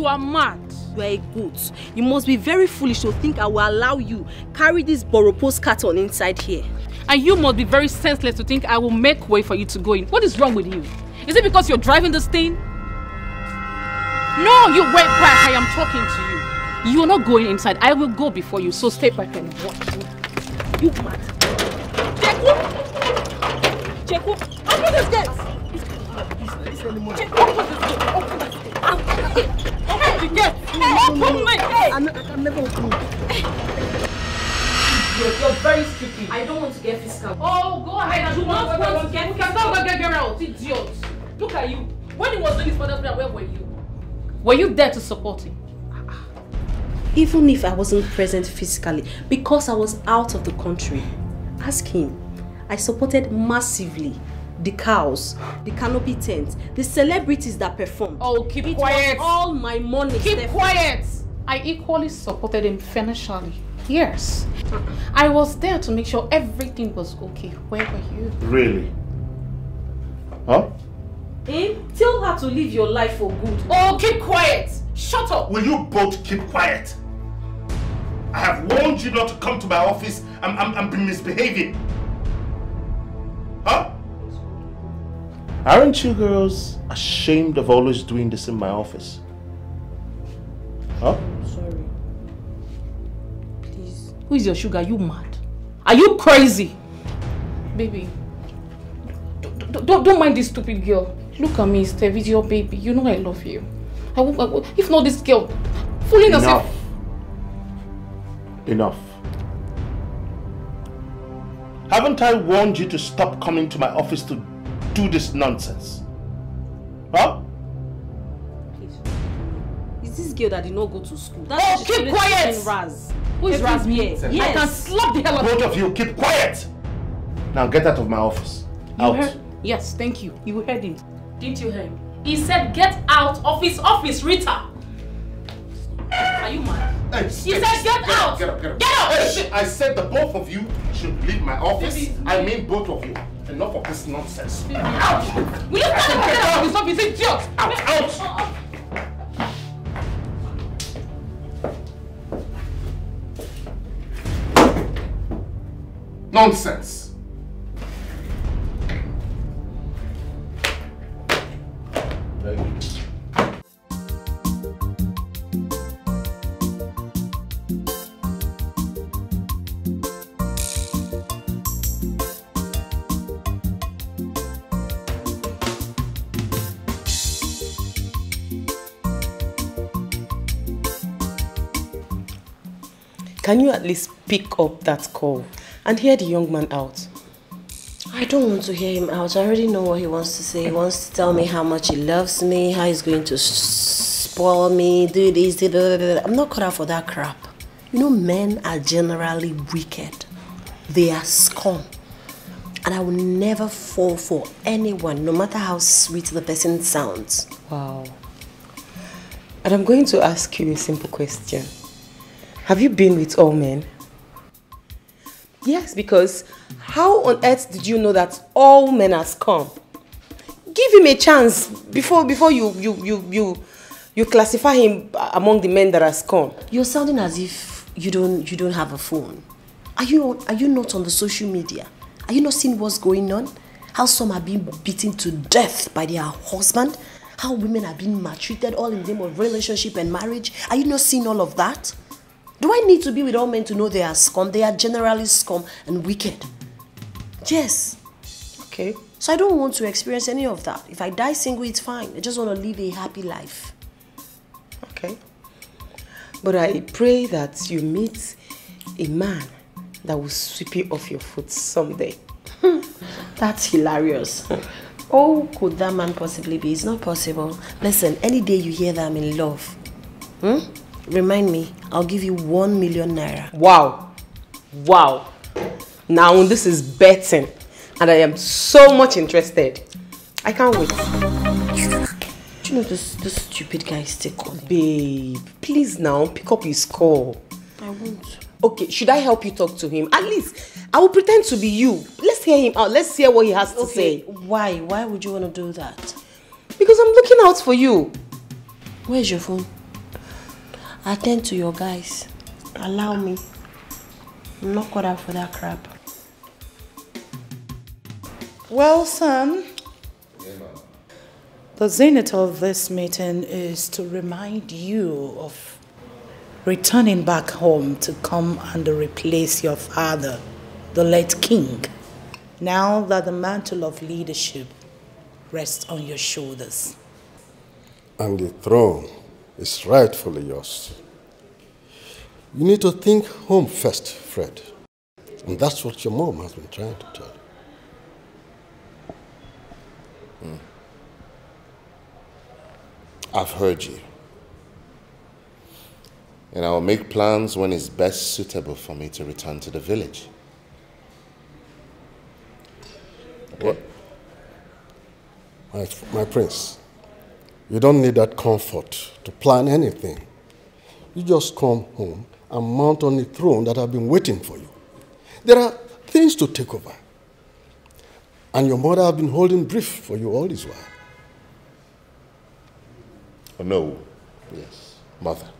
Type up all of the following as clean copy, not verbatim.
are mad. You are a goat. You must be very foolish to think I will allow you carry this Boropos carton inside here. And you must be very senseless to think I will make way for you to go in. What is wrong with you? Is it because you're driving this thing? No, you wait back. I am talking to you. You are not going inside. I will go before you. So stay back and watch. You mad? Cheku, open this gate. Open this gate. Open the gate. Open my gate. I'm never opening. You're very stupid. I don't want to get physical. Oh, go ahead. I do not want to get physical. Get out, idiot. Look at you. When he was doing his father's prayer, where were you? Were you there to support him? Even if I wasn't present physically, because I was out of the country, ask him. I supported massively the cows, the canopy tents, the celebrities that performed. Oh, keep quiet. Was all my money. Keep quiet. I equally supported him financially. Yes. I was there to make sure everything was okay. Where were you? Really? Huh? Tell her to live your life for good. Oh, keep quiet. Shut up. Will you both keep quiet? I have warned you not to come to my office and be misbehaving. Huh? Aren't you girls ashamed of always doing this in my office? Huh? Sorry. Please. Who is your sugar? You mad? Are you crazy? Baby, don't mind this stupid girl. Look at me, Steph. It's your baby. You know I love you. If not this girl, fooling herself. Enough. Haven't I warned you to stop coming to my office to do this nonsense? Huh? Please. Is this girl that did not go to school? That's keep quiet! Raz. Who is Raz here? Yes. I can slap the hell out of you. Both of you, keep quiet! Now get out of my office. Out. Yes, thank you. You heard him. Didn't you hear him? He said get out of his office, Rita. Are you mad? He said get out! Get up. Get out! I said the both of you should leave my office. I mean both of you. Enough of this nonsense. Out! Will you get out of his office, idiot? Out! Nonsense. Can you at least pick up that call and hear the young man out? I don't want to hear him out. I already know what he wants to say. He wants to tell me how much he loves me, how he's going to spoil me, do this, do that. I'm not cut out for that crap. You know, men are generally wicked. They are scum. And I will never fall for anyone, no matter how sweet the person sounds. Wow. And I'm going to ask you a simple question. Have you been with all men? Yes, because how on earth did you know that all men are scum? Give him a chance before you classify him among the men that are scum. You're sounding as if you don't have a phone. Are you not on the social media? Are you not seeing what's going on? How some are being beaten to death by their husband? How women are being maltreated all in the name of relationship and marriage? Are you not seeing all of that? Do I need to be with all men to know they are scum? They are generally scum and wicked. Yes. Okay. So I don't want to experience any of that. If I die single, it's fine. I just want to live a happy life. Okay. But I pray that you meet a man that will sweep you off your foot someday. That's hilarious. Oh, could that man possibly be? It's not possible. Listen, any day you hear that I'm in love, remind me, I'll give you 1 million naira. Wow. Wow. Now this is betting. And I am so much interested. I can't wait. Do you know this stupid guy is still calling? Babe, please now pick up his call. I won't. Okay, should I help you talk to him? At least I will pretend to be you. Let's hear him out. Let's hear what he has to say. Why? Why would you want to do that? Because I'm looking out for you. Where's your phone? Attend to your guys. Allow me. I'm not caught out for that crap. Well, son, the zenith of this meeting is to remind you of returning back home to come and replace your father, the late king. Now that the mantle of leadership rests on your shoulders. And the throne is rightfully yours. You need to think home first, Fred. And that's what your mom has been trying to tell you. I've heard you. And I will make plans when it's best suitable for me to return to the village. Okay. My prince, you don't need that comfort to plan anything. You just come home and mount on the throne that I've been waiting for you. There are things to take over. And your mother has been holding brief for you all this while. Oh, no. Yes, mother.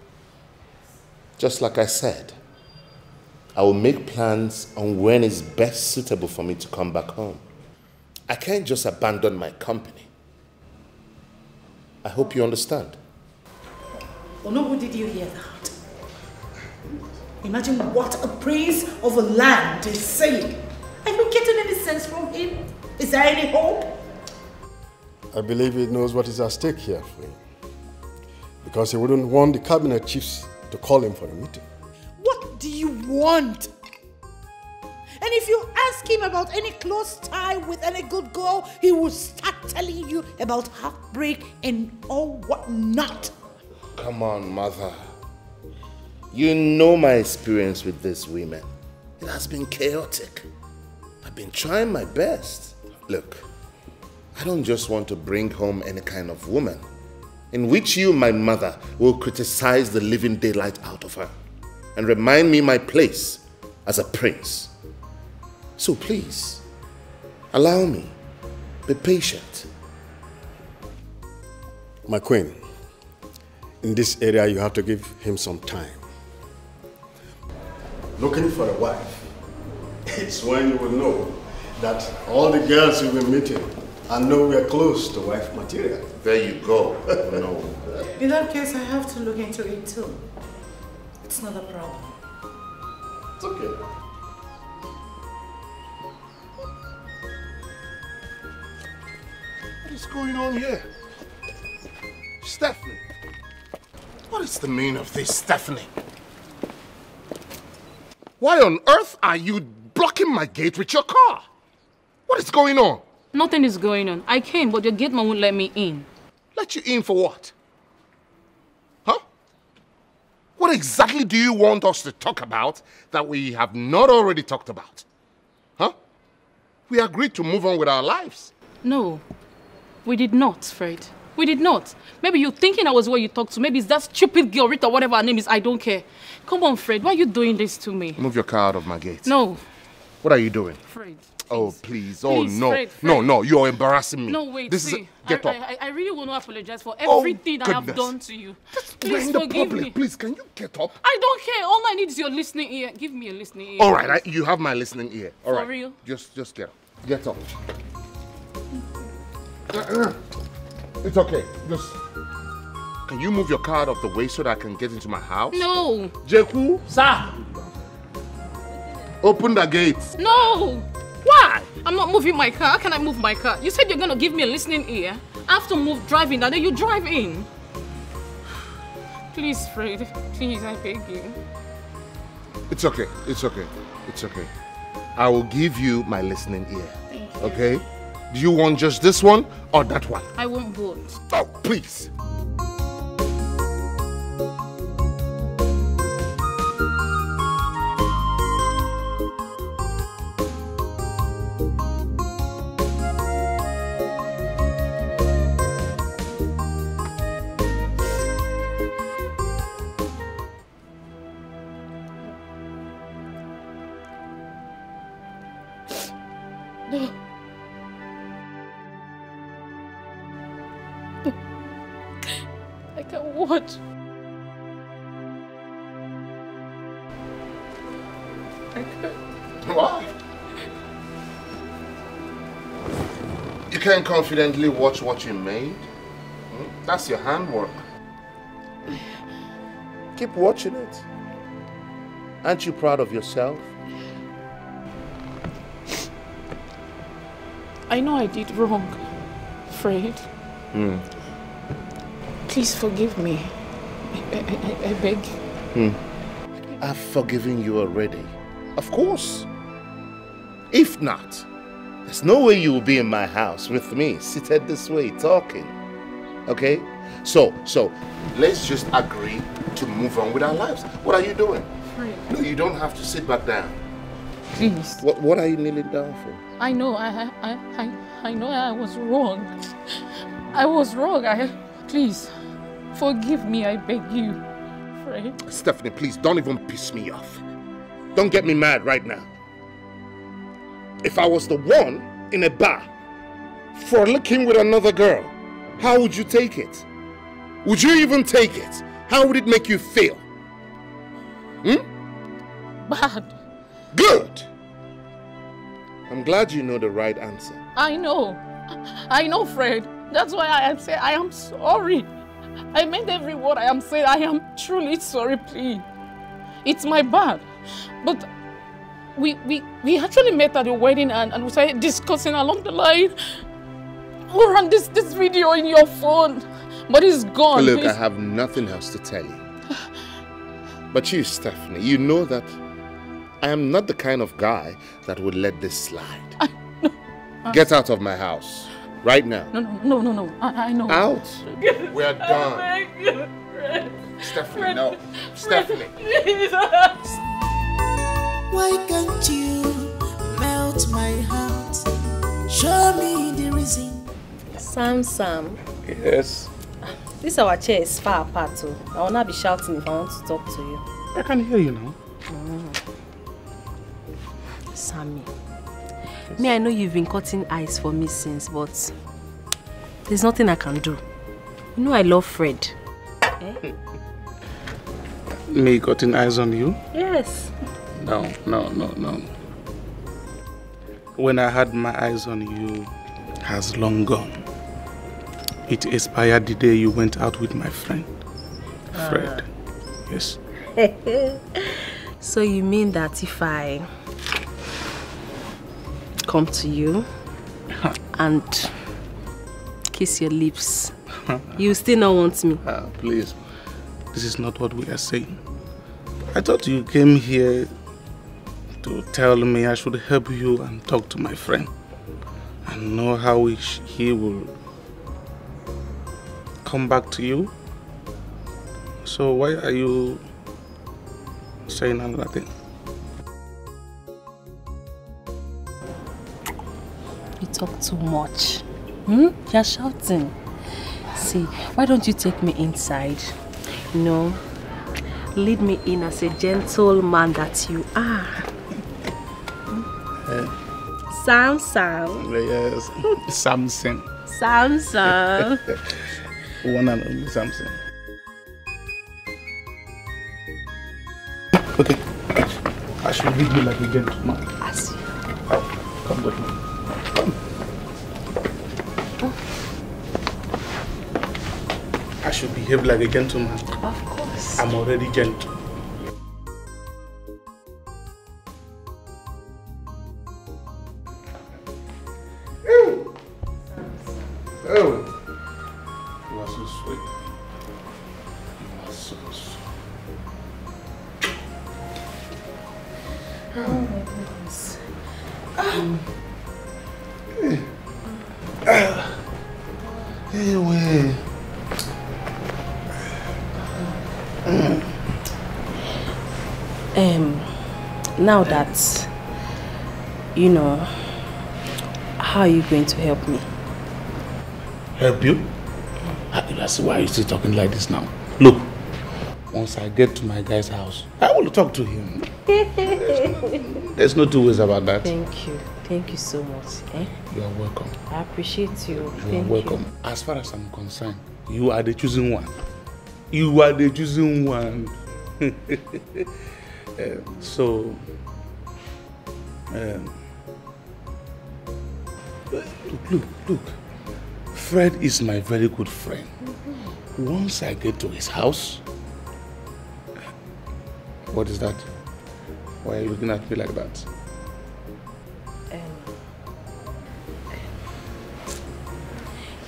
Just like I said, I will make plans on when it's best suitable for me to come back home. I can't just abandon my company. I hope you understand. Oh no, did you hear that? Imagine what a prince of a land is saying. Are you getting any sense from him? Is there any hope? I believe he knows what is at stake here for him. Because he wouldn't want the cabinet chiefs to call him for a meeting. What do you want? And if you ask him about any close tie with any good girl, he will start telling you about heartbreak and all what not. Come on, mother. You know my experience with these women. It has been chaotic. I've been trying my best. Look, I don't just want to bring home any kind of woman in which you, my mother, will criticize the living daylight out of her and remind me my place as a prince. So please, allow me. Be patient. My queen, in this area you have to give him some time. Looking for a wife, it's when you will know that all the girls you've been meeting are nowhere close to wife material. There you go. No. In that case, I have to look into it too. It's not a problem. It's okay. What is going on here? Stephanie. What is the meaning of this, Stephanie? Why on earth are you blocking my gate with your car? What is going on? Nothing is going on. I came, but your gate man won't let me in. Let you in for what? Huh? What exactly do you want us to talk about that we have not already talked about? Huh? We agreed to move on with our lives. No, we did not, Fred. We did not. Maybe you're thinking I was what you talked to. Maybe it's that stupid girl, Rita, whatever her name is. I don't care. Come on, Fred. Why are you doing this to me? Move your car out of my gate. No. What are you doing? Fred. Oh, please. Oh, Please, no. Fred. No, you're embarrassing me. No, wait, This see. Get up. I really want to apologize for everything I have goodness. done to you. We're Please in the forgive public. me. Please, can you get up? I don't care. All I need is your listening ear. Give me a listening ear. All right, you have my listening ear. All right. For real? Just get up. Get up. It's okay. Just... Can you move your car out of the way so that I can get into my house? No. Jeku? Sir. Open the gate. No. Why? I'm not moving my car. How can I move my car? You said you're going to give me a listening ear. I have to move driving and then you drive in. Please, Fred. Please, I beg you. It's okay. It's okay. It's okay. I will give you my listening ear. Thank you. Okay? Do you want just this one or that one? I want both. Oh, please. No. I can't watch. Why? You can confidently watch what you made. That's your handwork. Keep watching it. Aren't you proud of yourself? I know I did wrong, Fred. Please forgive me. I beg. I've forgiven you already. Of course. If not, there's no way you will be in my house with me, seated this way, talking. Okay? So, let's just agree to move on with our lives. What are you doing? Fred. No, you don't have to sit back down. Please. What are you kneeling down for? I know I know I was wrong. I was wrong. Please, forgive me, I beg you. Fred. Stephanie, please, don't even piss me off. Don't get me mad right now. If I was the one in a bar, frolicking with another girl, how would you take it? Would you even take it? How would it make you feel? Bad. Good. I'm glad you know the right answer. I know, Fred. That's why I say I am sorry. I meant every word I am saying. I am truly sorry, please. It's my bad. But we actually met at the wedding and we started discussing along the line. We ran this video in your phone, but it's gone. Look, I have nothing else to tell you. But you, Stephanie, you know that I am not the kind of guy that would let this slide. Get out of my house. Right now. No. I know. Out. We're done. Stephanie, no. Stephanie. Why can't you melt my heart? Show me the reason. Sam. Yes? This our chair is far apart too. I will not be shouting if I want to talk to you. I can hear you now. Sammy. Me, I know you've been cutting eyes for me since, but there's nothing I can do. You know I love Fred. Eh? Me cutting eyes on you? Yes. No. When I had my eyes on you, has long gone. It expired the day you went out with my friend, Fred. Yes. So you mean that if I come to you and kiss your lips, you still not want me? Please, this is not what we are saying. I thought you came here to tell me I should help you and talk to my friend and know how he will come back to you. So why are you saying another thing? You talk too much. You're shouting. See, why don't you take me inside? You know, lead me in as a gentleman that you are. Sam. Yes, Samson. One and only Samson. Okay, I should lead you like a gentleman. I see. Come with me. Come. I should behave like a gentleman. Of course. I'm already gentle. Oh, you are so sweet. You are so sweet. Oh my goodness. Anyway. Now that you know, how are you going to help me? Help you? That's why you're still talking like this now. Look, once I get to my guy's house, I will talk to him. There's no two ways about that. Thank you so much. You are welcome. I appreciate you. You are welcome. As far as I'm concerned, you are the chosen one. You are the chosen one. So, Look. Fred is my very good friend. Once I get to his house... What is that? Why are you looking at me like that?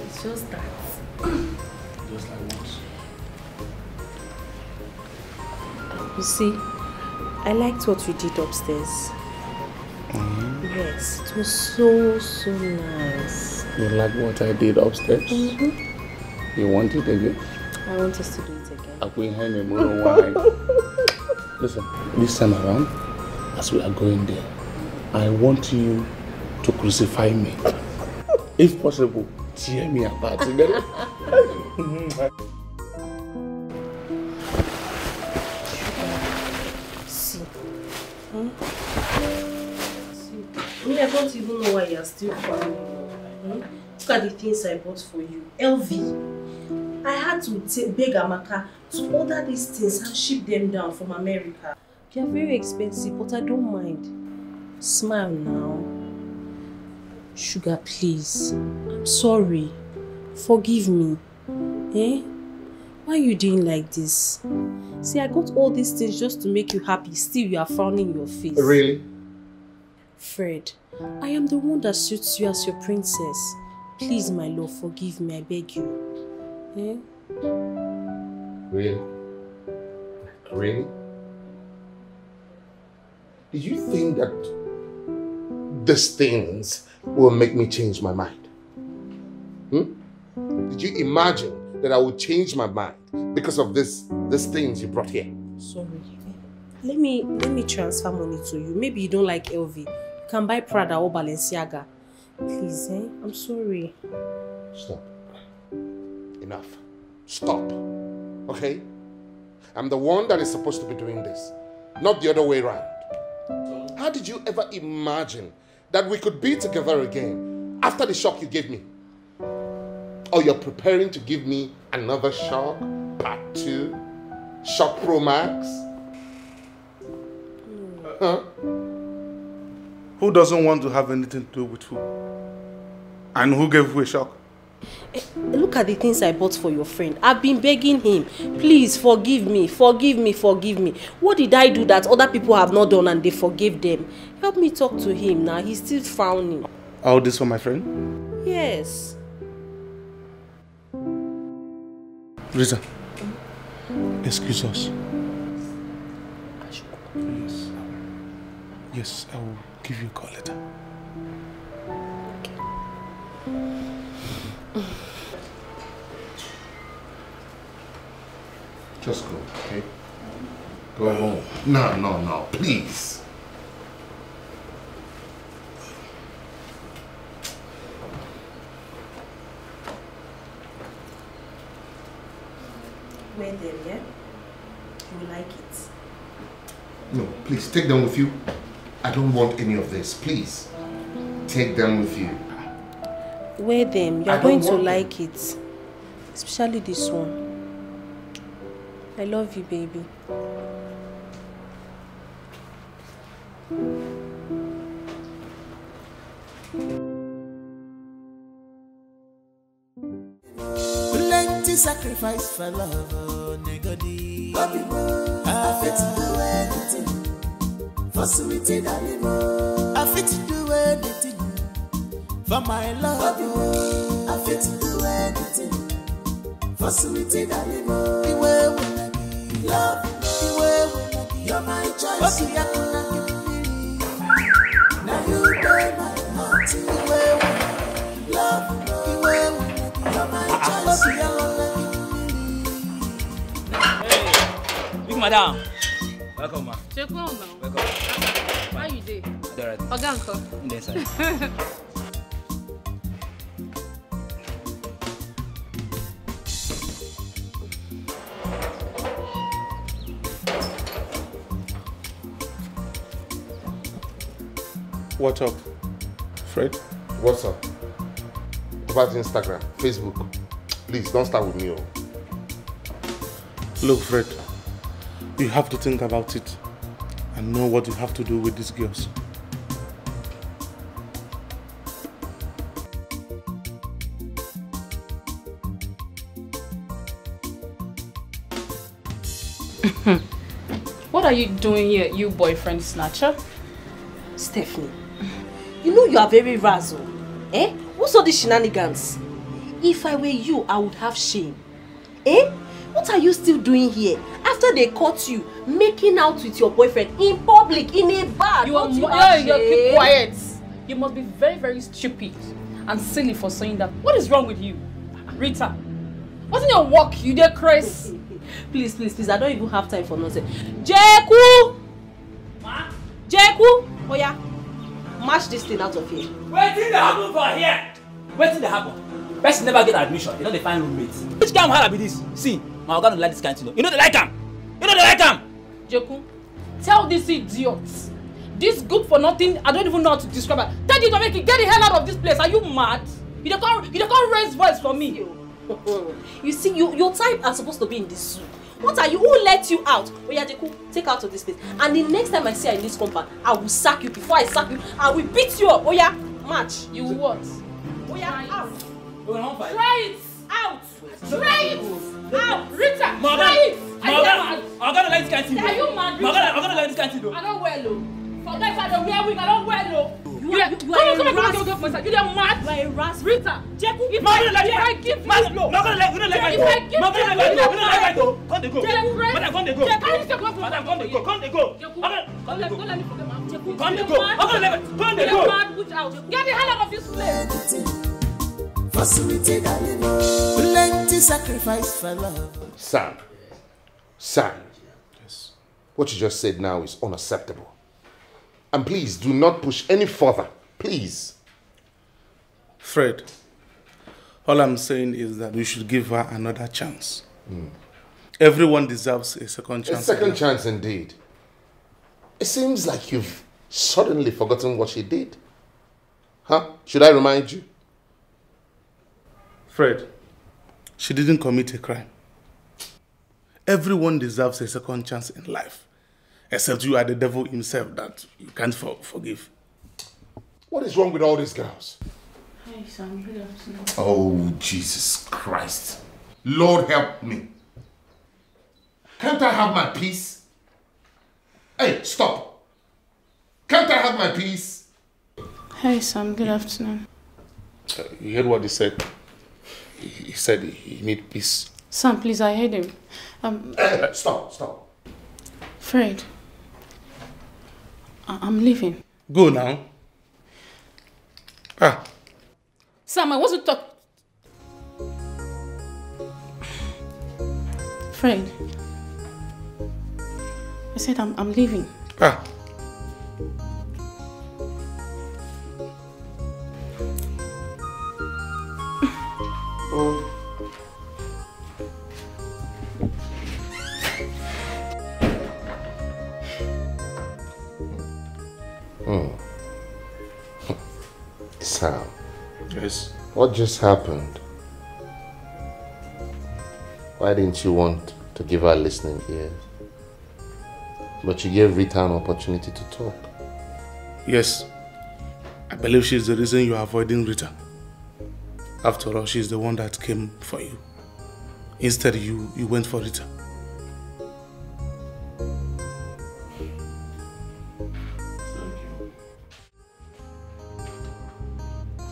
It's just that. Just like what? You see, I liked what you did upstairs. Yes, it was so nice. You like what I did upstairs? You want it again? I want us to do it again. Listen, this time around, as we are going there, I want you to crucify me. If possible, tear me apart. See. I don't even know why you're still crying. Look at the things I bought for you. LV. I had to beg Amaka to order these things and ship them down from America. They are very expensive, but I don't mind. Smile now. Sugar, please. I'm sorry. Forgive me. Eh? Why are you doing like this? See, I got all these things just to make you happy. Still, you are frowning your face. Really? Fred, I am the one that suits you as your princess. Please, my love, forgive me, I beg you. Eh? Really? Really? Did you think that these things will make me change my mind? Did you imagine that I would change my mind because of these things you brought here? Sorry. Let me transfer money to you. Maybe you don't like LV. You can buy Prada or Balenciaga. Please, eh? I'm sorry. Stop. Enough. Stop. Okay? I'm the one that is supposed to be doing this, not the other way around. How did you ever imagine that we could be together again after the shock you gave me? Or you're preparing to give me another shock? Part 2? Shock Pro Max? Huh? Who doesn't want to have anything to do with who? And who gave you a shock? Look at the things I bought for your friend. I've been begging him. Please forgive me, forgive me, forgive me. What did I do that other people have not done and they forgave them? Help me talk to him now. He's still frowning. All this for my friend? Yes. Rita, excuse us. Please. Yes, I will give you a call later. Just go, okay? Go home. No, please. Wear them, yeah? You will like it. No, please, take them with you. I don't want any of this, please. Take them with you. Wear them. You're going to like it. Especially this one. I love you, baby. Plenty sacrifice for love, oh, negodi. I fit to do anything for sweetie darling. I fit to do anything for my love. I fit to do anything for sweetie darling. Love, you're my choice. Now you know my heart. Love, you're my choice. Hey, big madam. Welcome, ma. Welcome. How you doing? Alright. Oganko. Inside. What's up, Fred? What's up? About Instagram, Facebook. Please, don't start with me. Look, Fred, you have to think about it and know what you have to do with these girls. are you doing here, you boyfriend snatcher? Stephanie, you know you are very razzle. Eh? What's all these shenanigans? If I were you, I would have shame. Eh? What are you still doing here? After they caught you making out with your boyfriend in public, in a bar. You keep quiet. You must be very, very stupid and silly for saying that. What is wrong with you? Rita, wasn't your work you did Chris? Please, please, please, I don't even have time for nonsense. Jeku! Ma? Jeku! Oh yeah, march this thing out of here. Wait till they happen for here. Wait till they happen. Person never get admission. You know they find roommates. Which kind of hard be this? See, my organ don't like this kind of thing. You know they like him. You know they like him. Jeku, tell these idiots. This good for nothing, I don't even know how to describe it. Tell you to make it get the hell out of this place. Are you mad? You can't raise voice for me. You see, your type are supposed to be in this suit. What are you? Who let you out? Oh yeah, Jeku, take out of this place. And the next time I see her in this compound, I will sack you. Before I sack you, I will beat you up. Oh yeah, march. You what? Oh yeah, out. Try it. Out. Try it. Out. Rita, try it. I'm gonna like this kind of thing. Are you mad, Rita? I'm gonna like this kind of thing. I don't wear low. Forget I don't wear wig. I don't wear low. You are mad. You are mad. You are a rascal. Rita, Jeku, if I give you low. I'm gonna like If I give you low. Come they go. Madam, come they go. Madam, come they go. Come they go. Don't let me forget my Jeku. Come they go. Come they go. Mad, put out. Get the hell out of this place. Facility plenty sacrifice for love. Sam. Yes. What you just said now is unacceptable. And please do not push any further. Please. Fred, all I'm saying is that we should give her another chance. Everyone deserves a second chance. A second chance indeed. It seems like you've suddenly forgotten what she did. Huh? Should I remind you? Fred, she didn't commit a crime. Everyone deserves a second chance in life. Except you are the devil himself that you can't forgive. What is wrong with all these girls? Hi, Sam. Good afternoon. Oh, Jesus Christ. Lord help me. Can't I have my peace? Hey, stop. Can't I have my peace? Hi, Sam. Good afternoon. You heard what he said? He said he needs peace. Sam, please, I heard him. Stop. Fred, I'm leaving. Go now. Sam, I want to talk. Fred, I said I'm leaving. Sam. Yes. What just happened? Why didn't you want to give her listening ears? But you gave Rita an opportunity to talk. Yes. I believe she's the reason you are avoiding Rita. After all, she's the one that came for you. Instead, you went for Rita.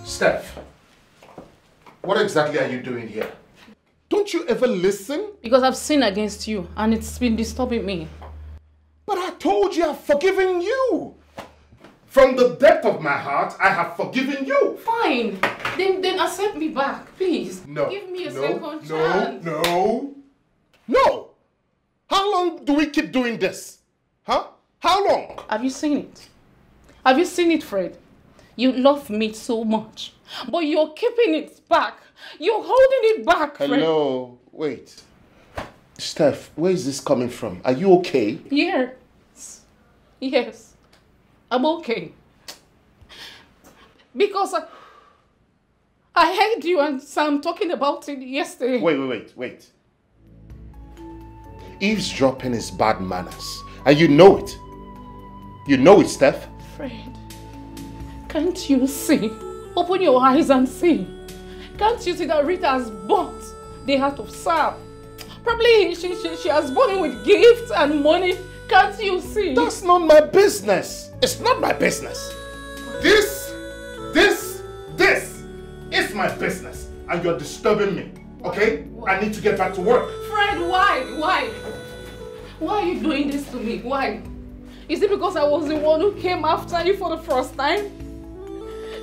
Steph, what exactly are you doing here? Don't you ever listen? Because I've sinned against you and it's been disturbing me. But I told you I've forgiven you. From the depth of my heart, I have forgiven you. Fine. Then accept me back, please. No. Give me a second chance. No. How long do we keep doing this? Huh? How long? Have you seen it? Have you seen it, Fred? You love me so much, but you're keeping it back. You're holding it back, Fred. Hello. Wait. Steph, where is this coming from? Are you okay? Yes. I'm okay. Because I heard you and Sam talking about it yesterday. Wait. Eavesdropping is bad manners. And you know it. You know it, Steph. Fred, can't you see? Open your eyes and see. Can't you see that Rita has bought the heart of Sam? Probably she has bought him with gifts and money Can't you see? That's not my business. It's not my business. This is my business. And you're disturbing me. Okay? I need to get back to work. Fred, why? Why are you doing this to me? Why? Is it because I was the one who came after you for the first time?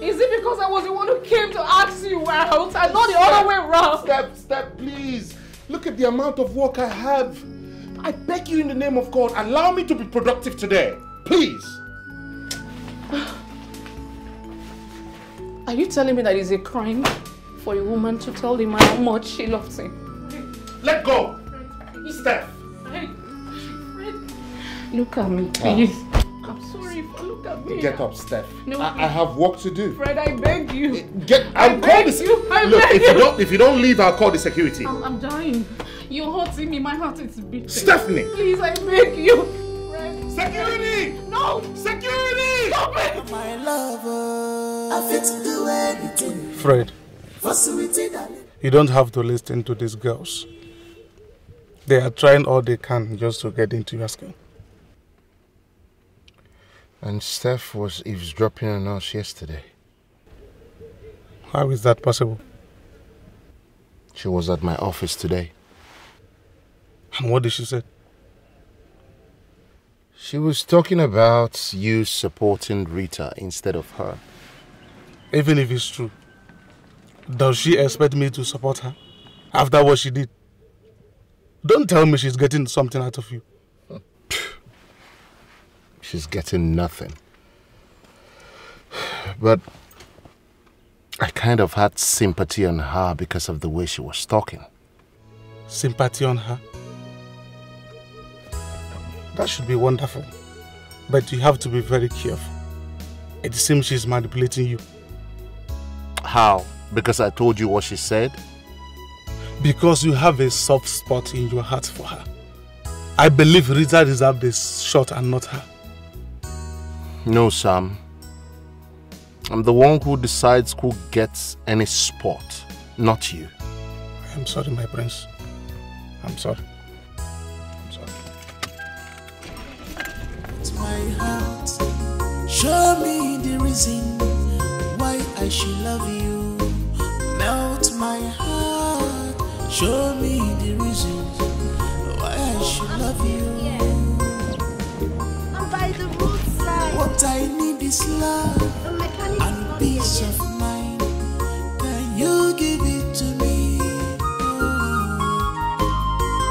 Is it because I was the one who came to ask you out and not the other way around? Step, please. Look at the amount of work I have. I beg you in the name of God, allow me to be productive today. Please. Are you telling me that it's a crime for a woman to tell the man how much she loves him? Let go. Steph. Fred. Look at me, please. I'm sorry, look at me. Get up, Steph. No, I have work to do. Fred, I beg you. I'll call the security. Look, if you don't leave, I'll call the security. I'm dying. You're hurting me. My heart is beating. Stephanie! Please, I beg you. Fred. Security! No! Security! Stop it! My lover, I fit to do anything. Fred, For sweetie, darling. you don't have to listen to these girls. They are trying all they can just to get into your skin. And Steph was eavesdropping on us yesterday. How is that possible? She was at my office today. And what did she say? She was talking about you supporting Rita instead of her. Even if it's true, does she expect me to support her after what she did? Don't tell me she's getting something out of you. She's getting nothing. But I kind of had sympathy on her because of the way she was talking. Sympathy on her? That should be wonderful. But you have to be very careful. It seems she's manipulating you. How? Because I told you what she said? Because you have a soft spot in your heart for her. I believe Rita deserves this shot and not her. No, Sam. I'm the one who decides who gets any spot, not you. I'm sorry, my prince. I'm sorry. I'm sorry. My heart, show me the reason why I should love you. Melt my heart, show me the reason why I should love you. I'm by the roadside. What I need is love and peace of mind. Can you give it to me?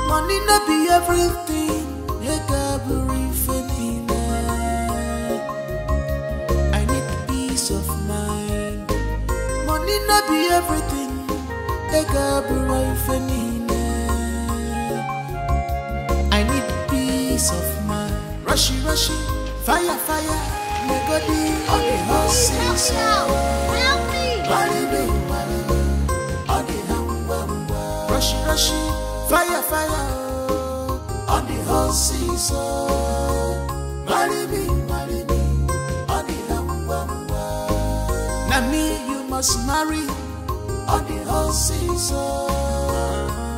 Money not be everything. I need peace of mind. Money not be everything. I need peace of mind. Rushy, fire, Megodi on the horses. Help me! Rushy, fire on the horses. Marry me on the hambamba. Now me you must marry on the horses.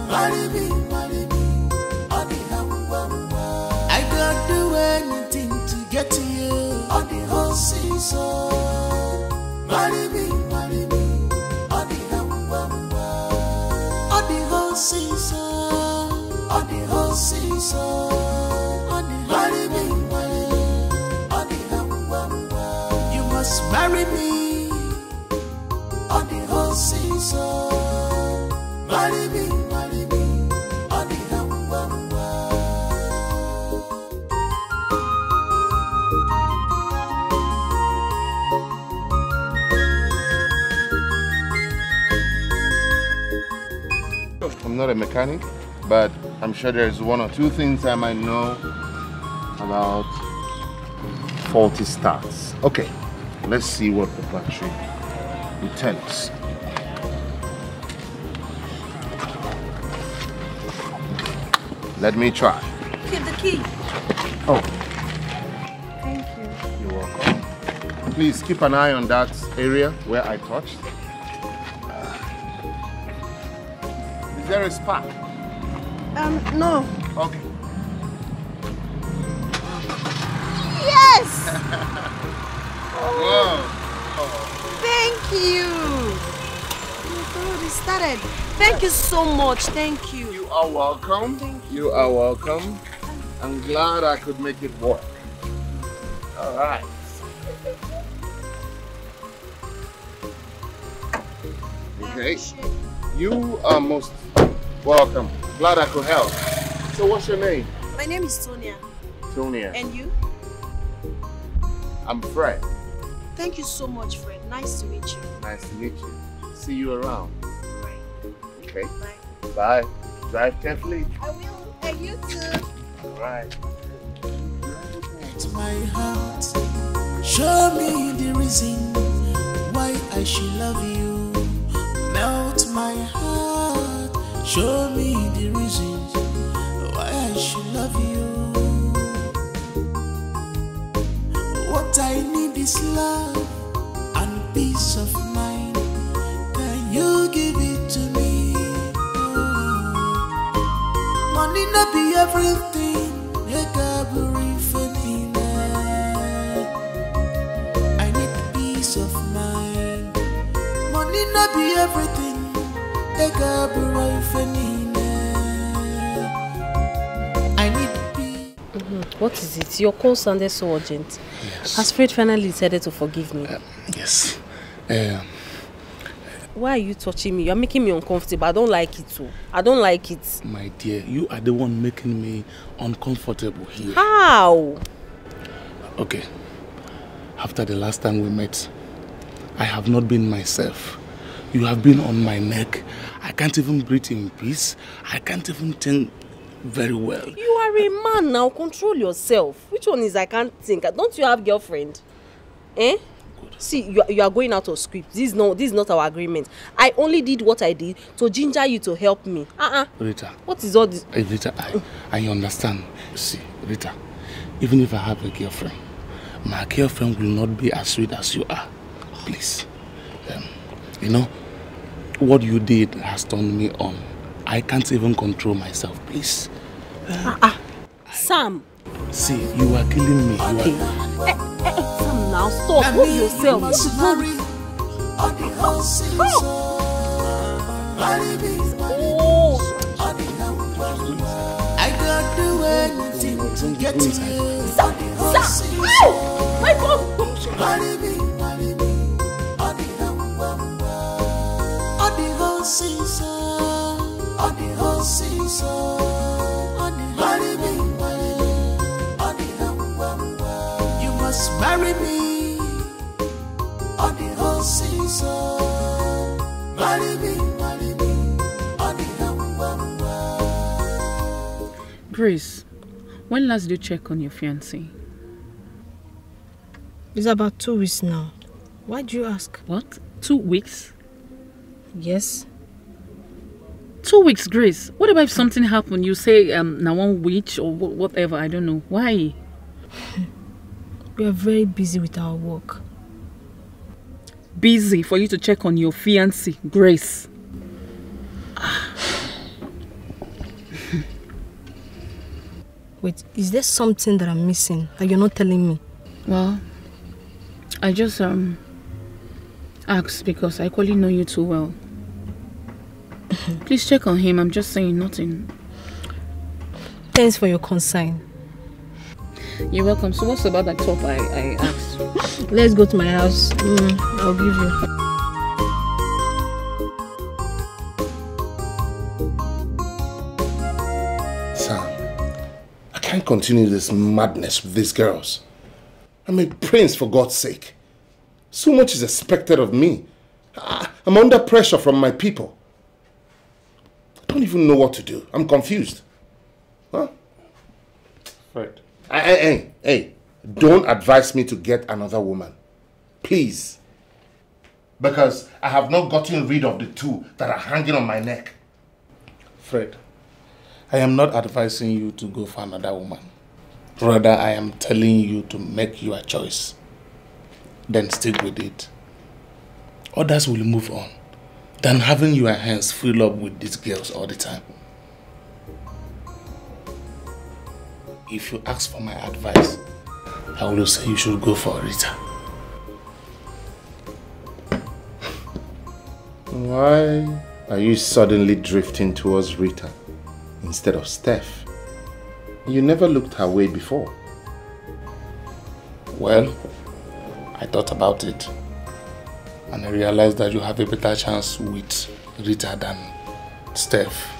Marry me on the hambamba. I don't do anything to get to you on the horses. Marry me on the hambamba. On the horses. On the horses. Marry me on the hambamba. You must marry me on the horses. Marry me on the hambamba. I'm not a mechanic, but I'm sure there's one or two things I might know about faulty starts. Okay, let's see what the battery will tell us. Let me try. Keep the key. Oh, Thank you. you're welcome. Please keep an eye on that area where I touched. Is there a spark? No. Okay. started. Thank you so much. Thank you. You are welcome. You are welcome. I'm glad I could make it work. All right. Okay. You are most welcome. Glad I could help. So what's your name? My name is Sonia. Sonia. And you? I'm Fred. Thank you so much, Fred. Nice to meet you. Nice to meet you. See you around. Right. Okay. Bye. Bye. Drive carefully. I will. And you too. All right. To my heart, show me the reason why I should love you. Melt my heart, show me the reason why I should love you. What I need is love and peace of mind. Can you give it to me? Money not be everything. I need peace of mind. Money not be everything. I need peace. What is it? Your call sounded so urgent. Yes. Has Fred finally decided to forgive me? Yes. Why are you touching me? You're making me uncomfortable. I don't like it too. I don't like it. My dear, you are the one making me uncomfortable here. How? Okay. After the last time we met, I have not been myself. You have been on my neck. I can't even breathe in peace. I can't even think very well. You are a man now. Control yourself. Which one is I can't think? Don't you have girlfriend? Eh? See, you are going out of script. This is not our agreement. I only did what I did to ginger you to help me. Rita. What is all this? Rita, I understand. See, Rita, even if I have a girlfriend, my girlfriend will not be as sweet as you are. Please. You know, what you did has turned me on. I can't even control myself. Please. Sam. See, you are killing me. Sam, now stop. Move yourself. I got do anything to get to you. Sam! My God! You must marry me on the whole season. Marry me on the whole. Grace, when last did you check on your fiancé? It's about 2 weeks now. Why do you ask? What? 2 weeks? Yes. 2 weeks, Grace. What about if something happened? You say now 1 week or whatever. I don't know. Why? We are very busy with our work. Busy for you to check on your fiancé, Grace. Wait, is there something that I'm missing that you're not telling me? Well, I just asked because I clearly know you too well. Please check on him. I'm just saying nothing. Thanks for your concern. You're welcome. So what's about that top I asked? Let's go to my house. I'll give you. Sam, I can't continue this madness with these girls. I'm a prince, for God's sake. So much is expected of me. I'm under pressure from my people. I don't even know what to do. I'm confused. Huh? Right. Hey, don't advise me to get another woman. Please. Because I have not gotten rid of the two that are hanging on my neck. Fred, I am not advising you to go for another woman. Rather, I am telling you to make your choice. Then stick with it. Others will move on than having your hands filled up with these girls all the time. If you ask for my advice, I will say you should go for Rita. Why are you suddenly drifting towards Rita instead of Steph? You never looked her way before. Well, I thought about it and I realized that you have a better chance with Rita than Steph.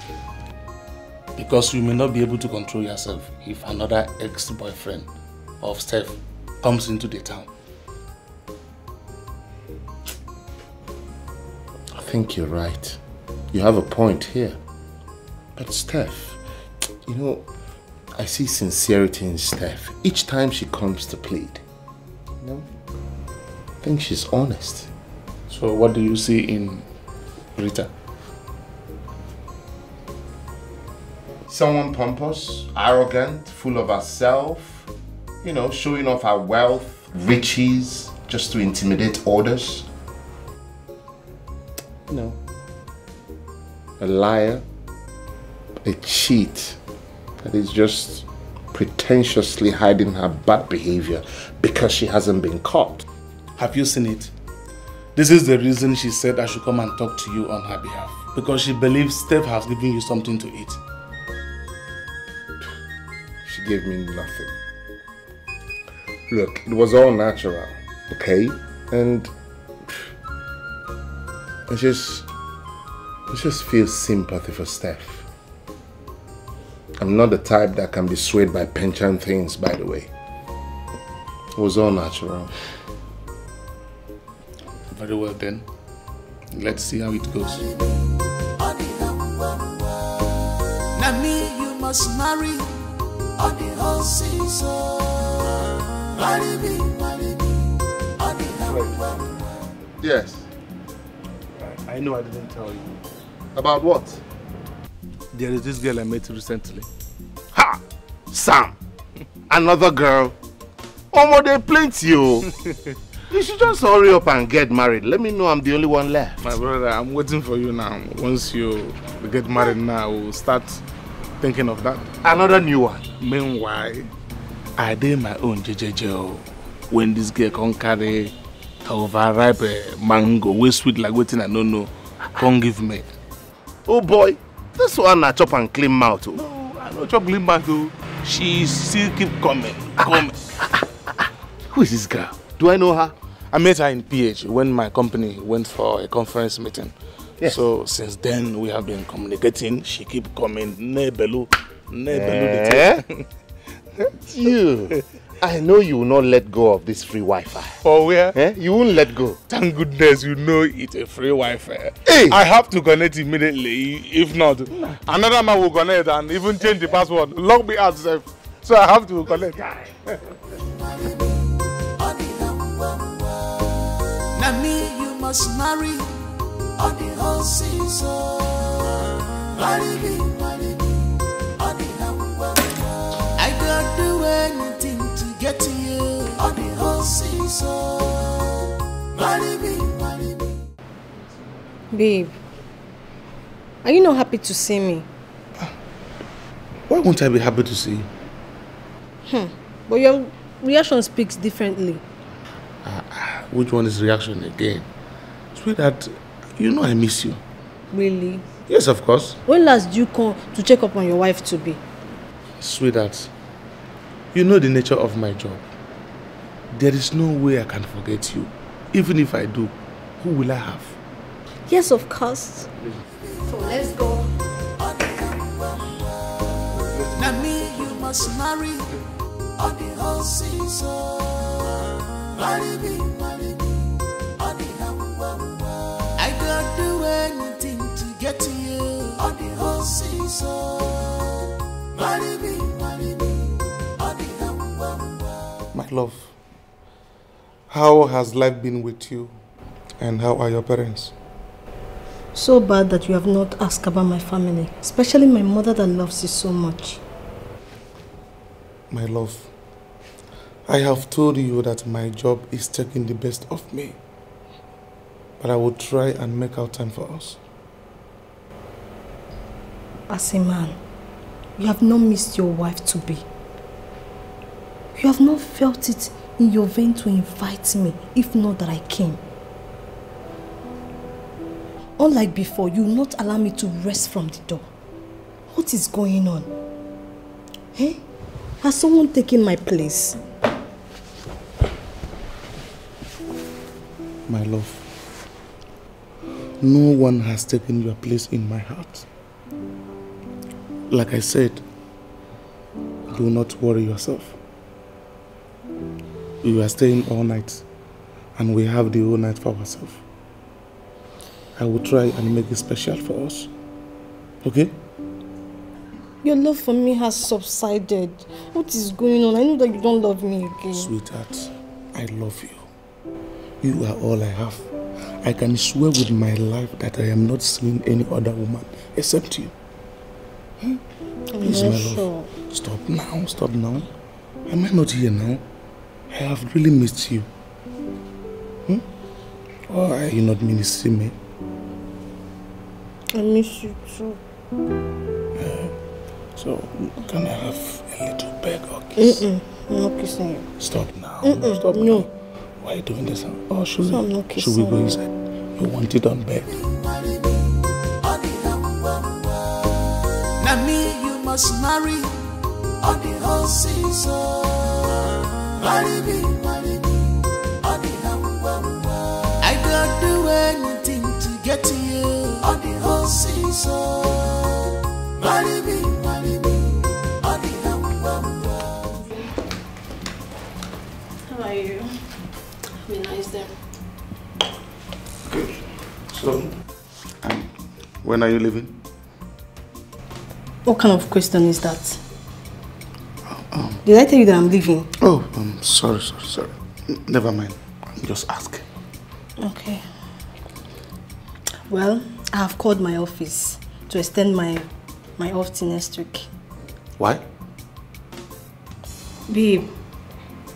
Because you may not be able to control yourself if another ex-boyfriend of Steph comes into the town. I think you're right. You have a point here. But Steph, you know, I see sincerity in Steph each time she comes to plead. You know? I think she's honest. So what do you see in Rita? Someone pompous, arrogant, full of herself, you know, showing off her wealth, riches, just to intimidate others. No. A liar, a cheat that is just pretentiously hiding her bad behavior because she hasn't been caught. Have you seen it? This is the reason she said I should come and talk to you on her behalf. Because she believes Steph has given you something to eat. She gave me nothing. Look, it was all natural, okay? And I just feel sympathy for Steph. I'm not the type that can be swayed by penchant things, by the way. It was all natural. Very well then. Let's see how it goes. Now me you must marry on the whole season. Marry me on the Yes. I know I didn't tell you. About what? There is this girl I met recently. Ha! Sam! Another girl? Oh, they plenty you. You should just hurry up and get married. Let me know I'm the only one left. My brother, I'm waiting for you now. Once you get married now, we'll start thinking of that. Another new one. Meanwhile, I did my own JJJ. When this girl can carry overripe mango, way sweet like waiting I don't know, come give me. Oh boy, this one I chop and clean mouth. Oh. No, I don't chop clean mouth. Oh. She still keep coming. Who is this girl? Do I know her? I met her in PH when my company went for a conference meeting. Yes. So since then we have been communicating. She keep coming. Nebelu. You. I know you will not let go of this free Wi-Fi. For where? You won't let go. Thank goodness you know it's a free Wi-Fi. Hey. I have to connect immediately. If not, another man will connect and even change the password. Log me out, sir. So I have to connect. Now me you must marry on the whole season. Marry me on the I could do anything to get to you on the whole season. Marry me. Babe, are you not happy to see me? Why won't I be happy to see you? But your reaction speaks differently. Which one is reaction again? Sweetheart, you know I miss you. Really? Yes, of course. When last did you come to check up on your wife to be? Sweetheart, you know the nature of my job. There is no way I can forget you. Even if I do, who will I have? Yes, of course. So let's go. Now me you must marry on the whole season. Marry me on the I could do anything to get to you on the whole season. Marry me on the My love, how has life been with you and how are your parents? So bad that you have not asked about my family, especially my mother that loves you so much. My love, I have told you that my job is taking the best of me. But I will try and make out time for us. As a man, you have not missed your wife to be. You have not felt it in your vein to invite me, if not that I came. Unlike before, you will not allow me to rest from the door. What is going on? Eh? Has someone taken my place? My love, no one has taken your place in my heart. Like I said, do not worry yourself. You are staying all night, and we have the whole night for ourselves. I will try and make it special for us. Okay? Your love for me has subsided. What is going on? I know that you don't love me again. Sweetheart, I love you. You are all I have. I can swear with my life that I am not seeing any other woman except you. Please, my love. Stop now, stop now. Am I not here now? I have really missed you. Or are you not missing me? I miss you too. So, can I have a little beg or kiss? I'm not kissing you. Stop now. Stop. No. Why are you doing this? Oh, should we go inside? You want it on bed? Now me, you must marry on the whole season. Marry me, on the I don't do anything to get to you on the whole season. Marry me, on the How are you? Be nice there. Good. So, when are you leaving? What kind of question is that? Did I tell you that I'm leaving? Oh, sorry. Never mind. I'm just asking. Okay. Well, I have called my office to extend my off till next week. Why? Babe,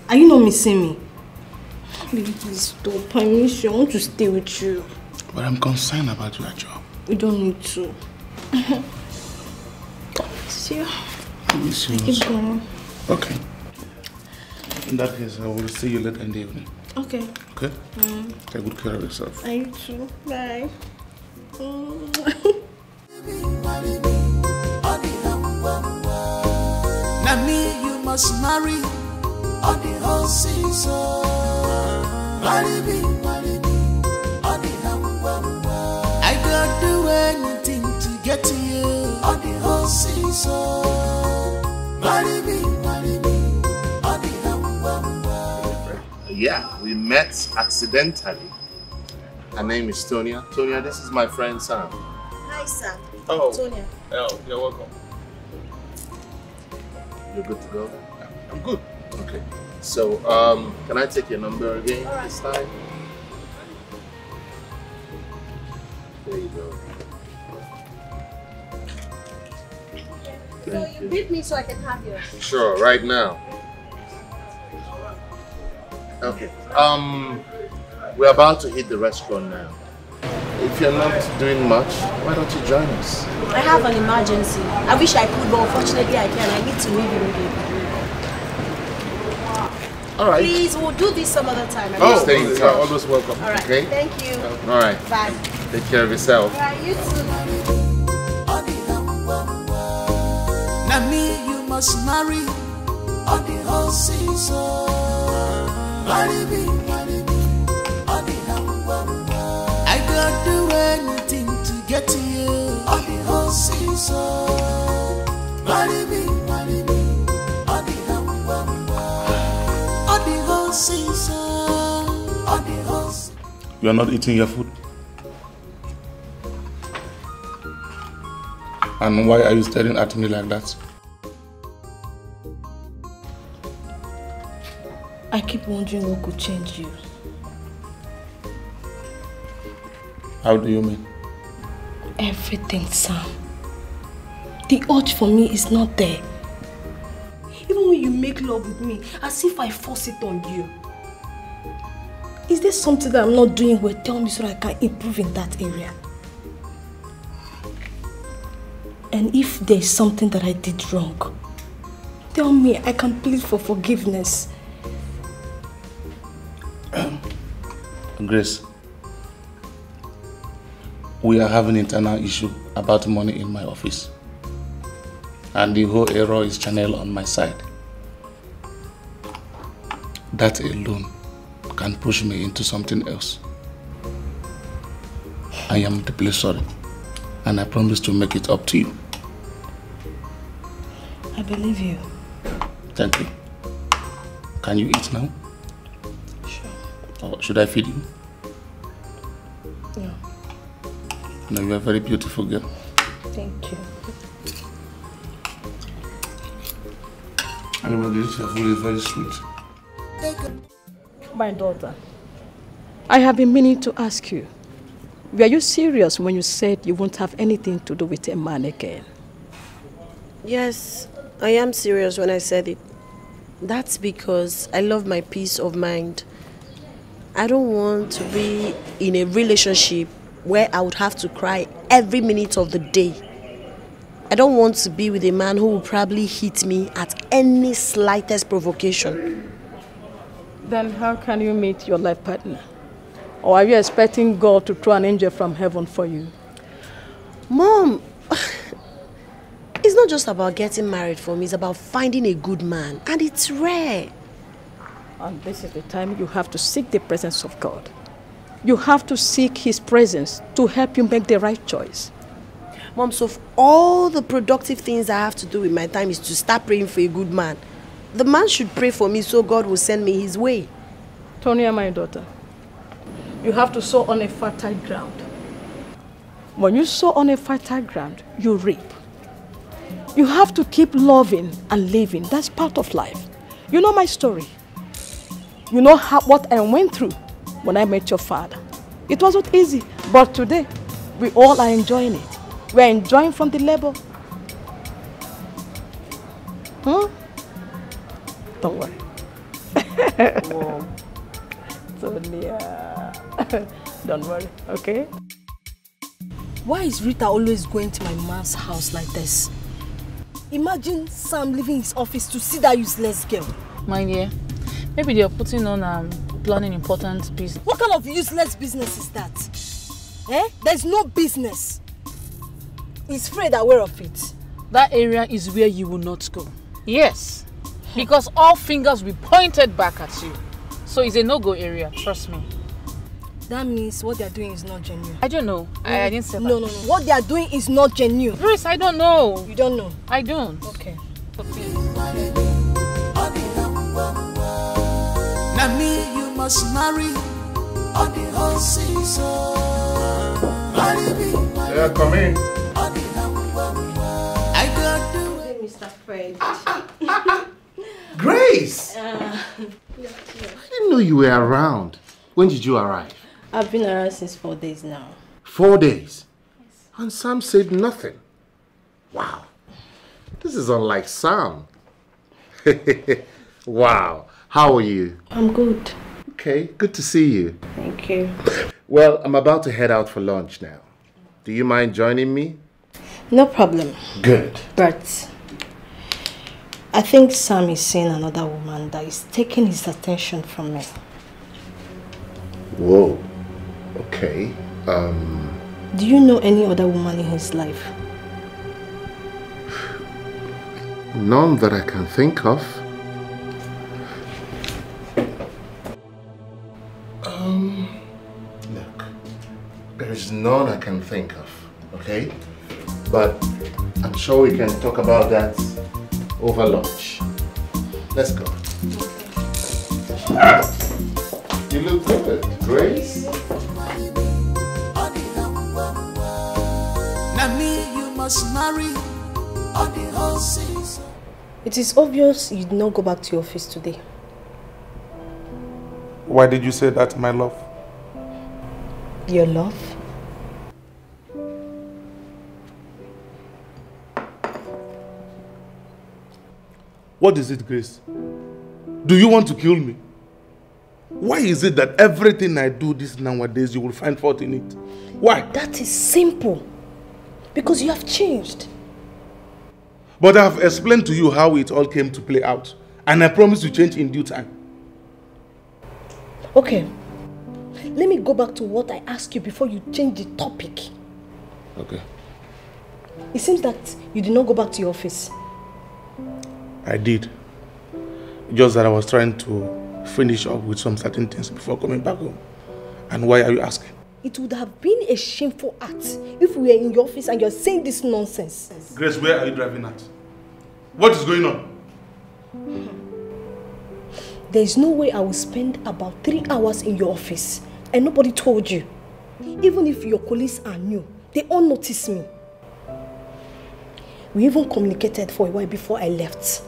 are you not missing me? Baby, please stop. I miss you. I want to stay with you. But I'm concerned about your job. You don't need to. See you. I miss you. Keep going. Okay. In that case, I will see you later in the evening. Okay. Okay? Take good care of yourself. And you too. Bye. Now me, you must marry on the whole season. Marry me, on the I don't do anything to get to you on the whole season. Marry me, on the Yeah, we met accidentally. Her name is Tonya. Tonya, this is my friend Sam. Hi, Sam. Oh. Tonya. Oh, you're welcome. You're good to go? I'm good. Okay. So, can I take your number again this time? There you go. So you beat me so I can have yours. Sure, right now. Okay. We're about to hit the restaurant now. If you're not doing much, why don't you join us? I have an emergency. I wish I could, but unfortunately I can't. I need to leave immediately. All right. Please, we'll do this some other time. Stay in touch. Always welcome. All right. Okay? Thank you. All right. Bye. Take care of yourself. All right, you too. Now me, you must marry on the whole season. Marry me, on the I don't do anything to get to you on the whole season. Marry me, on the whole season. On the whole season. You are not eating your food? And why are you staring at me like that? I keep wondering what could change you. How do you mean? Everything, Sam. The urge for me is not there. Even when you make love with me, as if I force it on you. Is there something that I'm not doing well? Tell me so I can improve in that area. And if there's something that I did wrong, tell me, I can plead for forgiveness. Grace, we are having internal issue about money in my office. And the whole error is channeled on my side. That alone can push me into something else. I am deeply sorry. And I promise to make it up to you. I believe you. Thank you. Can you eat now? Sure. Or should I feed you? No. No, you are a very beautiful girl. Thank you. Anyway, this food is very sweet. My daughter, I have been meaning to ask you, were you serious when you said you won't have anything to do with a man again? Yes, I am serious when I said it. That's because I love my peace of mind. I don't want to be in a relationship where I would have to cry every minute of the day. I don't want to be with a man who will probably hit me at any slightest provocation. Then how can you meet your life partner? Or are you expecting God to throw an angel from heaven for you? Mom, it's not just about getting married for me, it's about finding a good man. And it's rare. And this is the time you have to seek the presence of God. You have to seek His presence to help you make the right choice. Mom, so all the productive things I have to do with my time is to start praying for a good man. The man should pray for me so God will send me his way. Tonya, my daughter, you have to sow on a fertile ground. When you sow on a fertile ground, you reap. You have to keep loving and living. That's part of life. You know my story. You know what I went through when I met your father. It wasn't easy, but today we all are enjoying it. We are enjoying from the labor. Don't worry. Sonia. Don't worry, okay? Why is Rita always going to my man's house like this? Imagine Sam leaving his office to see that useless girl. My dear, maybe they are putting on planning important business. What kind of useless business is that? Eh? There's no business. Is Fred aware of it? That area is where you will not go. Yes. Because all fingers will be pointed back at you. So it's a no-go area, trust me. That means what they are doing is not genuine. I don't know. I didn't say that. No. What they are doing is not genuine. Grace, I don't know. You don't know? I don't. Okay. Now me you must marry on the whole season. Marry me. Yeah, come in. I got to. Hey, Mr. Fred. Grace! I didn't know you were around. When did you arrive? I've been around since 4 days now. 4 days? Yes. And Sam said nothing. Wow. This is unlike Sam. Wow. How are you? I'm good. Okay, good to see you. Thank you. Well, I'm about to head out for lunch now. Do you mind joining me? No problem. Good. But I think Sam is seeing another woman that is taking his attention from me. Whoa. Okay. Do you know any other woman in his life? None that I can think of. Look, there is none I can think of, okay? But I'm sure we can talk about that over lunch. Let's go. You look good, Grace. Now me you must marry on the whole season. It is obvious you did not go back to your office today. Why did you say that, my love? Your love? What is it, Grace? Do you want to kill me? Why is it that everything I do this nowadays, you will find fault in it? Why? That is simple. Because you have changed. But I have explained to you how it all came to play out. And I promise to change in due time. Okay. Let me go back to what I asked you before you change the topic. Okay. It seems that you did not go back to your office. I did. Just that I was trying to finish up with some certain things before coming back home. And why are you asking? It would have been a shameful act if we were in your office and you're saying this nonsense. Grace, where are you driving at? What is going on? There is no way I will spend about 3 hours in your office and nobody told you. Even if your colleagues are new, they all noticed me. We even communicated for a while before I left.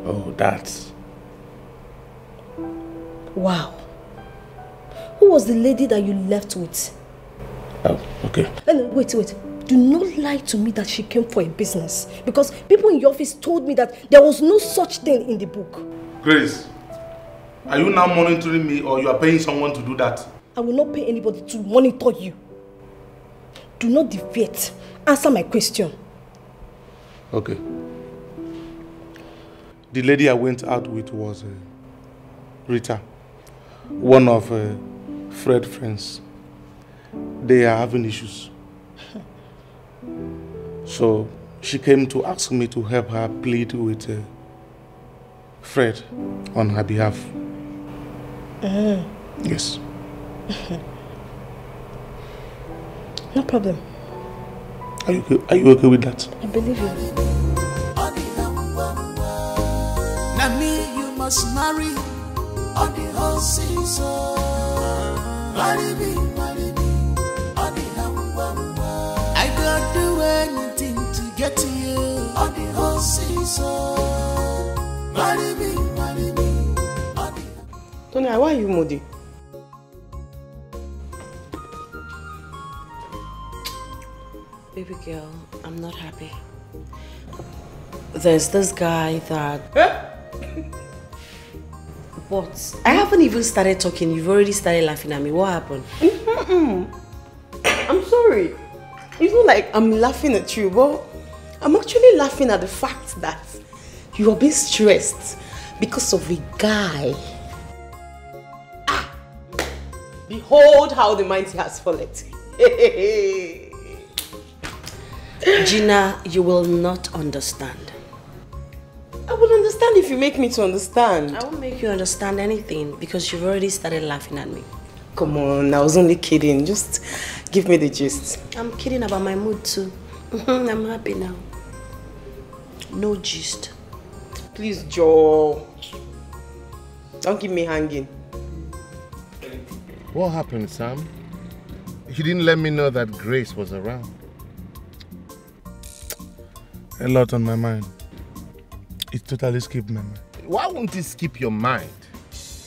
Oh, that's... Wow. Who was the lady that you left with? Oh, okay. Wait. Do not lie to me that she came for a business. Because people in your office told me that there was no such thing in the book. Grace, are you now monitoring me or you are paying someone to do that? I will not pay anybody to monitor you. Do not deviate. Answer my question. Okay. The lady I went out with was Rita, one of Fred's friends. They are having issues. So she came to ask me to help her plead with Fred on her behalf. Yes. No problem. Are you okay with that? I believe you. Now me you must marry on the whole season. Marry me on the I don't do anything to get to you on the whole season. Marry me on the Tony, why are you moody? Baby girl, I'm not happy. There's this guy that... But I haven't even started talking. You've already started laughing at me. What happened? I'm sorry. It's not like I'm laughing at you, but I'm actually laughing at the fact that you are being stressed because of a guy. Behold how the mighty has fallen. Gina, you will not understand. I will understand if you make me to understand. I won't make you understand anything because you've already started laughing at me. Come on, I was only kidding. Just give me the gist. I'm kidding about my mood too. I'm happy now. No gist. Please, Joe. Don't keep me hanging. What happened, Sam? You didn't let me know that Grace was around. A lot on my mind. It totally skipped my mind. Why won't it skip your mind?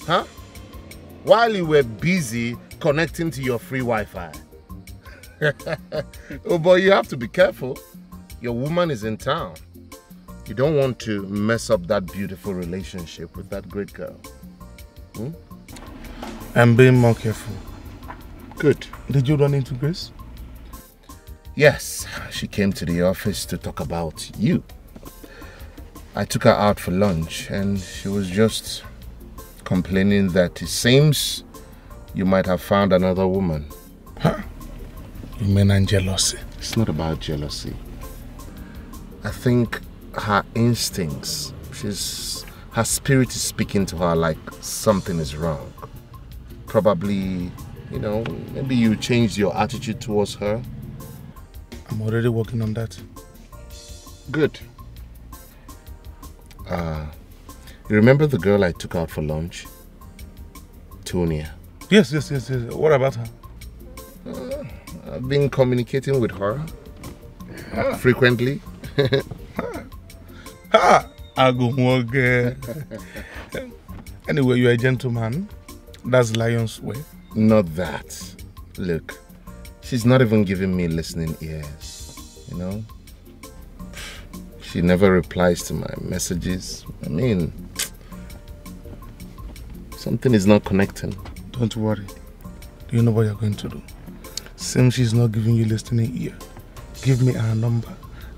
Huh? While you were busy connecting to your free Wi-Fi. Oh boy, you have to be careful. Your woman is in town. You don't want to mess up that beautiful relationship with that great girl. Hmm? I'm being more careful. Good. Did you run into Grace? Yes, she came to the office to talk about you. I took her out for lunch and she was just complaining that it seems you might have found another woman. Huh? You mean jealousy? It's not about jealousy. I think her instincts, her spirit is speaking to her like something is wrong. Probably, you know, maybe you changed your attitude towards her. I'm already working on that. Good. You remember the girl I took out for lunch? Tonia. Yes. What about her? I've been communicating with her frequently. I go work. Anyway, you're a gentleman. That's lion's way. Not that. Look, she's not even giving me listening ears, you know? She never replies to my messages. I mean, something is not connecting. Don't worry. Do you know what you're going to do? Since she's not giving you listening ear, give me her number.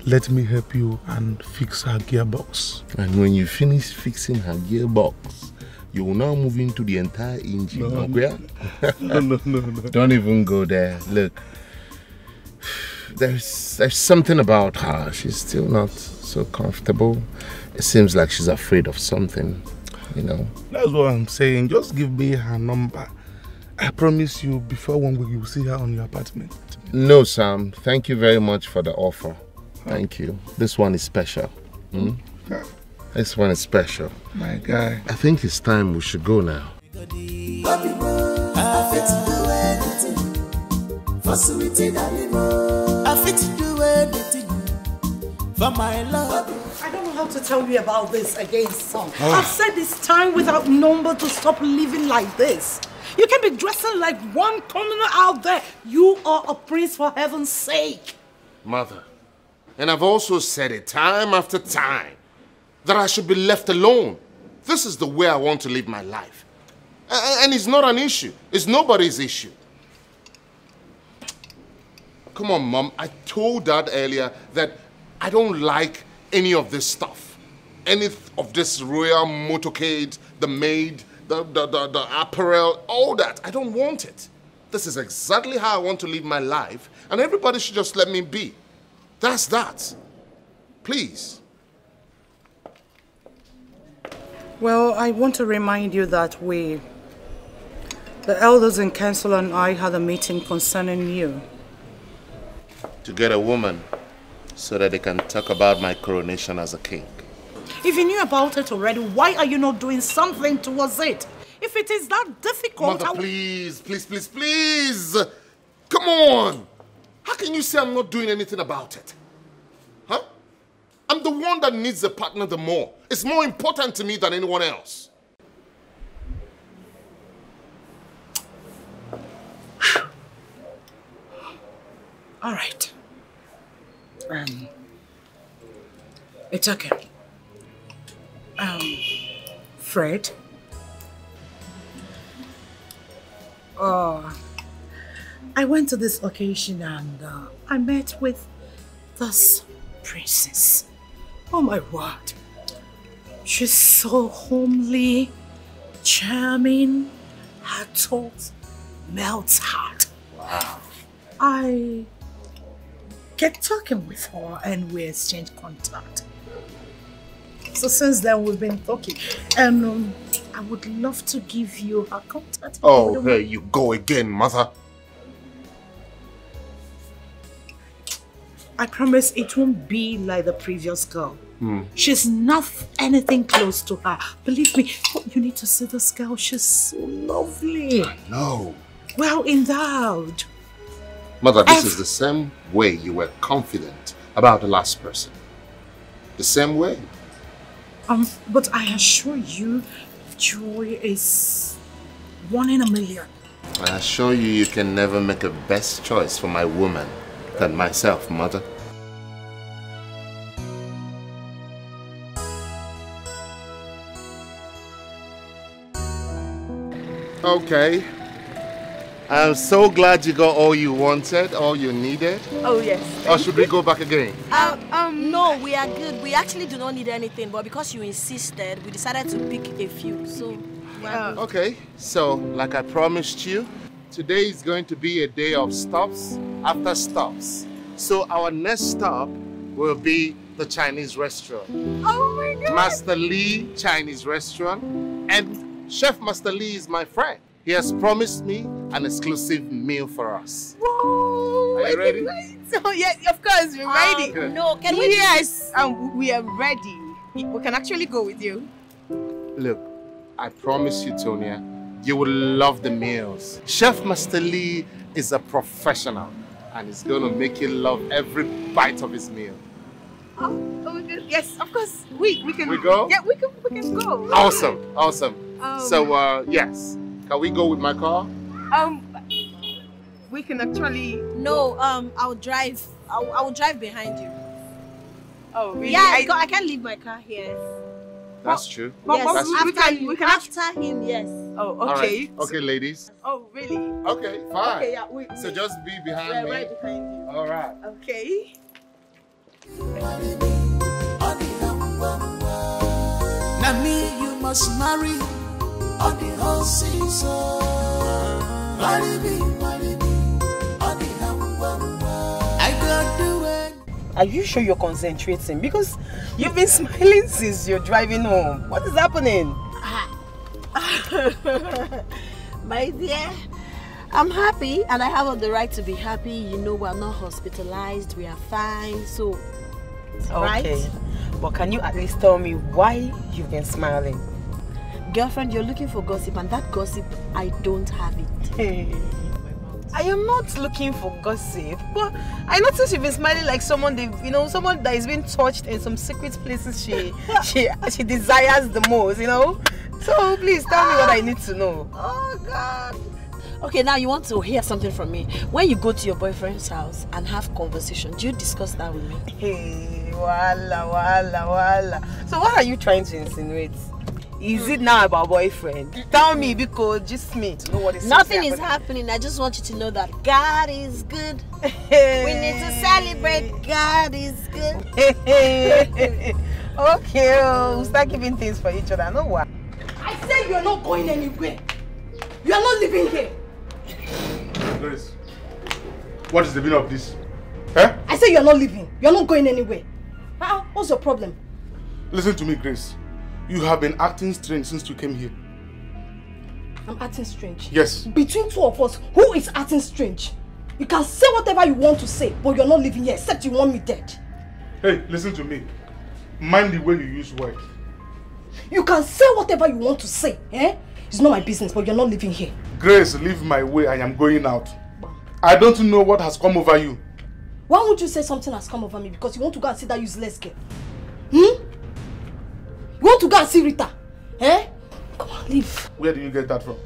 Let me help you and fix her gearbox. And when you finish fixing her gearbox, you will now move into the entire engine. No, no. Don't even go there. Look, there's something about her. She's still not so comfortable. It seems like she's afraid of something, you know. That's what I'm saying. Just give me her number. I promise you, before 1 week, you will see her on your apartment. No, Sam. Thank you very much for the offer. Thank you. This one is special. This one is special. My guy. I think it's time we should go now. I don't know how to tell you about this again, son. I've said it's time without number to stop living like this. You can be dressing like one commoner out there. You are a prince, for heaven's sake. Mother, and I've also said it time after time that I should be left alone. This is the way I want to live my life. And it's not an issue. It's nobody's issue. Come on, Mom. I told Dad earlier that I don't like any of this stuff. Any of this royal motorcade, the maid, the apparel, all that. I don't want it. This is exactly how I want to live my life, and everybody should just let me be. That's that. Please. Well, I want to remind you that the elders in council and I had a meeting concerning you. To get a woman so that they can talk about my coronation as a king. If you knew about it already, why are you not doing something towards it? If it is that difficult... Mother, please. Come on. How can you say I'm not doing anything about it? Huh? I'm the one that needs a partner the more. It's more important to me than anyone else. All right. It's okay. Fred. I went to this occasion and I met with this princess. Oh my word. She's so homely, charming. Her talk melts heart. Wow. I kept talking with her and we exchanged contact. So since then we've been talking, and I would love to give you her contact. Oh, here you go again, Mother. I promise it won't be like the previous girl. She's not anything close to her. Believe me, you need to see this girl. She's so lovely. I know. Well endowed. Mother, this is the same way you were confident about the last person. The same way. But I assure you, joy is 1 in a million. I assure you, you can never make a best choice for my woman than myself, Mother. Okay. I'm so glad you got all you wanted, all you needed. Oh, yes. Or should we go back again? No, we are good. We actually do not need anything, but because you insisted, we decided to pick a few, so... Okay, so like I promised you, today is going to be a day of stops after stops. So our next stop will be the Chinese restaurant. Oh my God! Master Lee Chinese restaurant. And Chef Master Lee is my friend. He has promised me an exclusive meal for us. Whoa! Are you ready? So yes, of course, we're ready. No, can we? Yes, we are ready. We can actually go with you. Look, I promise you, Tonya, you will love the meals. Chef Master Lee is a professional and he's going to make you love every bite of his meal. Oh, yes, of course. We can. We go? Yeah, we can go. Awesome. So, yes. Can we go with my car? We can actually... No, I'll drive. I will drive behind you. Oh, really? Yeah, I can't leave my car here. That's true. Yes, we can after him, yes. Oh, okay. Right. Okay, ladies. Oh, really? Okay, fine. Okay, yeah. So just be behind me. Right behind you. All right. Okay. Now me you must marry, on the whole season. Marry me, on the I got do it. Are you sure you're concentrating? Because you've been smiling since you're driving home. What is happening? My dear, I'm happy and I have all the right to be happy. You know, we're not hospitalized, we are fine, so right? Okay, but can you at least tell me why you've been smiling? Girlfriend, you're looking for gossip, and that gossip, I don't have it. Hey. I am not looking for gossip, but I noticed you've been smiling like someone someone that is being touched in some secret places she desires the most, you know? So please tell me what I need to know. Oh God. Okay, now you want to hear something from me. When you go to your boyfriend's house and have conversation, do you discuss that with me? Hey, wala. So what are you trying to insinuate? Is it now about boyfriend? Tell me, because just me to know what is Nothing is happening. I just want you to know that God is good. We need to celebrate. God is good. Okay, we'll start giving things for each other. No what? I said you're not going anywhere. You are not living here. Grace, what is the meaning of this? Eh? I said you're not leaving. You're not going anywhere. What's your problem? Listen to me, Grace. You have been acting strange since you came here. I'm acting strange? Yes. Between two of us, who is acting strange? You can say whatever you want to say, but you're not living here except you want me dead. Hey, listen to me. Mind the way you use words. You can say whatever you want to say, eh? It's not my business, but you're not living here. Grace, leave my way. I am going out. I don't know what has come over you. Why won't you say something has come over me? Because you want to go and see that useless girl? You want to go and see Rita? Eh? Come on, leave. Where do you get that from?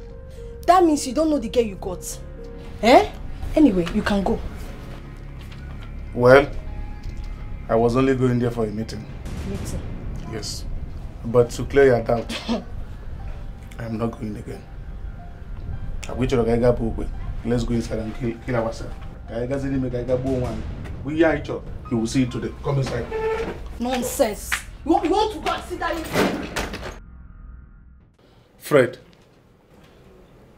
That means you don't know the girl you got. Eh? Anyway, you can go. Well, I was only going there for a meeting. Meeting? Yes. But to clear your doubt, I am not going again. Let's go inside and kill ourselves. We are each other. You will see it today. Come inside. Nonsense. You want to go and sit down? Fred,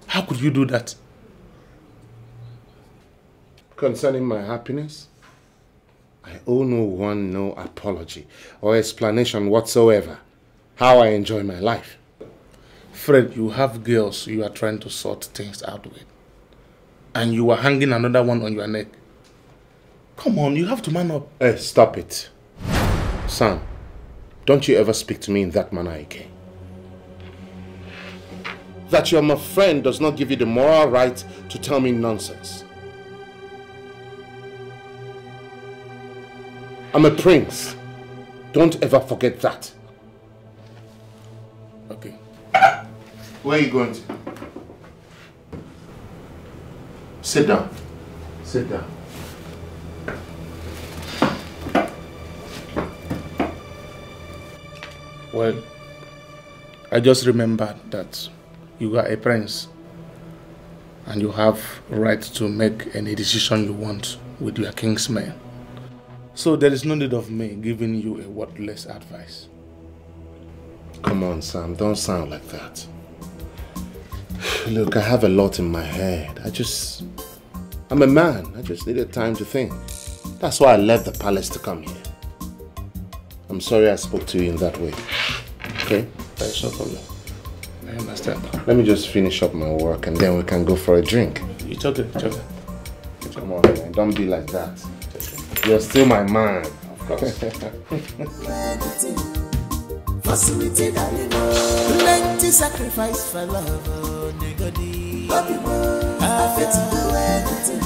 how could you do that? Concerning my happiness, I owe no one no apology or explanation whatsoever how I enjoy my life. Fred, you have girls you are trying to sort things out with. And you are hanging another one on your neck. Come on, you have to man up. Hey, stop it. Sam, don't you ever speak to me in that manner again. That you're my friend does not give you the moral right to tell me nonsense. I'm a prince. Don't ever forget that. Okay. Where are you going to? Sit down. Sit down. Well, I just remembered that you are a prince and you have right to make any decision you want with your king's men. So there is no need of me giving you a worthless advice. Come on, Sam, don't sound like that. Look, I have a lot in my head. I'm a man. I just needed time to think. That's why I left the palace to come here. I'm sorry I spoke to you in that way. Okay? That's no problem. I understand. Let me just finish up my work and then we can go for a drink. It's okay, it's okay. Come on, man. Don't be like that. You're still my man. Of course. Plenty sacrifice for love, nigga. I fit to do anything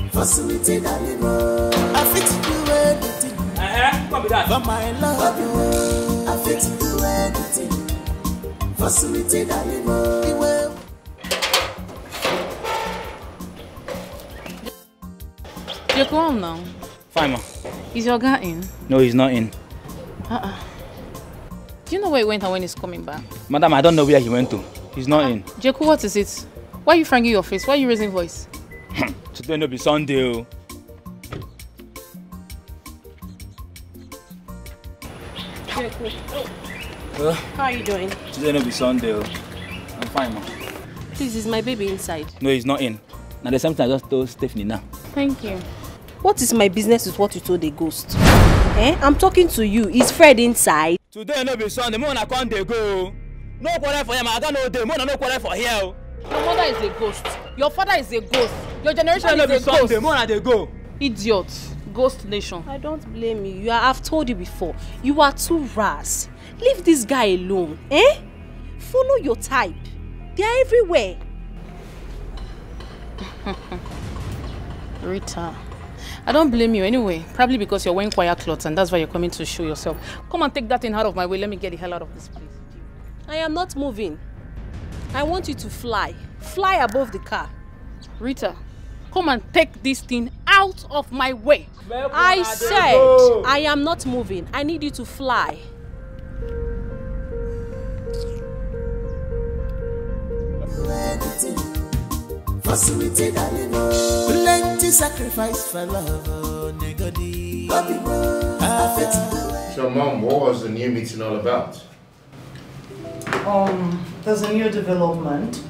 for sweetie darling. I fit to do anything for my love. I fit to do anything for sweetie darling. You're home now. Fine, ma. Is your guy in? No, he's not in. Do you know where he went and when he's coming back? Madam, I don't know where he went to. He's not in. Jeku, what is it? Why are you franging your face? Why are you raising voice? Today no be Sunday. Jeku. How are you doing? Today no be Sunday. fine, ma. Please, is my baby inside? No, he's not in. Now there's something I just told Stephanie now. Thank you. What is my business with what you told the ghost? Eh? I'm talking to you. Is Fred inside? Today no be Sunday. More na come dey go. No quarrel for him. I don't know day. More na no quarrel for here. Your mother is a ghost. Your father is a ghost. Your generation is a ghost. Sunday. More na dey go. Idiot. Ghost nation. I don't blame you. I've told you before. You are too rash. Leave this guy alone. Eh? Follow your type. They are everywhere. Rita, I don't blame you anyway. Probably because you're wearing choir clothes and that's why you're coming to show yourself. Come and take that thing out of my way. Let me get the hell out of this place. I am not moving. I want you to fly. Fly above the car. Rita, come and take this thing out of my way. I said I am not moving. I need you to fly. Plenty sacrifice for love, negodi. So, Mom, what was the new meeting all about? There's a new development.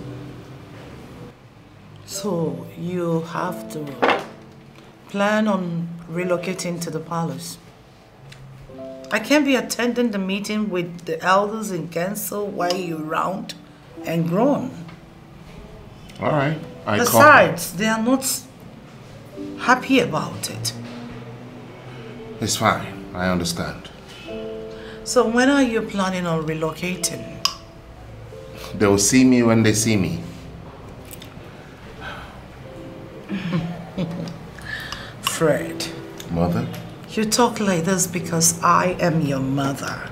So you have to plan on relocating to the palace. I can't be attending the meeting with the elders in council while you're around and grown. All right. Besides, they are not happy about it. It's fine. I understand. So when are you planning on relocating? They'll see me when they see me. Fred. Mother? You talk like this because I am your mother.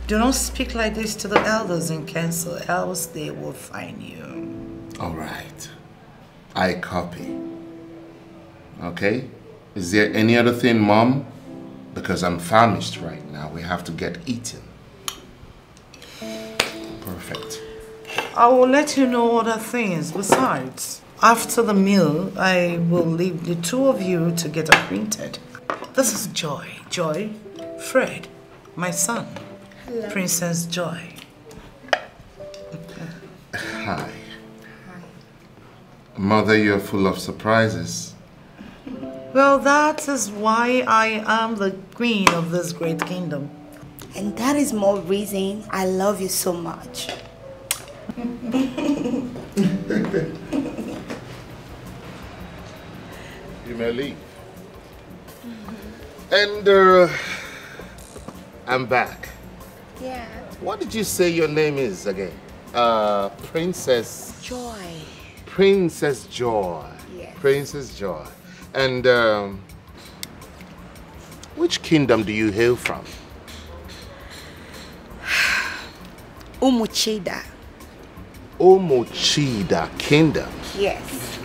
Do not speak like this to the elders in council, else they will find you. All right. I copy. Okay? Is there any other thing, Mom? Because I'm famished right now. We have to get eaten. Perfect. I will let you know other things. Besides, after the meal, I will leave the two of you to get acquainted. This is Joy. Joy, Fred, my son. Hello. Princess Joy. Hi. Mother, you're full of surprises. Well, that is why I am the queen of this great kingdom. And that is more reason I love you so much. You may leave. And I'm back. Yeah. What did you say your name is again? Princess Joy. Princess Joy. Yes. Princess Joy. And which kingdom do you hail from? Umuchida. Umuchida Kingdom. Yes.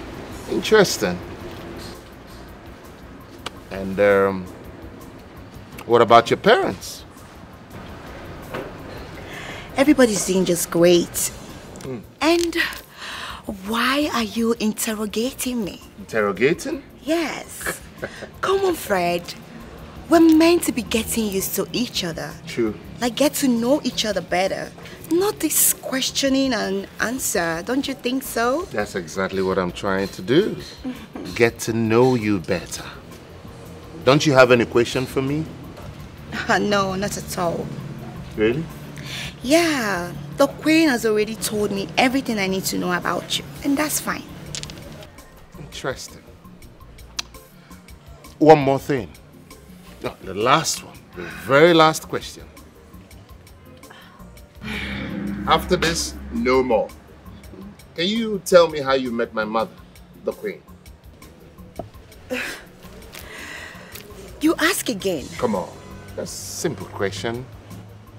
Interesting. And what about your parents? Everybody's doing just great. And why are you interrogating me? Interrogating? Yes. Come on, Fred. We're meant to be getting used to each other. True. Like get to know each other better. Not this questioning and answer. Don't you think so? That's exactly what I'm trying to do. Get to know you better. Don't you have any question for me? No, not at all. Really? Yeah, the queen has already told me everything I need to know about you, and that's fine. Interesting. One more thing. No, the last one. The very last question. After this, no more. Can you tell me how you met my mother, the queen? You ask again. Come on. That's a simple question.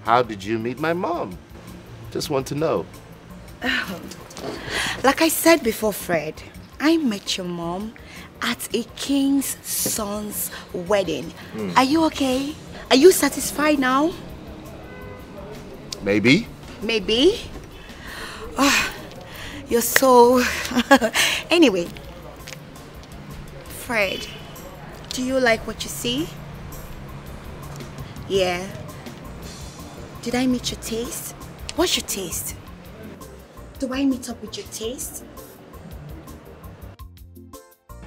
How did you meet my mom? Just want to know. Like I said before, Fred, I met your mom at a king's son's wedding. Are you okay? Are you satisfied now? Maybe. Maybe? Oh, you're so... Anyway, Fred, do you like what you see? Yeah. Did I meet your taste? What's your taste? Do I meet up with your taste?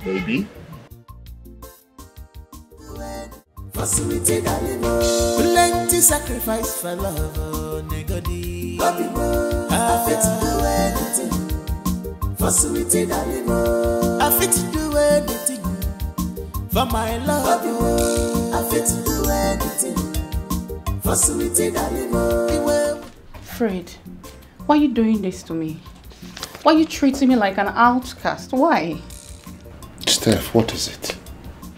Maybe. Plenty sacrifice for love, oh, negodi. I fit to do anything for sweetie darling. I fit to do anything for my love. I fit to do anything for sweetie darling. Fred, why are you doing this to me? Why are you treating me like an outcast? Why? Steph, what is it?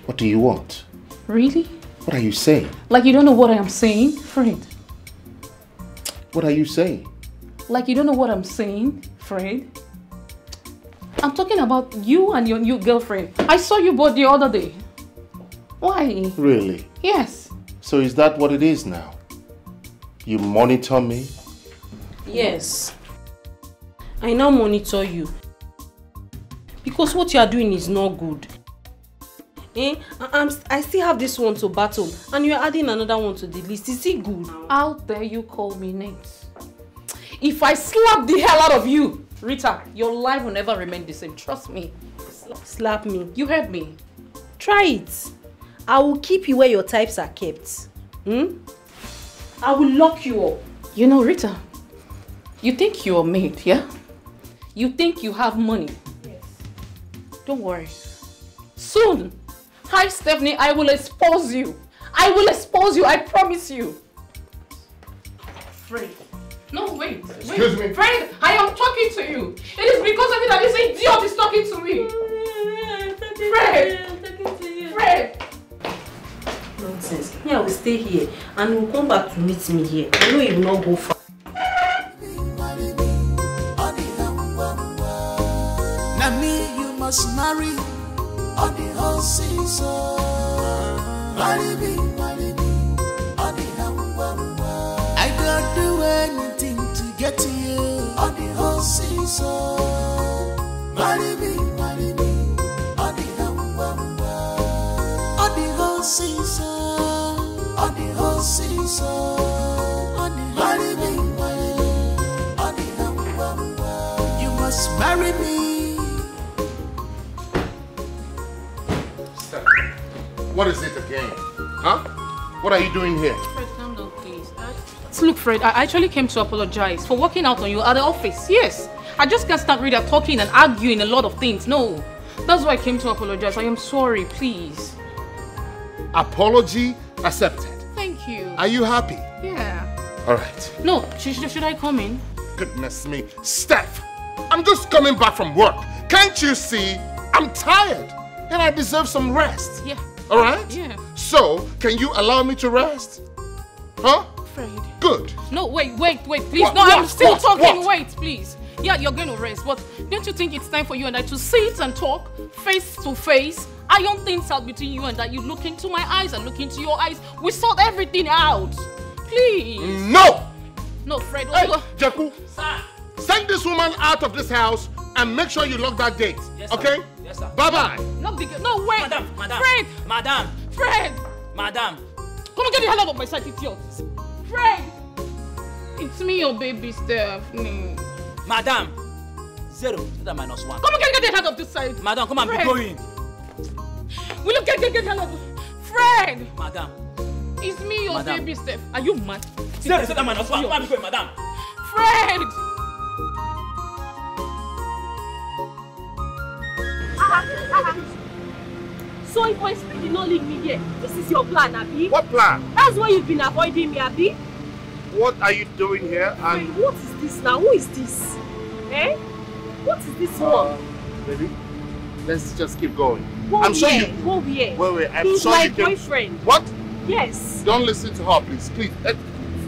What do you want? Really? What are you saying? Like you don't know what I'm saying, Fred? What are you saying? Like you don't know what I'm saying, Fred? I'm talking about you and your new girlfriend. I saw you both the other day. Why? Really? Yes. So is that what it is now? You monitor me? Yes. I now monitor you. Because what you are doing is not good. I still have this one to battle and you're adding another one to the list. Is it good? How dare you call me names? If I slap the hell out of you, Rita, your life will never remain the same. Trust me. Slap me. You heard me. Try it. I will keep you where your types are kept. I will lock you up. You know, Rita, you think you're made, yeah? You think you have money. Yes. Don't worry. Soon, hi Stephanie, I will expose you. I will expose you, I promise you. Fred. No, wait. Excuse me. Fred, I am talking to you. It is because of it that this idiot is talking to me. Fred. Fred. Nonsense. Me, I will stay here and you will come back to meet me here. I know you will not go far. Now me, you must marry on the whole season. Marry me, on the I don't do anything to get to you on the whole season. Marry me, on the whole season. On the whole season. Marry me, on the you must marry me. What is it again? Huh? What are you doing here? Fred, calm down, please. Look, Fred, I actually came to apologize for walking out on you at the office. Yes. I just can't stand reading, talking and arguing a lot of things. No. That's why I came to apologize. I am sorry, please. Apology accepted. Thank you. Are you happy? Yeah. All right. No, should I come in? Goodness me. Steph, I'm just coming back from work. Can't you see? I'm tired and I deserve some rest. Yeah. All right? Yeah. So, can you allow me to rest? Huh? Fred. Good. No, wait, please. What? No, I'm What? still What? talking. What? Wait, please. Yeah, you're going to rest, but don't you think it's time for you and I to sit and talk face to face? Iron things out between you and that. You look into my eyes and look into your eyes. We sort everything out. Please. No! No, Fred. Hey, Jaku. Sir. Send this woman out of this house and make sure you lock that gate. Yes, sir. Okay? Yes, sir. Bye-bye. No, wait. Madam. Fred. Madam. Fred. Madam. Come and get the hell out of my sight, idiot. Fred. It's me, your baby, Stephanie. Madam. 0 to minus 1. Come and get the hell out of this side. Madam, come and Fred. be going. Will you get the hell out of Fred. Madam. It's me, your Madam. baby, Steph. Are you mad? 0 to minus 1. Come and be going, madam. Fred. So if my spirit did not leave me here, this is your plan, Abi? What plan? That's why you've been avoiding me, Abi? What are you doing here? Wait, what is this now? Who is this? Eh? What is this one? Baby, let's just keep going. Go I'm sure here. you... Go here. Wait, I'm He's sure my you can... boyfriend. What? Yes. Don't listen to her, please. Please. Fred,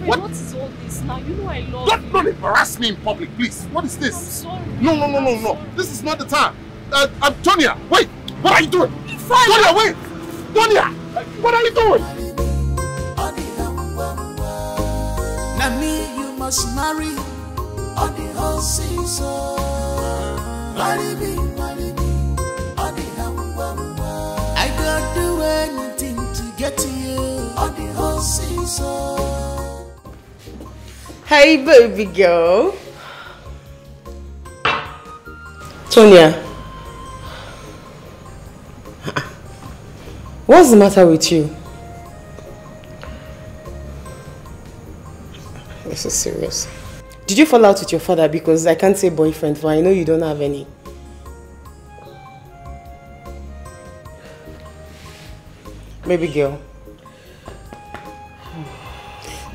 what is all this now? You know I love you. Don't embarrass me in public, please. What is this? I'm sorry. No. This is not the time. Tonya, wait. What are you doing? Fine. Tonya, wait. Tonya, what are you doing? Now me, you must marry on the whole season. Marry me, on the I don't do anything to get to you on the whole season. Hey, baby girl. Tonya, what's the matter with you? This is serious. Did you fall out with your father? Because I can't say boyfriend, for I know you don't have any. Baby girl,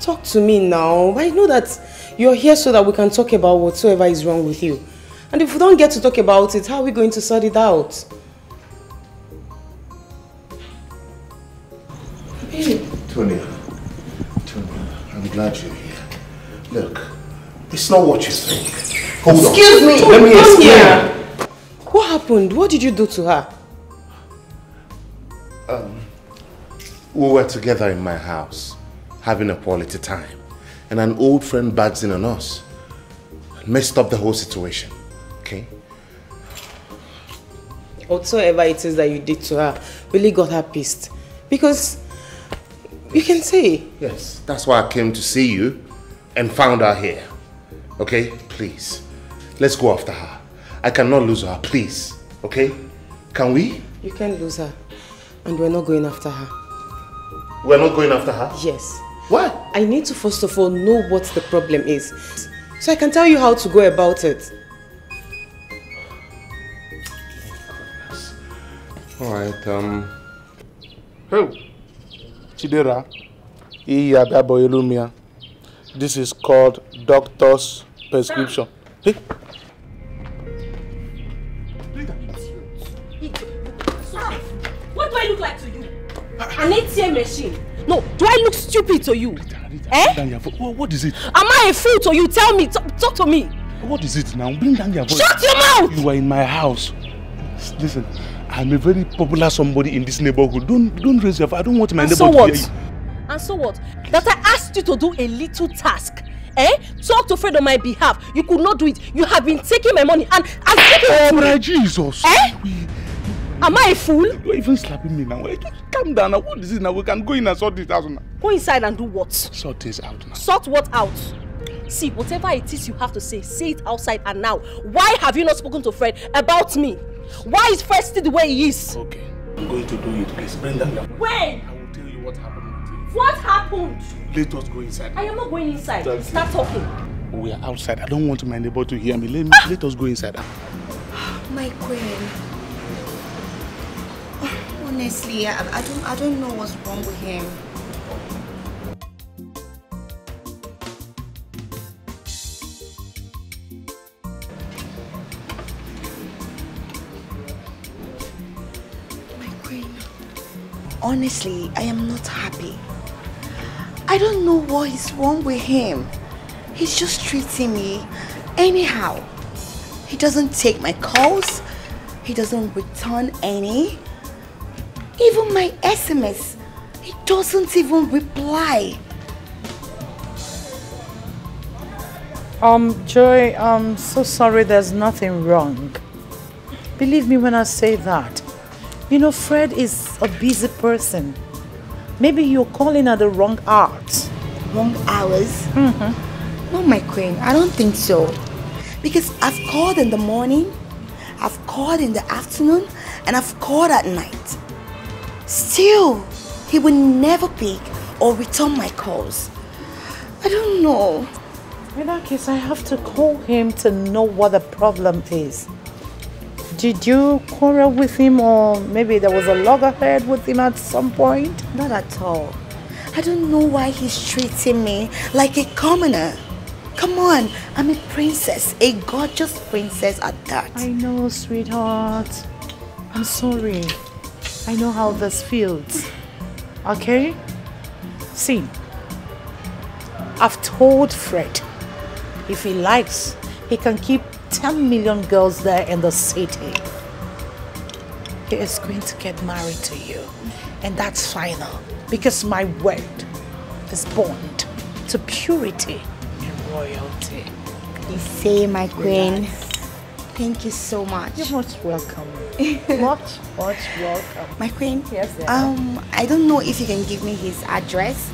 talk to me now. I know that you're here so that we can talk about whatsoever is wrong with you. And if we don't get to talk about it, how are we going to sort it out? Tonya, I'm glad you're here. Look, it's not what you think. Hold on. Excuse me. Let me explain. What happened? What did you do to her? We were together in my house, having a quality time, and an old friend barged in on us. Messed up the whole situation, okay? Whatsoever it is that you did to her really got her pissed. Because you can say. Yes, that's why I came to see you and found her here. Okay, please, let's go after her. I cannot lose her, please, okay? Can we? You can't lose her, and we're not going after her. We're not going after her? Yes. Why? I need to first of all know what the problem is, so I can tell you how to go about it. Alright, Hey, Chidera, this is called doctor's prescription. Hey. What do I look like to you? An ATM machine? No, do I look stupid to you? Eh? What is it? Am I a fool to you? Tell me, talk to me. What is it now? Bring down your voice. Shut your mouth! You are in my house. Listen, I'm a very popular somebody in this neighborhood. Don't raise your voice. I don't want my neighbor to hear you. And so what? That I asked you to do a little task. Eh? Talk to Fred on my behalf. You could not do it. You have been taking my money and oh my Jesus! Eh? Am I a fool? You're even slapping me now. Just calm down now. What is it now? We can go in and sort this out now. Go inside and do what? Sort this out now. Sort what out? See, whatever it is you have to say it outside and now. Why have you not spoken to Fred about me? Why is Fred still the way he is? Okay, I'm going to do it. Please, bring down your... When? I will tell you what happened with you. What happened? Let us go inside. I am not going inside. That's Start talking. We are outside. I don't want my neighbor to hear me. Let us go inside. My queen. Honestly, I don't know what's wrong with him. My queen. Honestly, I am not happy. I don't know what is wrong with him. He's just treating me anyhow. He doesn't take my calls. He doesn't return any. Even my SMS, he doesn't even reply. Joy, I'm so sorry, there's nothing wrong. Believe me when I say that. You know, Fred is a busy person. Maybe you're calling at the wrong hours. Wrong hours? Mm-hmm. No, my queen, I don't think so. Because I've called in the morning, I've called in the afternoon, and I've called at night. Still, he will never pick or return my calls. I don't know. In that case, I have to call him to know what the problem is. Did you quarrel with him, or maybe there was a loggerhead with him at some point? Not at all. I don't know why he's treating me like a commoner. Come on, I'm a princess, a gorgeous princess at that. I know, sweetheart. I'm sorry. I know how this feels. Okay? See, I've told Fred, if he likes, he can keep 10 million girls there in the city. He is going to get married to you. And that's final. Because my word is bound to purity and royalty. You say, my queen. Yes. Thank you so much. You're much welcome. much welcome. My queen? Yes, I don't know if you can give me his address.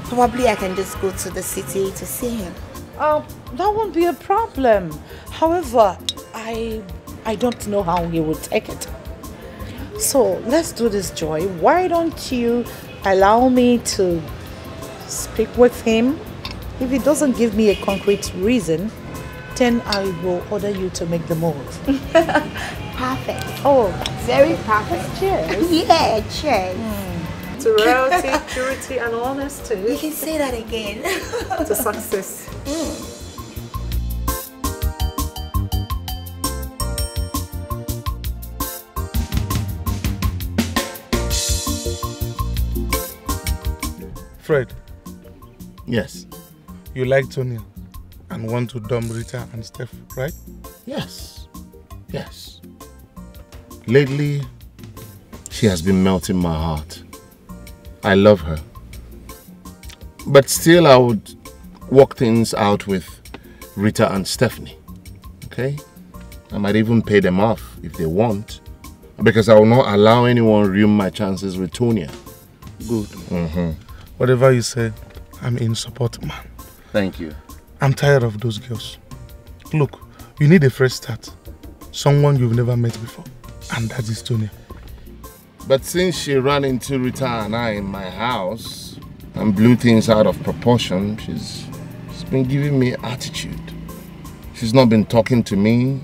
Probably I can just go to the city to see him. That won't be a problem. However, I I don't know how he would take it. So let's do this, Joy. Why don't you allow me to speak with him? If he doesn't give me a concrete reason, then I will order you to make the move. Perfect. Oh, very perfect. Cheers. Yeah, cheers. To royalty, purity, and honesty. You can say that again. To success. Fred. Yes. You like Tonya and want to dump Rita and Steph, right? Yes. Yes. Lately, she has been melting my heart. I love her. But still, I would work things out with Rita and Stephanie. Okay? I might even pay them off if they want. Because I will not allow anyone ruin my chances with Tonya. Good. Whatever you said, I'm in support, man. Thank you. I'm tired of those girls. Look, you need a fresh start. Someone you've never met before. And that is Tonya. But since she ran into Rita and I in my house and blew things out of proportion, she's been giving me attitude. She's not been talking to me.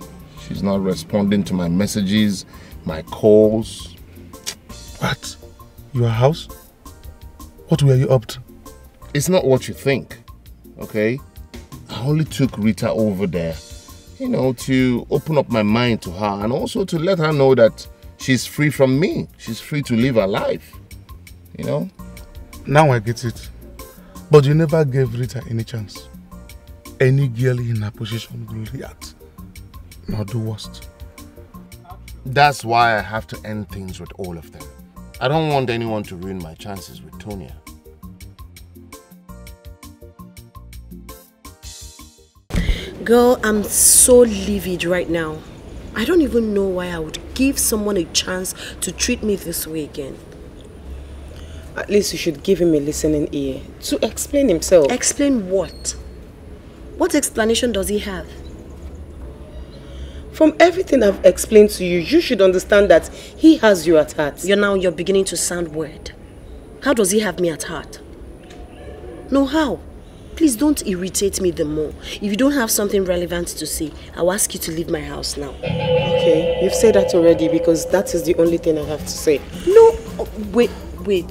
She's not responding to my messages, my calls. What? Your house? What were you up to? It's not what you think, okay? I only took Rita over there, you know, to open up my mind to her and also to let her know that she's free from me. She's free to live her life, you know? Now I get it. But you never gave Rita any chance. Any girl in her position will react. Not the worst. That's why I have to end things with all of them. I don't want anyone to ruin my chances with Tonya. Girl, I'm so livid right now. I don't even know why I would give someone a chance to treat me this way again. At least you should give him a listening ear to explain himself. Explain what? What explanation does he have? From everything I've explained to you, you should understand that he has you at heart. You're beginning to sound weird. How does he have me at heart? No, how? Please don't irritate me the more. If you don't have something relevant to say, I'll ask you to leave my house now. Okay, you've said that already because that is the only thing I have to say. No, wait. I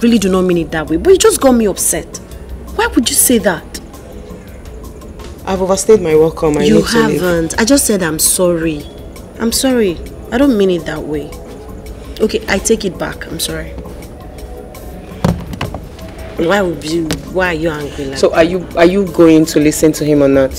really do not mean it that way, but you just got me upset. Why would you say that? I've overstayed my welcome. You haven't. I just said I'm sorry. I'm sorry. I don't mean it that way. Okay, I take it back. I'm sorry. Why are you angry like So are you going to listen to him or not?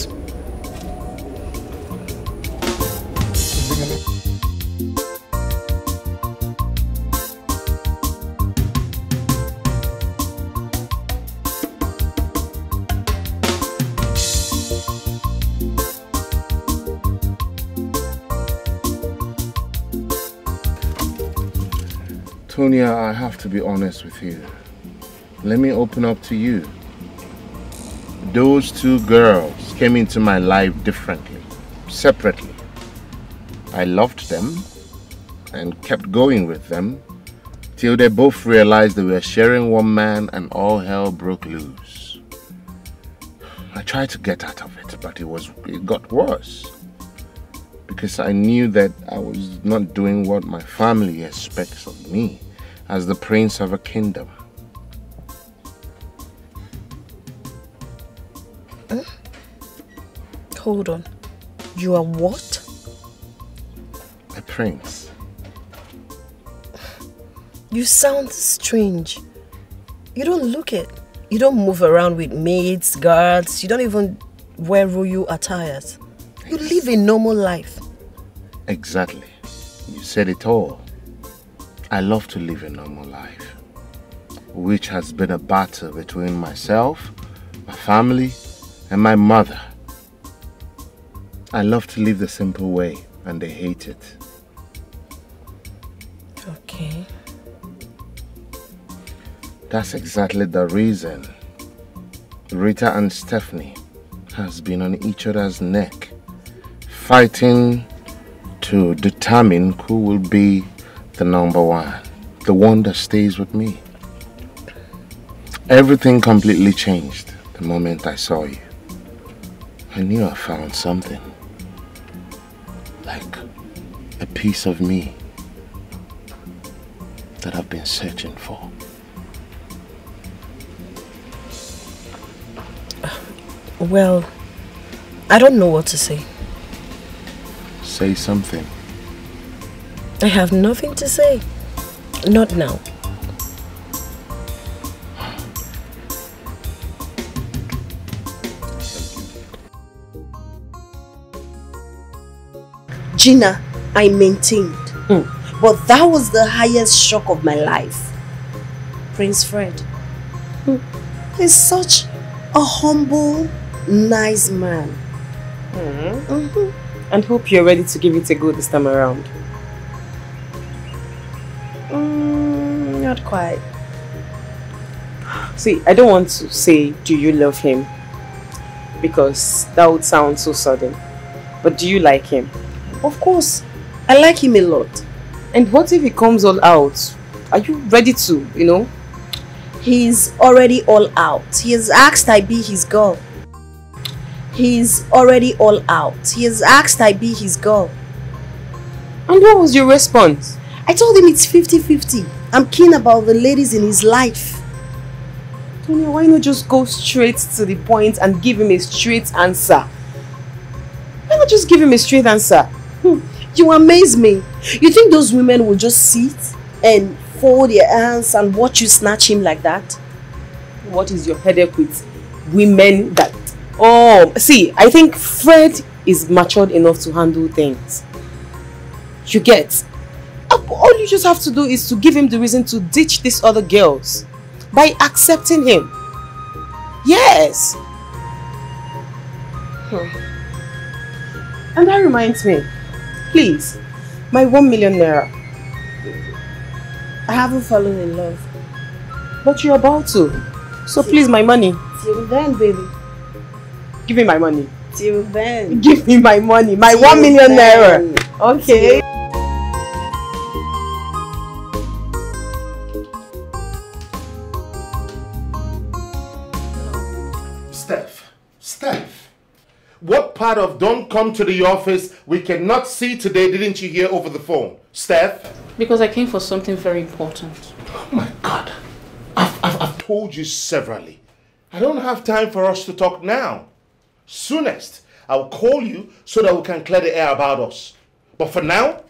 Tonya, I have to be honest with you. Let me open up to you. Those two girls came into my life differently, separately. I loved them and kept going with them till they both realized they were sharing one man and all hell broke loose. I tried to get out of it, but it got worse. Because I knew that I was not doing what my family expects of me as the prince of a kingdom. Hold on. You are what? A prince. You sound strange. You don't look it. You don't move around with maids, guards. You don't even wear royal attires. You live a normal life. Exactly. You said it all. I love to live a normal life, which has been a battle between myself, my family, and my mother. I love to live the simple way, and they hate it. Okay. That's exactly the reason Rita and Stephanie has been on each other's neck, fighting to determine who will be the number one, the one that stays with me. Everything completely changed the moment I saw you. I knew I found something, like a piece of me that I've been searching for. Well, I don't know what to say. Say something. I have nothing to say. Not now. Gina, I maintained. But that was the highest shock of my life. Prince Fred. He's such a humble, nice man. And hope you're ready to give it a go this time around. Not quite. See, I don't want to say, do you love him? Because that would sound so sudden. But do you like him? Of course. I like him a lot. And what if he comes all out? Are you ready to, you know? He's already all out. He has asked I be his girl. He's already all out. He has asked I be his girl. And what was your response? I told him it's 50-50. I'm keen about the ladies in his life. Tonya, why not just go straight to the point and give him a straight answer? Why not just give him a straight answer? You amaze me. You think those women will just sit and fold their hands and watch you snatch him like that? What is your headache with women that... Oh, see, I think Fred is matured enough to handle things. You get? All you just have to do is to give him the reason to ditch these other girls by accepting him. Yes. And that reminds me, please, my 1 million naira. I haven't fallen in love. But you're about to. So please, my money. Till then, baby. Give me my money. Till then. Give me my money. My 1 million naira. Okay. Steph, what part of don't come to the office we cannot see today didn't you hear over the phone? Steph? Because I came for something very important. Oh my God. I've told you severally. I don't have time for us to talk now. Soonest, I'll call you so that we can clear the air about us. But for now,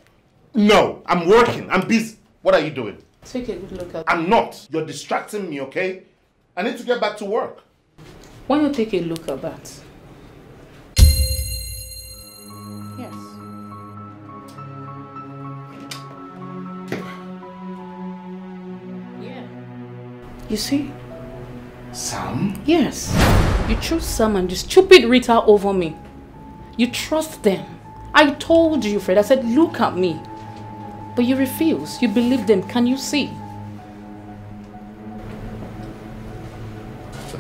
no. I'm working. I'm busy. What are you doing? Take a good look at I'm not. You're distracting me, okay? I need to get back to work. Why not take a look at that? Yes. Yeah. You see? Sam? Yes. You chose Sam and the stupid Rita over me. You trust them. I told you, Fred. I said, look at me. But you refuse. You believe them. Can you see?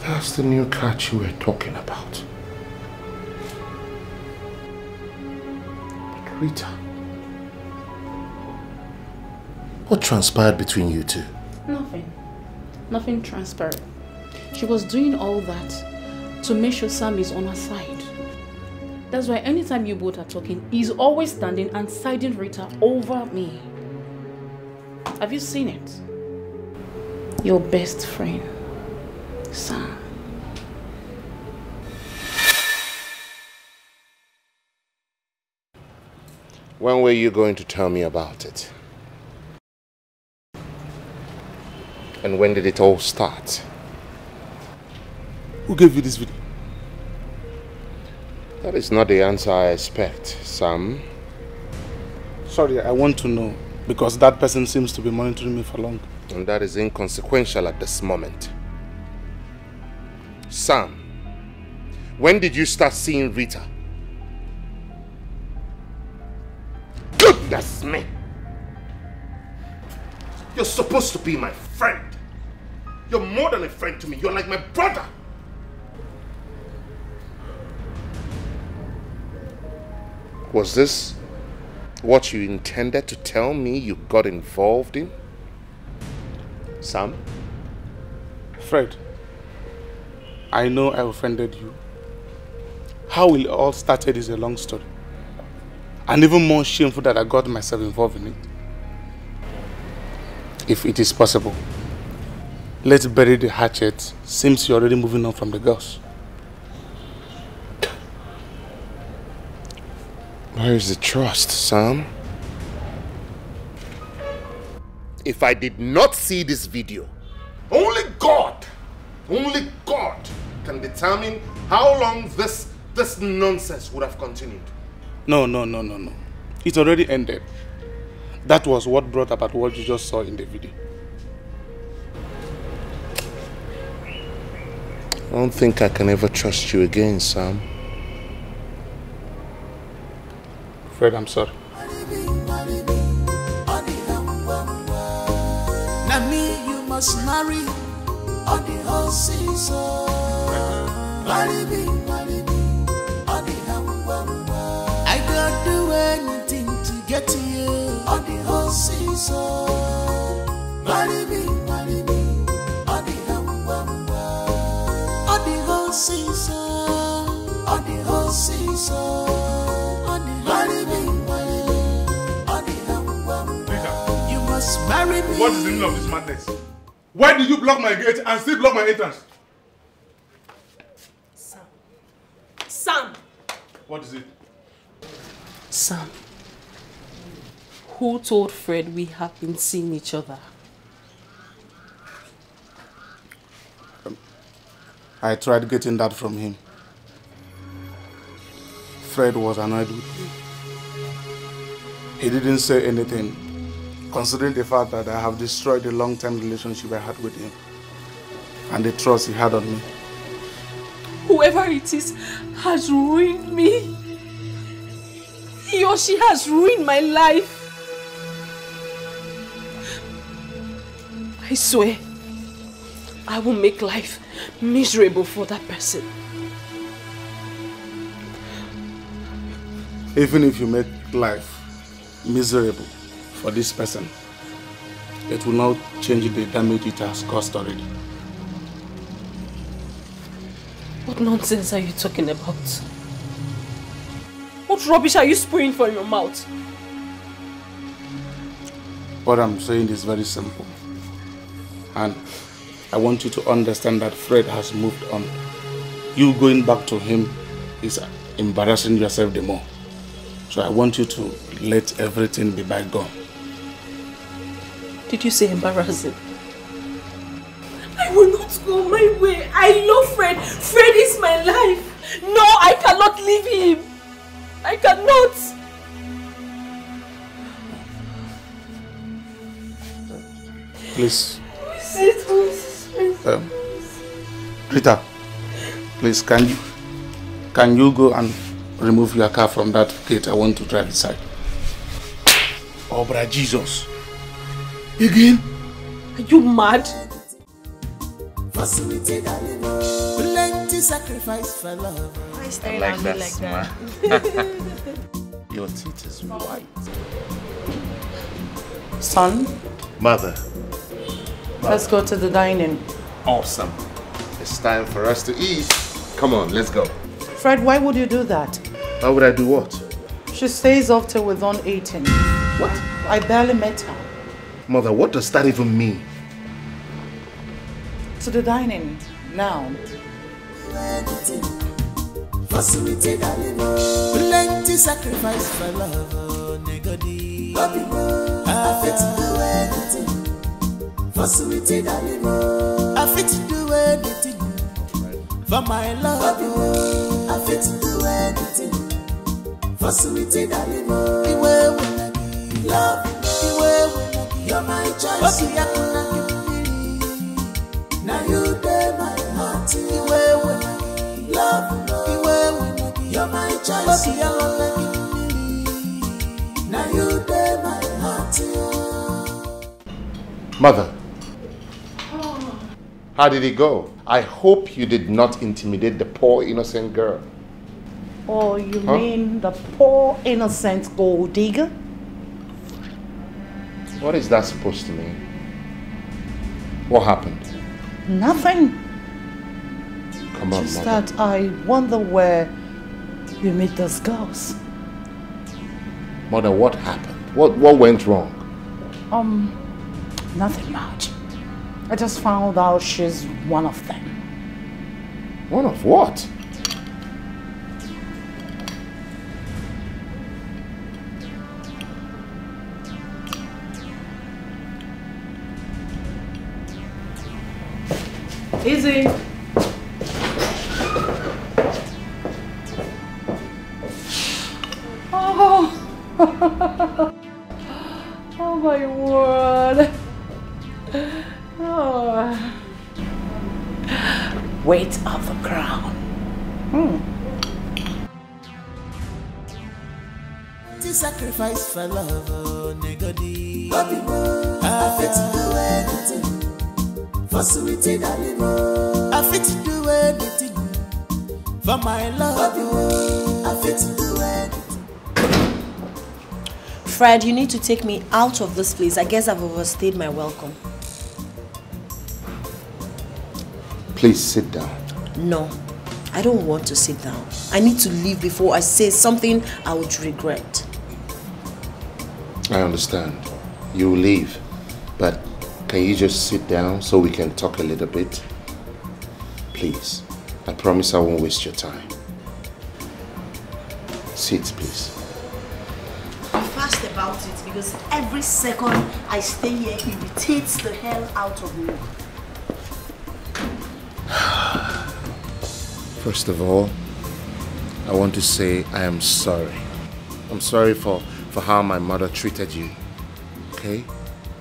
That's the new catch you were talking about. But Rita, what transpired between you two? Nothing. Nothing transpired. She was doing all that to make sure Sam is on her side. That's why anytime you both are talking, he's always standing and siding Rita over me. Have you seen it? Your best friend, Sam. When were you going to tell me about it? And when did it all start? Who gave you this video? That is not the answer I expect, Sam. Sorry, I want to know, because that person seems to be monitoring me for long. And that is inconsequential at this moment. Sam, when did you start seeing Rita? Goodness me! You're supposed to be my friend. You're more than a friend to me. You're like my brother. Was this what you intended to tell me you got involved in? Sam? Fred, I know I offended you. How it all started is a long story. And even more shameful that I got myself involved in it. If it is possible, let's bury the hatchet since you're already moving on from the girls. Where is the trust, Sam? If I did not see this video, only God can determine how long this nonsense would have continued. No. It already ended. That was what brought about what you just saw in the video. I don't think I can ever trust you again, Sam. Fred, I'm sorry. Now me, you must marry on the whole season. Marry me, on the I don't do anything to get to you on the whole season. Marry me, on the whole season. On the whole season. Marry me, on the you must marry me. What is the meaning of this madness? Why did you block my gate and still block my entrance? Sam! What is it? Sam, who told Fred we have been seeing each other? I tried getting that from him. Fred was annoyed with me. He didn't say anything, considering the fact that I have destroyed the long-term relationship I had with him and the trust he had on me. Whoever it is has ruined me. He or she has ruined my life. I swear, I will make life miserable for that person. Even if you make life miserable for this person, it will not change the damage it has caused already. What nonsense are you talking about? What rubbish are you spewing from your mouth? What I'm saying is very simple. And I want you to understand that Fred has moved on. You going back to him is embarrassing yourself the more. So I want you to let everything be bygone. Did you say embarrassing? I will not go my way. I love Fred. Fred is my life. No, I cannot leave him. I cannot. Please. Rita, please, can you go and remove your car from that gate? I want to drive inside. Oh, brother Jesus. Again? Are you mad? Plenty sacrifice for love. I like that smile. Your teeth is white. Son? Mother. Let's go to the dining. Awesome. It's time for us to eat. Come on, let's go. Fred, why would you do that? Why would I do what? She stays up till we're done eating. What? I barely met her. Mother, what does that even mean? To the dining, now. Plenty sacrifice for love, negodi. I fit to do anything for sweetie darling. I fit to do anything for my love. I fit to do anything for sweetie darling. Iwe wenagi love, iwe wenagi you're my choice. Now you dey my heart. Iwe wenagi love, iwe wenagi you're my choice. Now you dey my heart. Mother, how did it go? I hope you did not intimidate the poor innocent girl. Or you mean the poor innocent gold digger? What is that supposed to mean? What happened? Nothing. Come on, Just Mother. that I wonder where you meet those girls. Mother, what happened? What went wrong? Nothing much. I just found out she's one of them. One of what? Easy. Oh. Oh my word. Oh. Weight of the crown. To sacrifice for love, oh, nigga. I fit to do anything for sweetie darling. I fit to do anything for my love. I fit to do anything. Fred, you need to take me out of this place. I guess I've overstayed my welcome. Please sit down. No, I don't want to sit down. I need to leave before I say something I would regret. I understand. You will leave. But can you just sit down so we can talk a little bit? Please. I promise I won't waste your time. Sit, please. I'm fast about it because every second I stay here irritates the hell out of me. First of all, I want to say I am sorry. I'm sorry for how my mother treated you. Okay?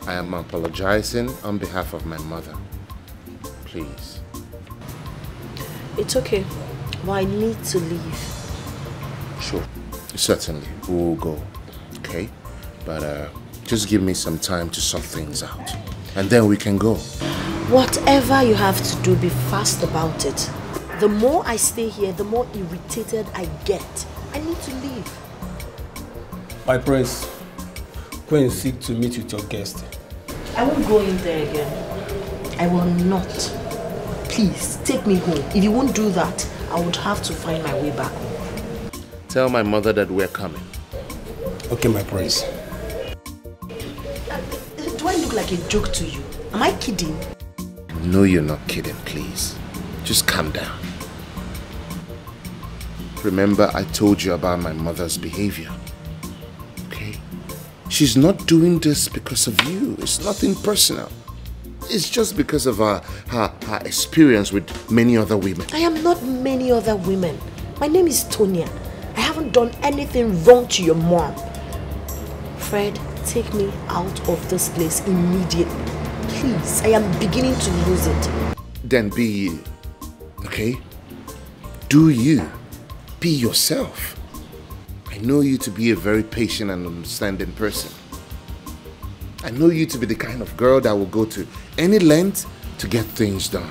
I am apologizing on behalf of my mother. Please. It's okay. But I need to leave. Sure. Certainly. We will go. Okay? But just give me some time to sort things out. And then we can go. Whatever you have to do, be fast about it. The more I stay here, the more irritated I get. I need to leave. My prince, go and seek to meet with your guest. I won't go in there again. I will not. Please, take me home. If you won't do that, I would have to find my way back home. Tell my mother that we're coming. Okay, my prince. Do I look like a joke to you? Am I kidding? No, you're not kidding, please. Just calm down. Remember, I told you about my mother's behavior. Okay? She's not doing this because of you. It's nothing personal. It's just because of her experience with many other women. I am not many other women. My name is Tonya. I haven't done anything wrong to your mom. Fred, take me out of this place immediately. Please, I am beginning to lose it. Then be you. Okay? Do you. Be yourself. I know you to be a very patient and understanding person. I know you to be the kind of girl that will go to any length to get things done.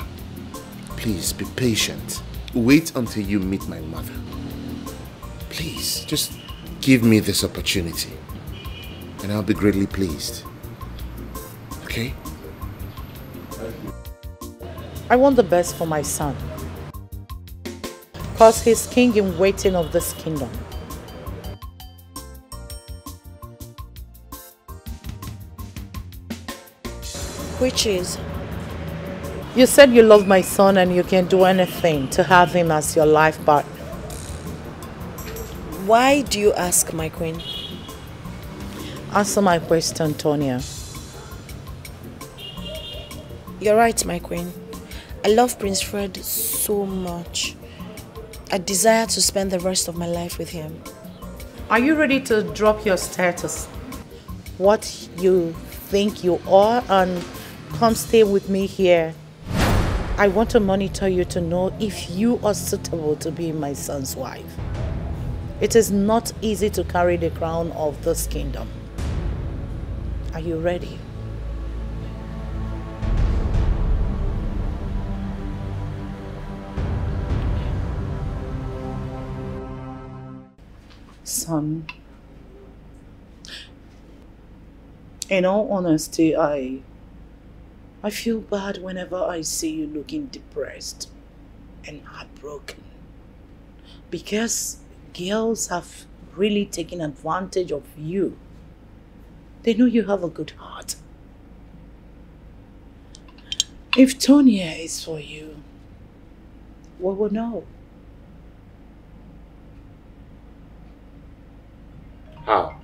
Please be patient. Wait until you meet my mother. Please, just give me this opportunity and I'll be greatly pleased. Okay? I want the best for my son. Because he's king in waiting of this kingdom. Which is? You said you love my son and you can do anything to have him as your life partner. Why do you ask, my queen? Answer my question, Tonya. You're right, my queen. I love Prince Fred so much. I desire to spend the rest of my life with him. Are you ready to drop your status? What you think you are and come stay with me here? I want to monitor you to know if you are suitable to be my son's wife. It is not easy to carry the crown of this kingdom. Are you ready? Son, in all honesty, I feel bad whenever I see you looking depressed and heartbroken. Because girls have really taken advantage of you. They know you have a good heart. If Tonya is for you, we will know. How?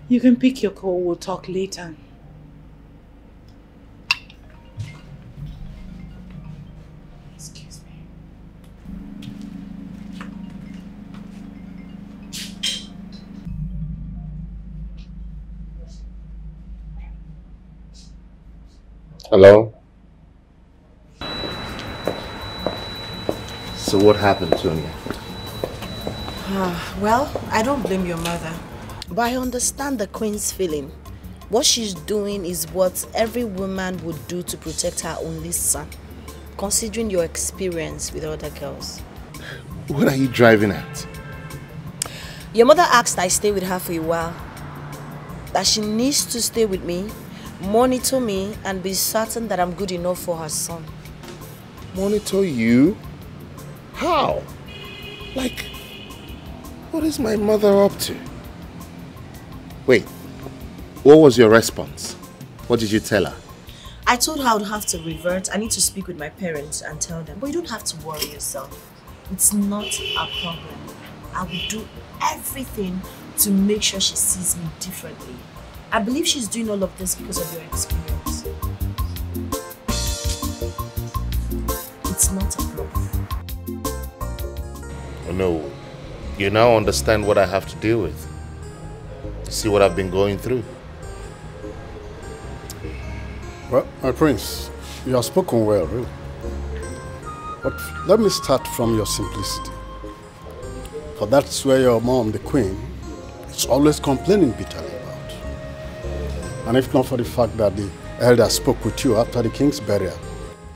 You can pick your call, we'll talk later. Excuse me. Hello? So what happened, Tonya? Well, I don't blame your mother. But I understand the queen's feeling. What she's doing is what every woman would do to protect her only son, considering your experience with other girls. What are you driving at? Your mother asked I stay with her for a while. That she needs to stay with me, monitor me, and be certain that I'm good enough for her son. Monitor you? How? Like, what is my mother up to? Wait, what was your response? What did you tell her? I told her I would have to revert. I need to speak with my parents and tell them. But you don't have to worry yourself. It's not a problem. I will do everything to make sure she sees me differently. I believe she's doing all of this because of your experience. It's not a problem. Oh no, you now understand what I have to deal with. See what I've been going through. Well, my prince, you have spoken well, really. But let me start from your simplicity. For that's where your mom, the queen, is always complaining bitterly about. And if not for the fact that the elder spoke with you after the king's burial,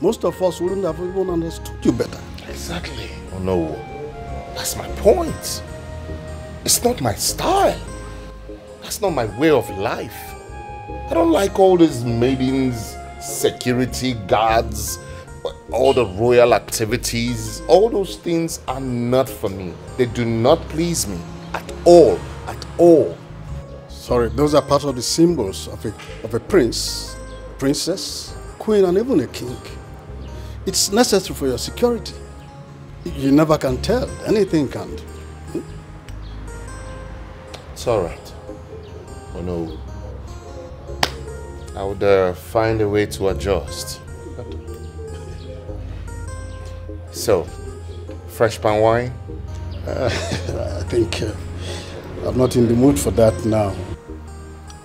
most of us wouldn't have even understood you better. Exactly. Oh no, that's my point. It's not my style. That's not my way of life. I don't like all these maidens, security guards, all the royal activities. All those things are not for me. They do not please me at all, at all. Sorry, those are part of the symbols of a prince, princess, queen, and even a king. It's necessary for your security. You never can tell. Anything can. It's all right. Oh no, I would find a way to adjust. So, fresh pan wine? I think I'm not in the mood for that now.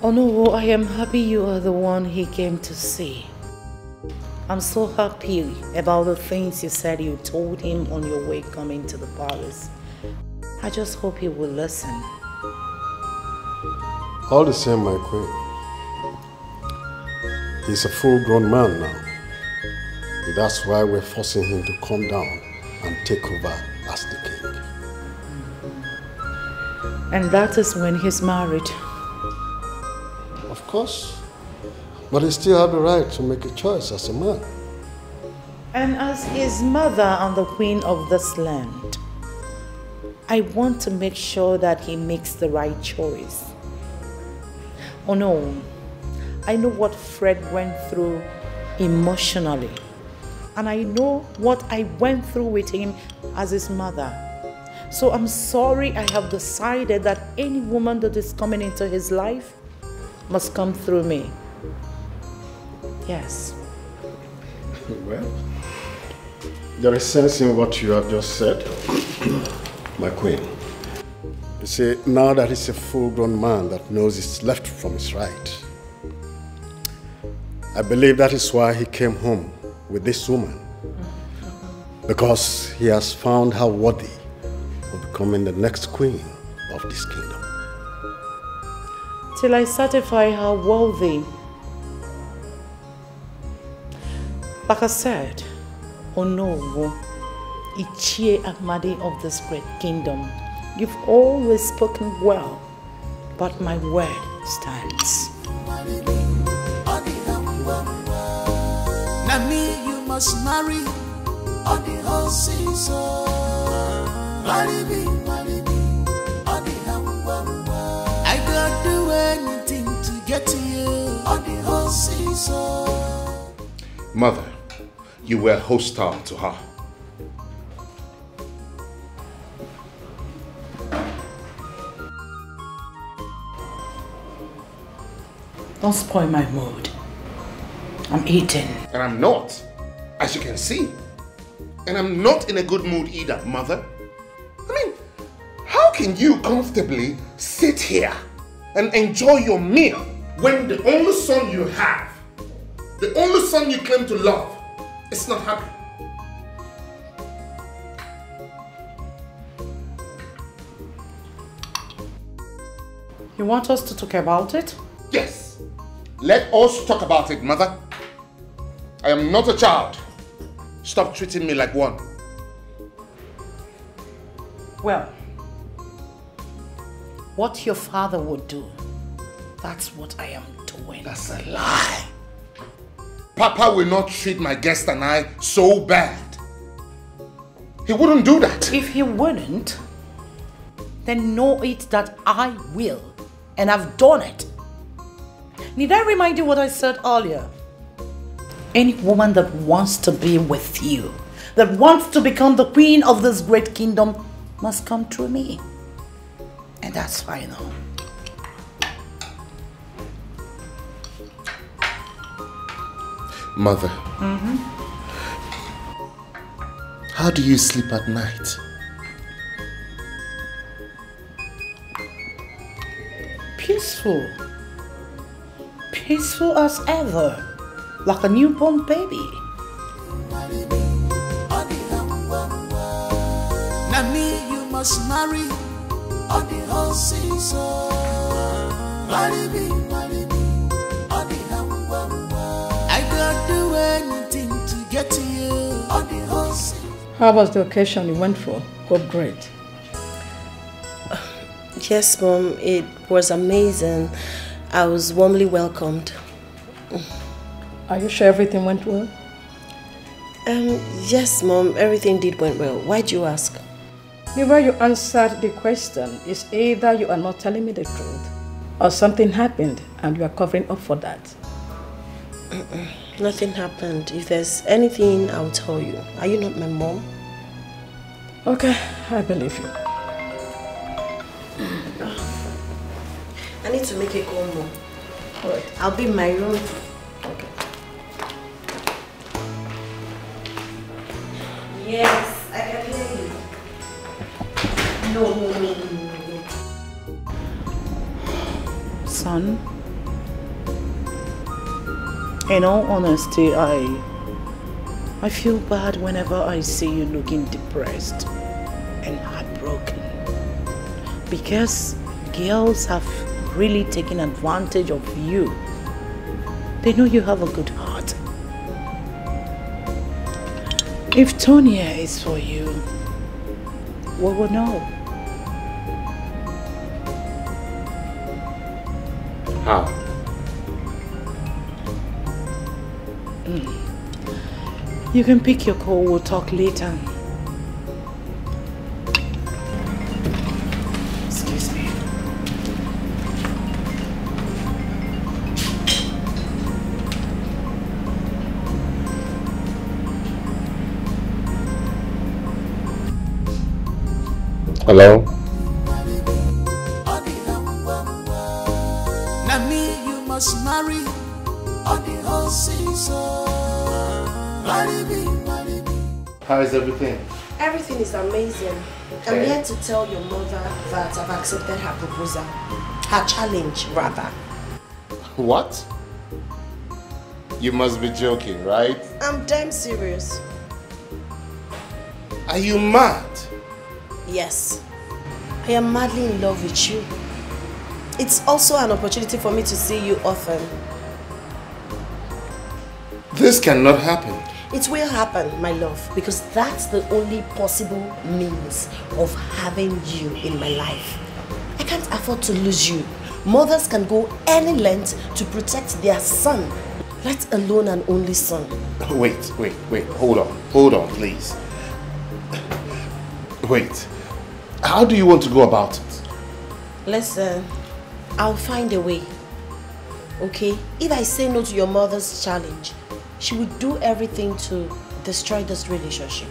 Oh no, I am happy you are the one he came to see. I'm so happy about the things you said you told him on your way coming to the palace. I just hope he will listen. All the same, my queen. He's a full-grown man now. And that's why we're forcing him to come down and take over as the king. And that is when he's married. Of course. But he still has the right to make a choice as a man. And as his mother and the queen of this land, I want to make sure that he makes the right choice. Oh no, I know what Fred went through emotionally. And I know what I went through with him as his mother. So I'm sorry I have decided that any woman that is coming into his life must come through me. Yes. Well, there is sense in what you have just said, my queen. You see, now that he's a full-grown man that knows his left from his right, I believe that is why he came home with this woman. Because he has found her worthy of becoming the next queen of this kingdom. Till I certify her worthy. Like I said, oh no, Ichie Amadi of this great kingdom, you've always spoken well, but my word stands. Now me you must marry on the whole season. Marry me, on the hangwa. I gotta do anything to get to you on the whole season. Mother, you were hostile to her. Don't spoil my mood. I'm eating. And I'm not, as you can see. And I'm not in a good mood either, Mother. I mean, how can you comfortably sit here and enjoy your meal when the only son you have, the only son you claim to love, is not happy? You want us to talk about it? Yes. Let us talk about it, Mother. I am not a child. Stop treating me like one. Well, what your father would do, that's what I am doing. That's a lie. Papa will not treat my guest and I so bad. He wouldn't do that. If he wouldn't, then know it that I will. And I've done it. Need I remind you what I said earlier? Any woman that wants to be with you, that wants to become the queen of this great kingdom, must come through me. And that's final. Mother, how do you sleep at night? Peaceful. Peaceful as ever. Like a newborn baby. Now me you must marry on the whole season. Marry me, on the hangwa. I gotta do anything to get to you on the whole season. How was the occasion you went for? Hope great. Yes, Mom, it was amazing. I was warmly welcomed. Are you sure everything went well? Yes, Mom, everything did went well. Why'd you ask? The way you answered the question is either you are not telling me the truth or something happened and you are covering up for that. Nothing happened. If there's anything, I'll tell you. Are you not my mom? Okay, I believe you. I need to make a call, Mom. Alright. I'll be in my room. Okay. Yes, I can hear you. No. Son, in all honesty, I feel bad whenever I see you looking depressed and heartbroken. Because girls have really taken advantage of you. They know you have a good heart. If Tonya is for you, we will know. How? You can pick your call, we'll talk later. Excuse me. Hello? Now me you must marry on the whole season. Marry me. How is everything? Everything is amazing. I'm here to tell your mother that I've accepted her proposal. Her challenge, rather. What? You must be joking, right? I'm damn serious. Are you mad? Yes. I am madly in love with you. It's also an opportunity for me to see you often. This cannot happen. It will happen, my love, because that's the only possible means of having you in my life. I can't afford to lose you. Mothers can go any length to protect their son, let alone an only son. Wait. Hold on, please. Wait. How do you want to go about it? Listen, I'll find a way. Okay? If I say no to your mother's challenge, she will do everything to destroy this relationship.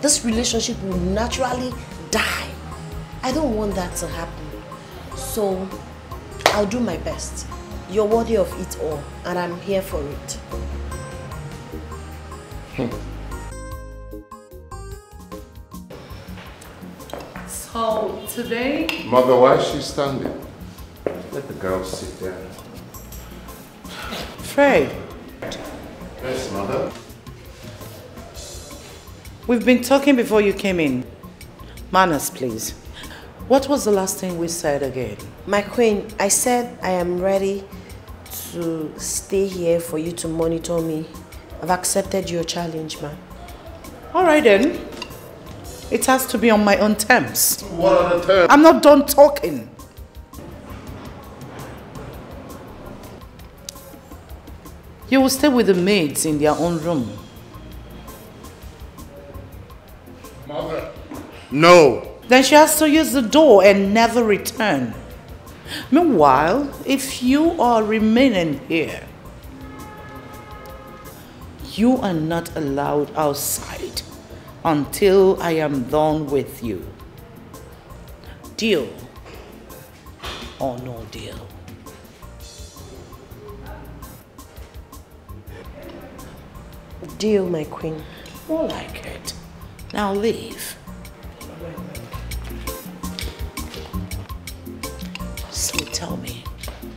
This relationship will naturally die. I don't want that to happen. So, I'll do my best. You're worthy of it all, and I'm here for it. So, today... Mother, why is she standing? Let the girl sit down. Fred. Yes, Mother? We've been talking before you came in. Manners, please. What was the last thing we said again? My queen, I said I am ready to stay here for you to monitor me. I've accepted your challenge, man. All right then. It has to be on my own terms. What are the terms? I'm not done talking. You will stay with the maids in their own room. Mother. No. Then she has to use the door and never return. Meanwhile, if you are remaining here, you are not allowed outside until I am done with you. Deal or no deal? Deal, my queen. More like it. Now leave. So tell me,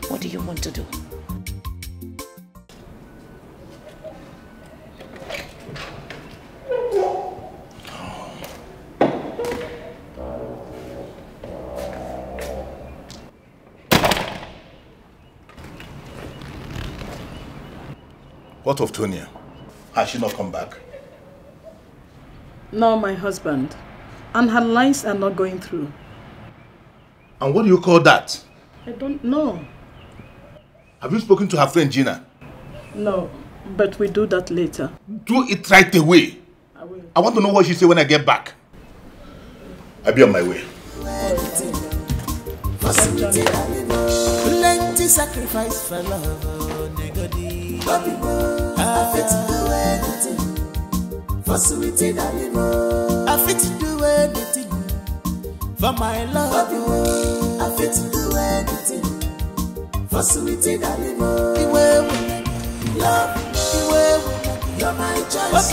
what do you want to do? What of Tonya? Has she not come back? No, my husband. And her lines are not going through. And what do you call that? I don't know. Have you spoken to her friend Gina? No, but we do that later. Do it right away. I will. I want to know what she said when I get back. I'll be on my way. Plenty sacrifice for love, negodi. I fit to do anything for sweetie darling. I fit to do anything for my love. I fit to do anything for sweetie darling. Love, you're my choice.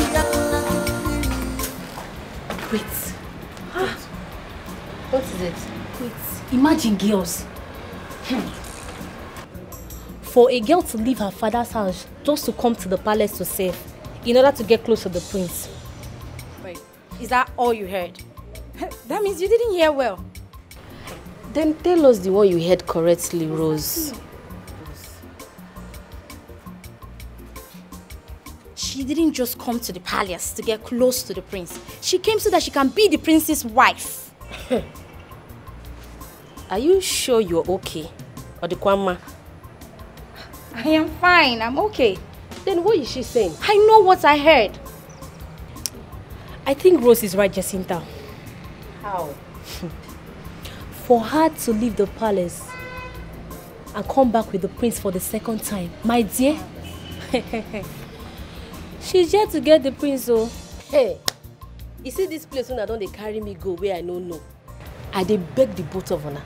Wait. What is it? Wait. Imagine girls. For a girl to leave her father's house just to come to the palace to serve in order to get close to the prince. Wait, is that all you heard? That means you didn't hear well. Then tell us the one you heard correctly, Rose. She didn't just come to the palace to get close to the prince. She came so that she can be the prince's wife. Are you sure you're okay? Or the Kwama? I am fine, I'm okay. Then what is she saying? I know what I heard. I think Rose is right, Jacinta. How? For her to leave the palace and come back with the prince for the second time, my dear, she's here to get the prince, oh. Hey, you see this place when I don't they carry me go where I don't know. I dey beg the both of her.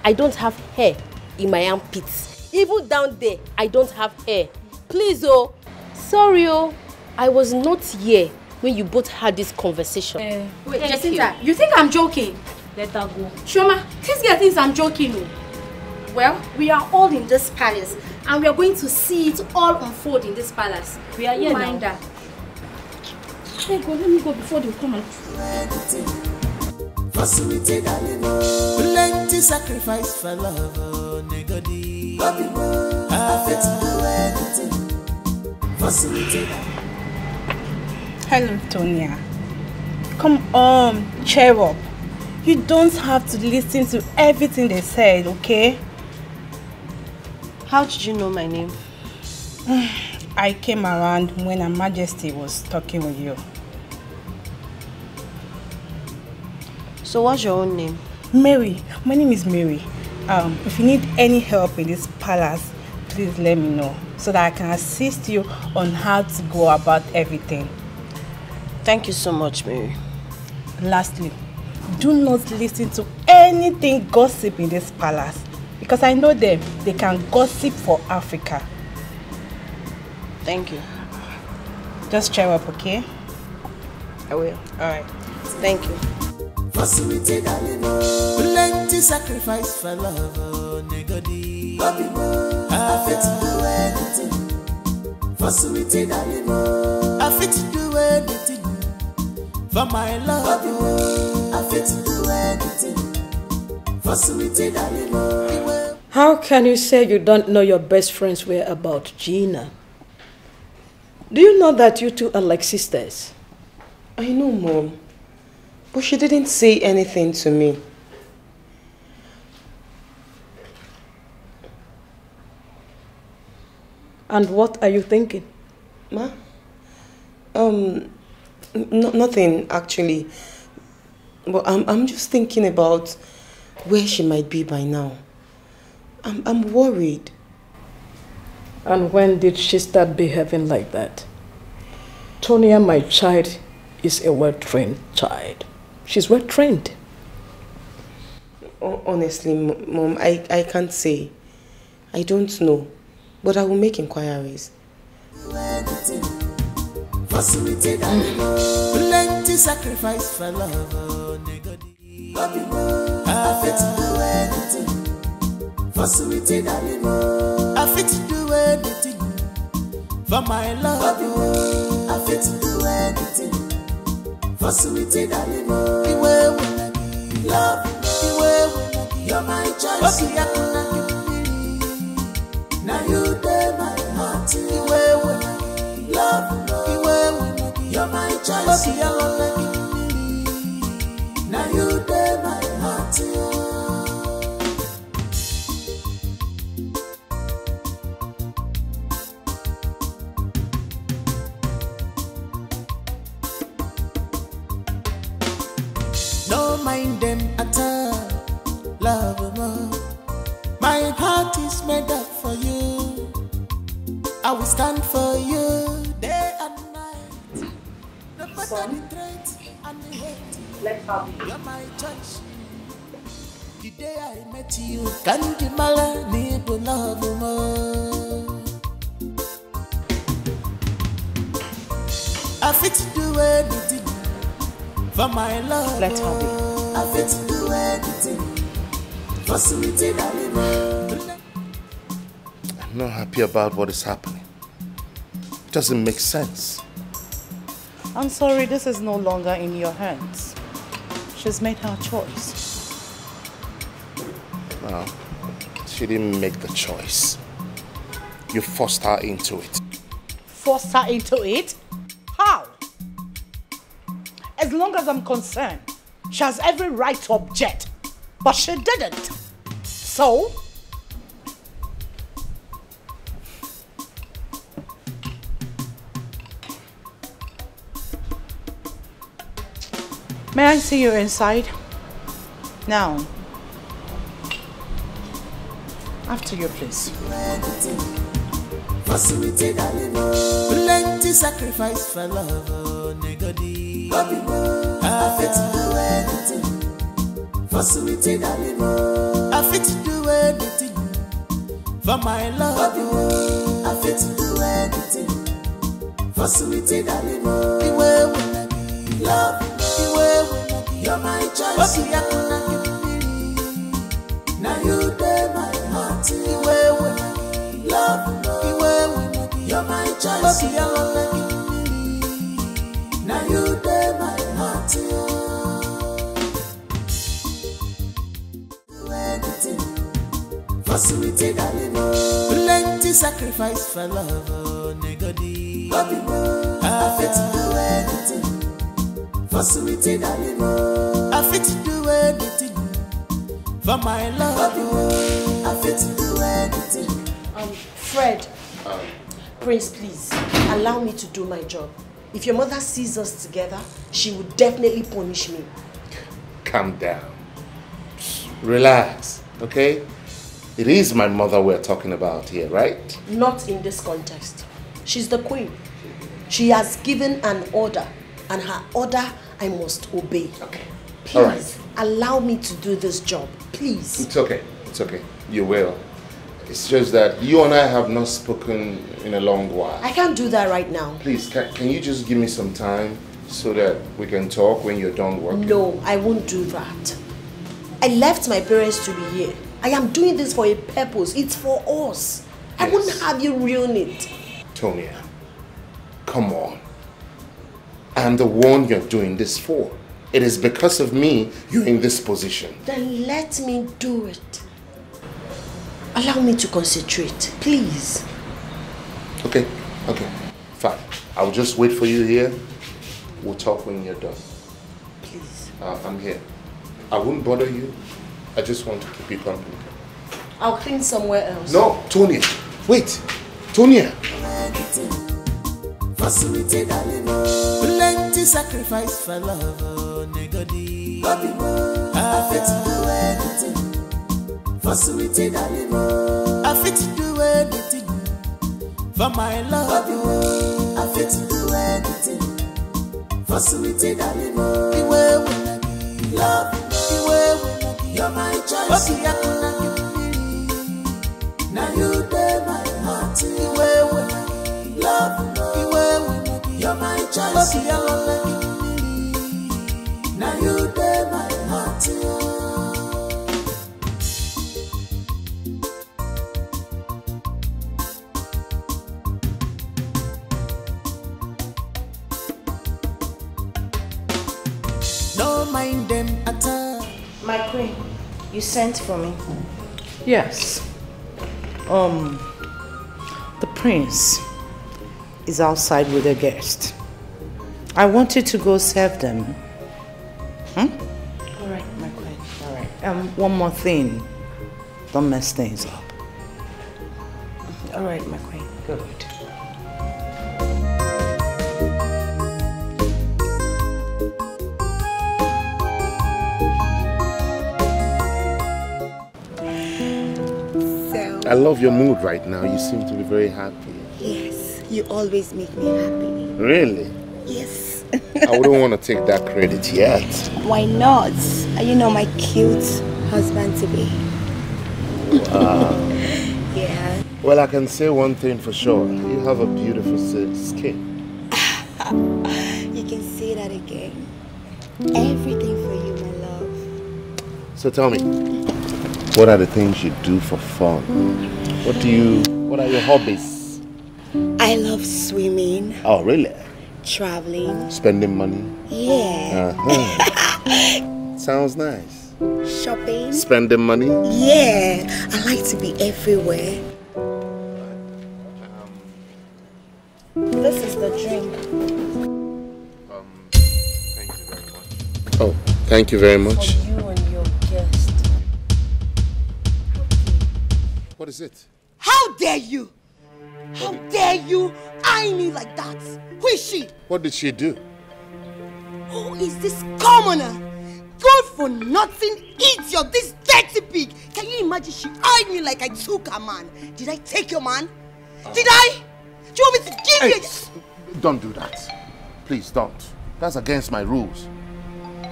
I don't have hair in my armpits. Even down there, I don't have hair. Please, oh. Sorry, oh. I was not here when you both had this conversation. Wait, Jacinta, you think I'm joking? Let her go. Shoma, this girl thinks I'm joking, oh. Well, we are all in this palace, and we are going to see it all unfold in this palace. We are here now. Mind that. Hey, go, let me go before they come and... Plenty sacrifice for love, negodi. I fit to do anything for sweetie. Hello, Tonya. Come on, cheer up. You don't have to listen to everything they said, okay? How did you know my name? I came around when Her Majesty was talking with you. So what's your own name? Mary. My name is Mary. If you need any help in this palace, please let me know so that I can assist you on how to go about everything. Thank you so much, Mary. Lastly, do not listen to anything gossip in this palace because I know them. They can gossip for Africa. Thank you. Just cheer up, okay? I will. Alright. Thank you. Plenty sacrifice for love, oh, negodi. I fit to do anything for sweetie darling. I fit to do anything for my love. I fit to do anything for sweetie darling. How can you say you don't know your best friend's whereabouts, Gina? Do you know that you two are like sisters? I know, Mom. But she didn't say anything to me. And what are you thinking? Ma? Nothing actually. But I'm just thinking about where she might be by now. I'm worried. And when did she start behaving like that? Tonya, my child, is a well-trained child. She's well-trained. Honestly, Mom, I can't say. I don't know. But I will make inquiries. Plenty sacrifice for love, oh, negodi. I fit to do anything for sweetie darling. I fit to do anything for my love. I fit to do anything for sweetie darling. Love, you're my choice. Now you dare my heart. Love, you're my choice. Now you dare my heart. No mind them at all, love more. My heart is made up for you. I will stand for you day and night. No matter the threat and the hate. Let's have it. You're my choice. The day I met you, can't you mala need to love more. I fit to do anything for my love. Let's have it. I fit to do anything for sweetie darling. I'm not happy about what is happening. It doesn't make sense. I'm sorry, this is no longer in your hands. She's made her choice. No, she didn't make the choice. You forced her into it. Forced her into it? How? As long as I'm concerned, she has every right to object. But she didn't. So? May I see you inside? Now. After you, please. Plenty sacrifice for love, oh, negodi. I fit to do anything for sweetie darling. I fit to do anything for my love. I fit to do anything for sweetie darling. Love, you're my choice. Now you dare my heart. Love, you're my choice. Now you dare my heart. Do anything for sweetie darling. Plenty sacrifice for love, oh, negodi. I fit to do anything For sweetie darling, I fit to do anything for my love. I fit to do anything. Fred, Prince, please, allow me to do my job. If your mother sees us together, she would definitely punish me. Calm down. Relax, okay? It is my mother we're talking about here, right? Not in this context. She's the queen. She has given an order, and her order I must obey. Okay. Please, all right. Allow me to do this job, please. It's okay. It's okay. You will. It's just that you and I have not spoken in a long while. I can't do that right now. Please, can you just give me some time so that we can talk when you're done working? No, I won't do that. I left my parents to be here. I am doing this for a purpose. It's for us. Yes. I wouldn't have you ruin it. Tonya, come on. I'm the one you're doing this for. It is because of me you're in this position. Then let me do it. Allow me to concentrate, please. Okay, fine. I'll just wait for you here. We'll talk when you're done. Please. I'm here. I won't bother you. I just want to keep you company. I'll clean somewhere else. No, Tonya. Wait. Tonya. Plenty sacrifice for love, negodi. I fit to do anything for sweetie darling. I fit to do anything for my love. I fit to do anything for sweetie darling. Love, you're my choice. Now you dey my heart. Love, you're my choice. Now you dey my heart. No mind them at all. My queen, you sent for me. Yes. The prince is outside with a guest. I want you to go serve them. All right, my queen. All right. One more thing. Don't mess things up. All right, my queen. Good. I love your mood right now. You seem to be very happy. Yes, you always make me happy. Really? Yes. I wouldn't want to take that credit yet. Why not? You know my cute husband to be. Wow. Yeah. Well, I can say one thing for sure. You have a beautiful skin. You can say that again. Everything for you, my love. So tell me, what are the things you do for fun? What are your hobbies? I love swimming. Oh, really? Traveling. Spending money? Yeah. Sounds nice. Shopping. Spending money? Yeah. I like to be everywhere. This is the drink. Thank you very much. Oh, thank you very much. For you and your guest. What is it? How dare you? How dare you eye me like that? Who is she? What did she do? Who is this commoner? Good for nothing idiot, this dirty pig. Can you imagine she eyed me like I took her man? Did I take your man? Did I? Do you want me to give you? Don't do that. Please don't. That's against my rules.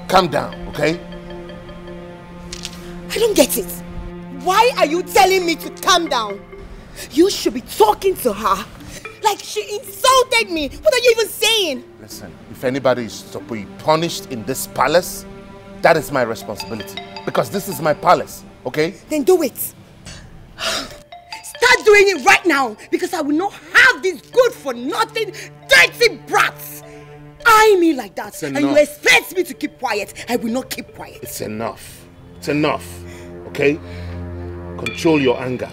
Calm down, okay? I don't get it. Why are you telling me to calm down? You should be talking to her. Like she insulted me. What are you even saying? Listen, if anybody is to be punished in this palace, that is my responsibility. Because this is my palace, okay? Then do it. Start doing it right now. Because I will not have these good for nothing dirty brats eye me like that. And you expect me to keep quiet. I will not keep quiet. It's enough. It's enough, okay? Control your anger.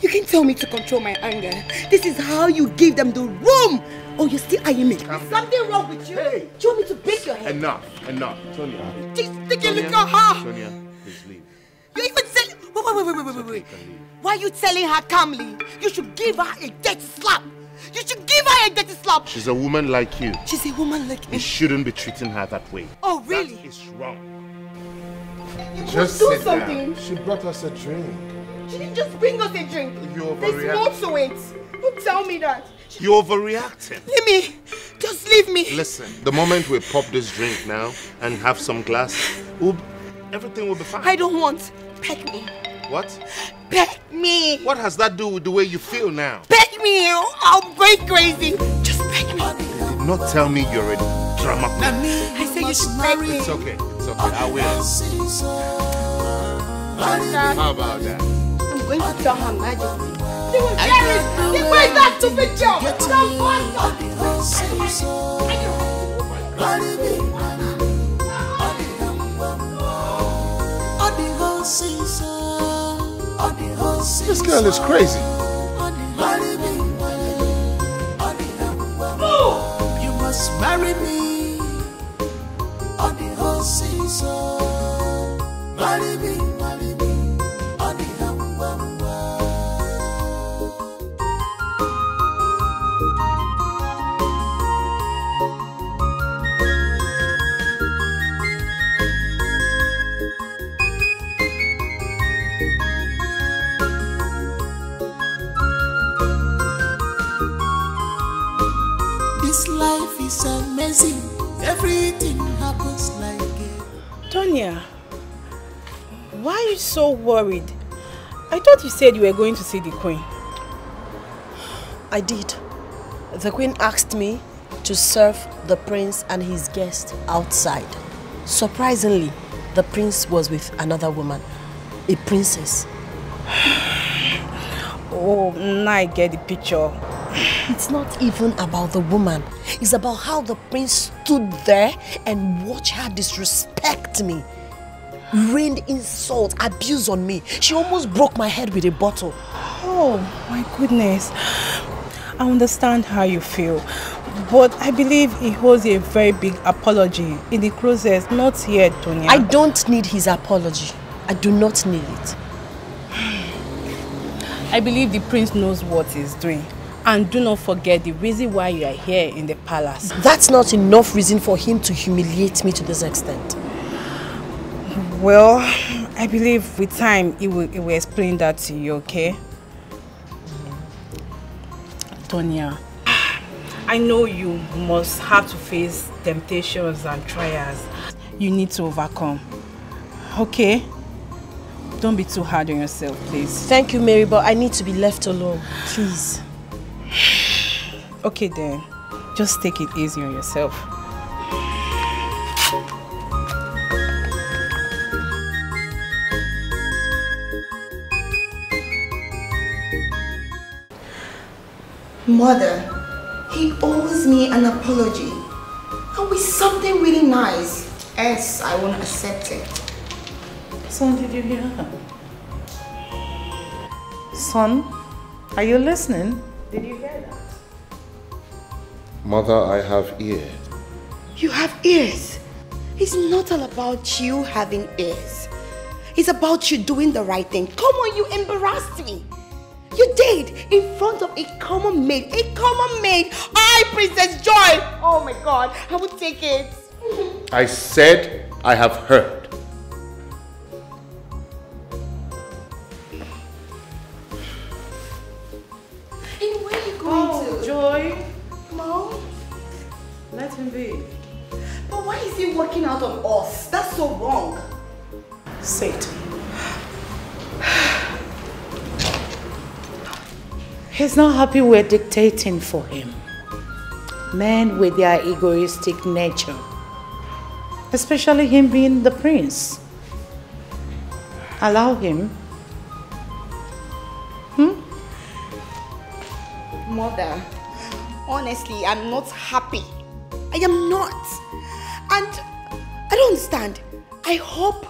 You can tell me to control my anger. This is how you give them the room. Oh, you're still eyeing me. Is something wrong with you? Hey. Do you want me to beat your head? Enough. Tonya. Just take a look at her. Tonya, please leave. You even said... Wait. Why are you telling her calmly? You should give her a dirty slap. You should give her a dirty slap. She's a woman like you. She's a woman like me. You shouldn't be treating her that way. Oh, really? That is wrong. Just do something. She brought us a drink. She didn't just bring us a drink. You There's more to it. Don't tell me that. You're overreacting. Leave me. Just leave me. Listen, the moment we pop this drink now and have some glass, everything will be fine. I don't want. Peck me. What? Peck me. What has that to do with the way you feel now? Peck me. I'll go crazy. Just peck me. You did not tell me you're a drama queen. I said you should peck me. It's okay. I will. How about that? I'm going to tell her Majesty. They will get it. They will that stupid job. This girl is crazy. You must marry me. On the whole season. Marry me. On the This life is amazing. Everything happens like it. Tonya, why are you so worried? I thought you said you were going to see the queen. I did. The queen asked me to serve the prince and his guest outside. Surprisingly, the prince was with another woman, a princess. Oh, now I get the picture. It's not even about the woman. It's about how the prince stood there and watched her disrespect me. Rained insult, abuse on me. She almost broke my head with a bottle. Oh, my goodness. I understand how you feel. But I believe he holds a very big apology in the process, not here, Tonya. I don't need his apology. I do not need it. I believe the prince knows what he's doing. And do not forget the reason why you are here in the palace. That's not enough reason for him to humiliate me to this extent. Well, I believe with time he will explain that to you, okay? Tonya, I know you must have to face temptations and trials. You need to overcome. Okay? Don't be too hard on yourself, please. Thank you, Mary, but I need to be left alone. Please. Okay then, just take it easy on yourself. Mother, he owes me an apology. And with something really nice. Else, I won't accept it. Son, did you hear her? Son, are you listening? Did you hear that? Mother, I have ears. You have ears. It's not all about you having ears. It's about you doing the right thing. Come on, you embarrassed me. You did, in front of a common maid. A common maid. I, Princess Joy. Oh my God, I would take it. I said I have heard. And where are you going to? Joy. Mom? Let him be. But why is he working out on us? That's so wrong. Sit. He's not happy we're dictating for him. Men with their egoistic nature. Especially him being the prince. Allow him. Mother, honestly, I'm not happy. I am not. And I don't understand. I hope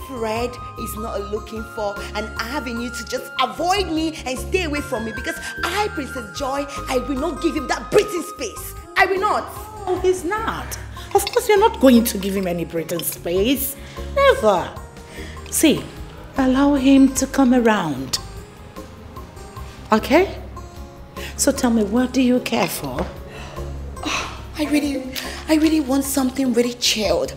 Fred is not looking for an avenue to just avoid me and stay away from me because I, Princess Joy, I will not give him that breathing space. I will not. Oh, he's not. Of course, you're not going to give him any breathing space. Never. See, allow him to come around. Okay? So tell me, what do you care for? I really want something really chilled.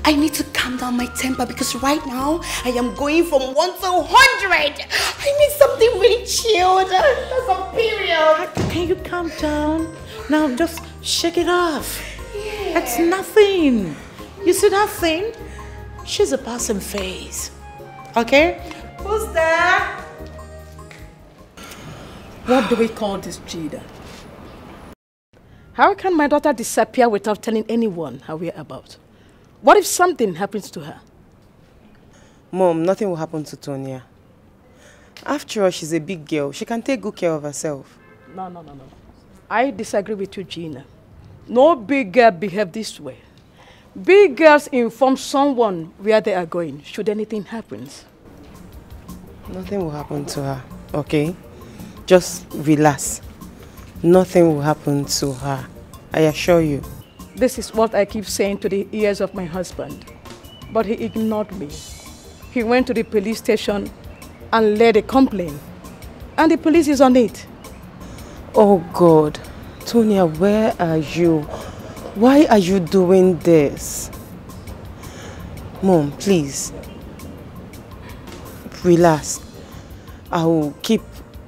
I need to calm down my temper because right now I am going from 1 to 100. I need something really chilled. That's a period. Can you calm down? Now just shake it off. Yeah. It's nothing. You see that thing? She's a passing phase. Okay? Who's there? What do we call this, Jida? How can my daughter disappear without telling anyone her whereabouts? What if something happens to her? Mom, nothing will happen to Tonya. After all, she's a big girl. She can take good care of herself. No. I disagree with you, Gina. No big girl behave this way. Big girls inform someone where they are going, should anything happen. Nothing will happen to her, okay? Just relax. Nothing will happen to her. I assure you. This is what I keep saying to the ears of my husband. But he ignored me. He went to the police station and laid a complaint. And the police is on it. Oh God. Tonya, where are you? Why are you doing this? Mom, please. Relax. I will keep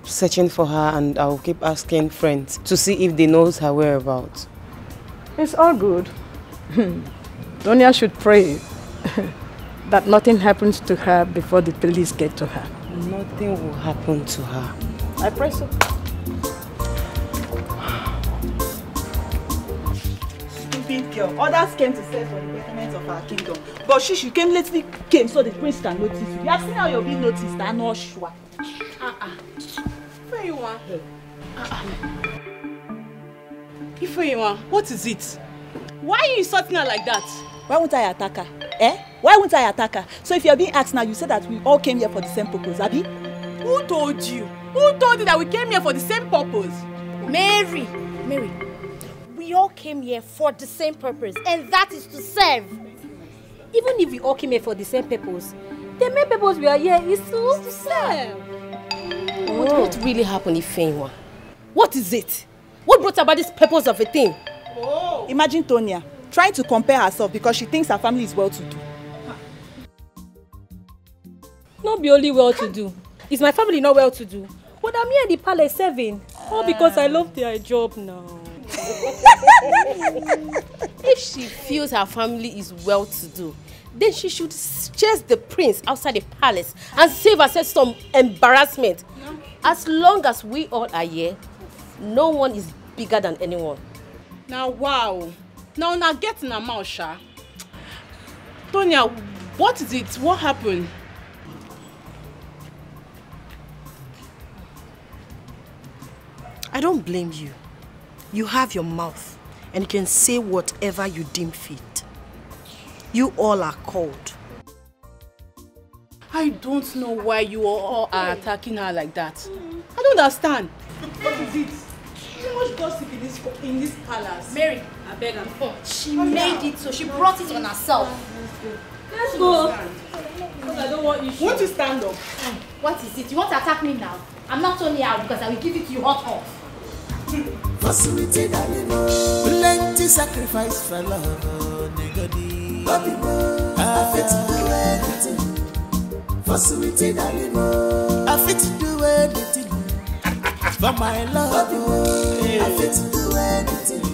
searching for her and I will keep asking friends to see if they know her whereabouts. It's all good. Tonya should pray that nothing happens to her before the police get to her. Nothing will happen to her. I pray so. Stupid girl. Others came to search for the betterment of our kingdom. But she lately came so the prince can notice you. You have seen how you're being noticed, I'm not sure. Ifeyiwa. Ifeyiwa, what is it? Why are you insulting her like that? Why won't I attack her? Why won't I attack her? So if you're being asked now, you said that we all came here for the same purpose, Abi? Who told you? Who told you that we came here for the same purpose? Mary, we all came here for the same purpose, and that is to serve. Even if we all came here for the same purpose, the main purpose we are here is to serve. What really happened, Ifeyiwa? What is it? What brought about this purpose of a thing? Oh. Imagine Tonya trying to compare herself because she thinks her family is well-to-do. Not be only well-to-do. Is my family not well-to-do? But I'm here in the palace serving. All because I love their job now. If she feels her family is well-to-do, then she should chase the prince outside the palace and save herself some embarrassment. Yeah. As long as we all are here, no one is bigger than anyone. Now, wow. Now get in her mouth, Sha. Tonya, what is it? What happened? I don't blame you. You have your mouth and you can say whatever you deem fit. You all are called. I don't know why you all are attacking her like that. I don't understand. What is it? Too much gossip in this palace. Mary, I beg her. She made it, so she brought it on herself. Let's go. I don't want you. Won't you stand up? What is it? You want to attack me now? I'm not only out because I will give it to you hot. Facility plenty sacrifice for love, nigga. I fit to do anything. Facility I fit to do anything for my love. I fit to do anything.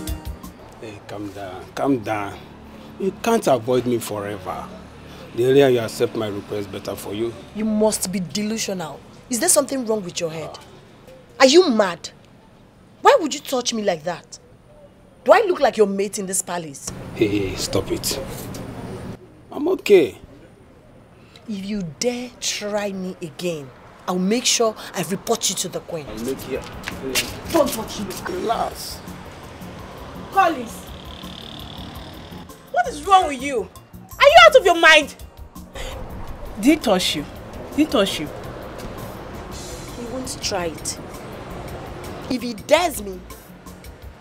Hey, calm down. You can't avoid me forever. The earlier you accept my request, better for you. You must be delusional. Is there something wrong with your head? Are you mad? Why would you touch me like that? Do I look like your mate in this palace? Hey, stop it. I'm okay. If you dare try me again, I'll make sure I report you to the queen. I'll make you. Don't touch me. Relax. Collins, what is wrong with you? Are you out of your mind? Did he touch you? Did he touch you? He won't try it. If he dares me,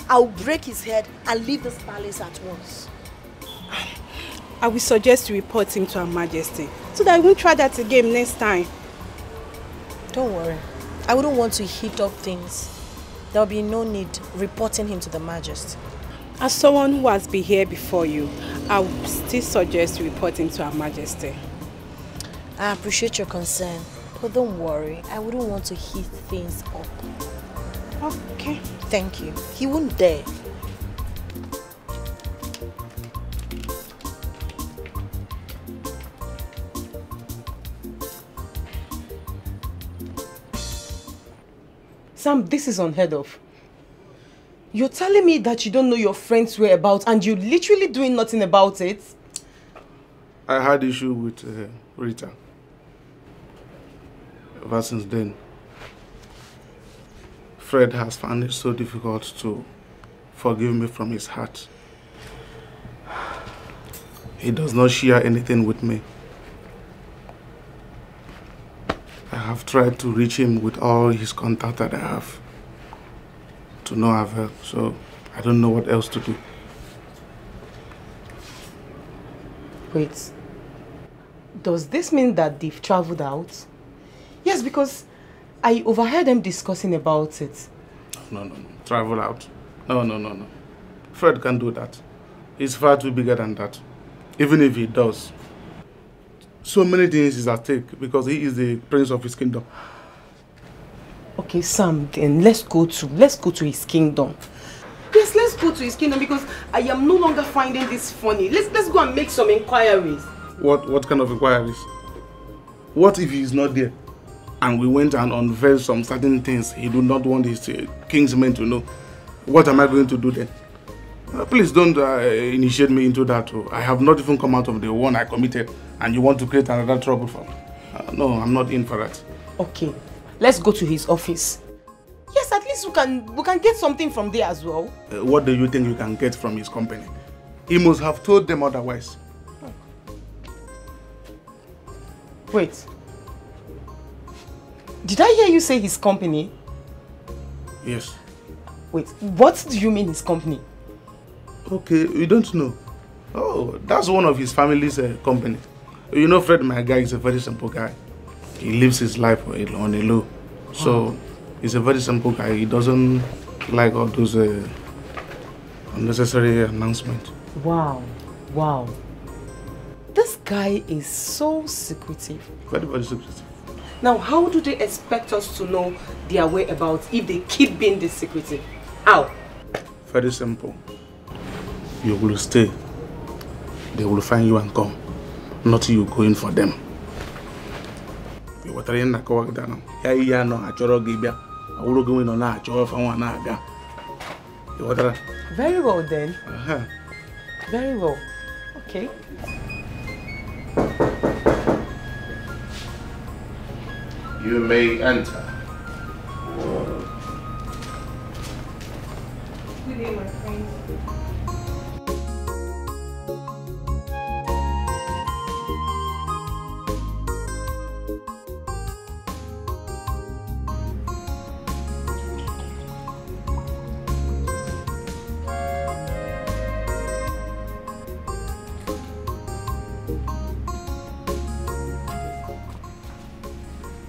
I'll break his head and leave this palace at once. I will suggest you report him to Her Majesty so that I won't try that again next time. Don't worry. I wouldn't want to heat up things. There'll be no need reporting him to the Majesty. As someone who has been here before you, I would still suggest you report him to Her Majesty. I appreciate your concern, but don't worry. I wouldn't want to heat things up. Okay. Thank you. He won't dare. Sam, this is unheard of. You're telling me that you don't know your friend's whereabouts and you're literally doing nothing about it? I had issue with Rita. Ever since then, Fred has found it so difficult to forgive me from his heart. He does not share anything with me. I have tried to reach him with all his contact that I have. To no avail, so I don't know what else to do. Wait. Does this mean that they've traveled out? Yes, because I overheard them discussing about it. No. Travel out. No. Fred can't do that. He's far too bigger than that. Even if he does, so many things is at stake because he is the prince of his kingdom. Okay, Sam, then let's go to his kingdom. Yes, let's go to his kingdom because I am no longer finding this funny. Let's go and make some inquiries. What kind of inquiries? What if he's not there? And we went and unveiled some certain things he do not want his king's men to know. What am I going to do then? Please don't initiate me into that. I have not even come out of the one I committed and you want to create another trouble for me. No, I'm not in for that. Okay, let's go to his office. Yes, at least we can get something from there as well. What do you think you can get from his company? He must have told them otherwise. Wait. Did I hear you say his company? Yes. Wait, what do you mean his company? Okay, you don't know. Oh, that's one of his family's company. You know, Fred, my guy, is a very simple guy. He lives his life on a low. So, he's a very simple guy. He doesn't like all those unnecessary announcements. Wow. This guy is so secretive. Very, very secretive. Now, how do they expect us to know their whereabouts if they keep being this secretive? How? Very simple. You will stay. They will find you and come. Not you going for them. You very well then. Very well. Okay. You may enter. Good day, my friend.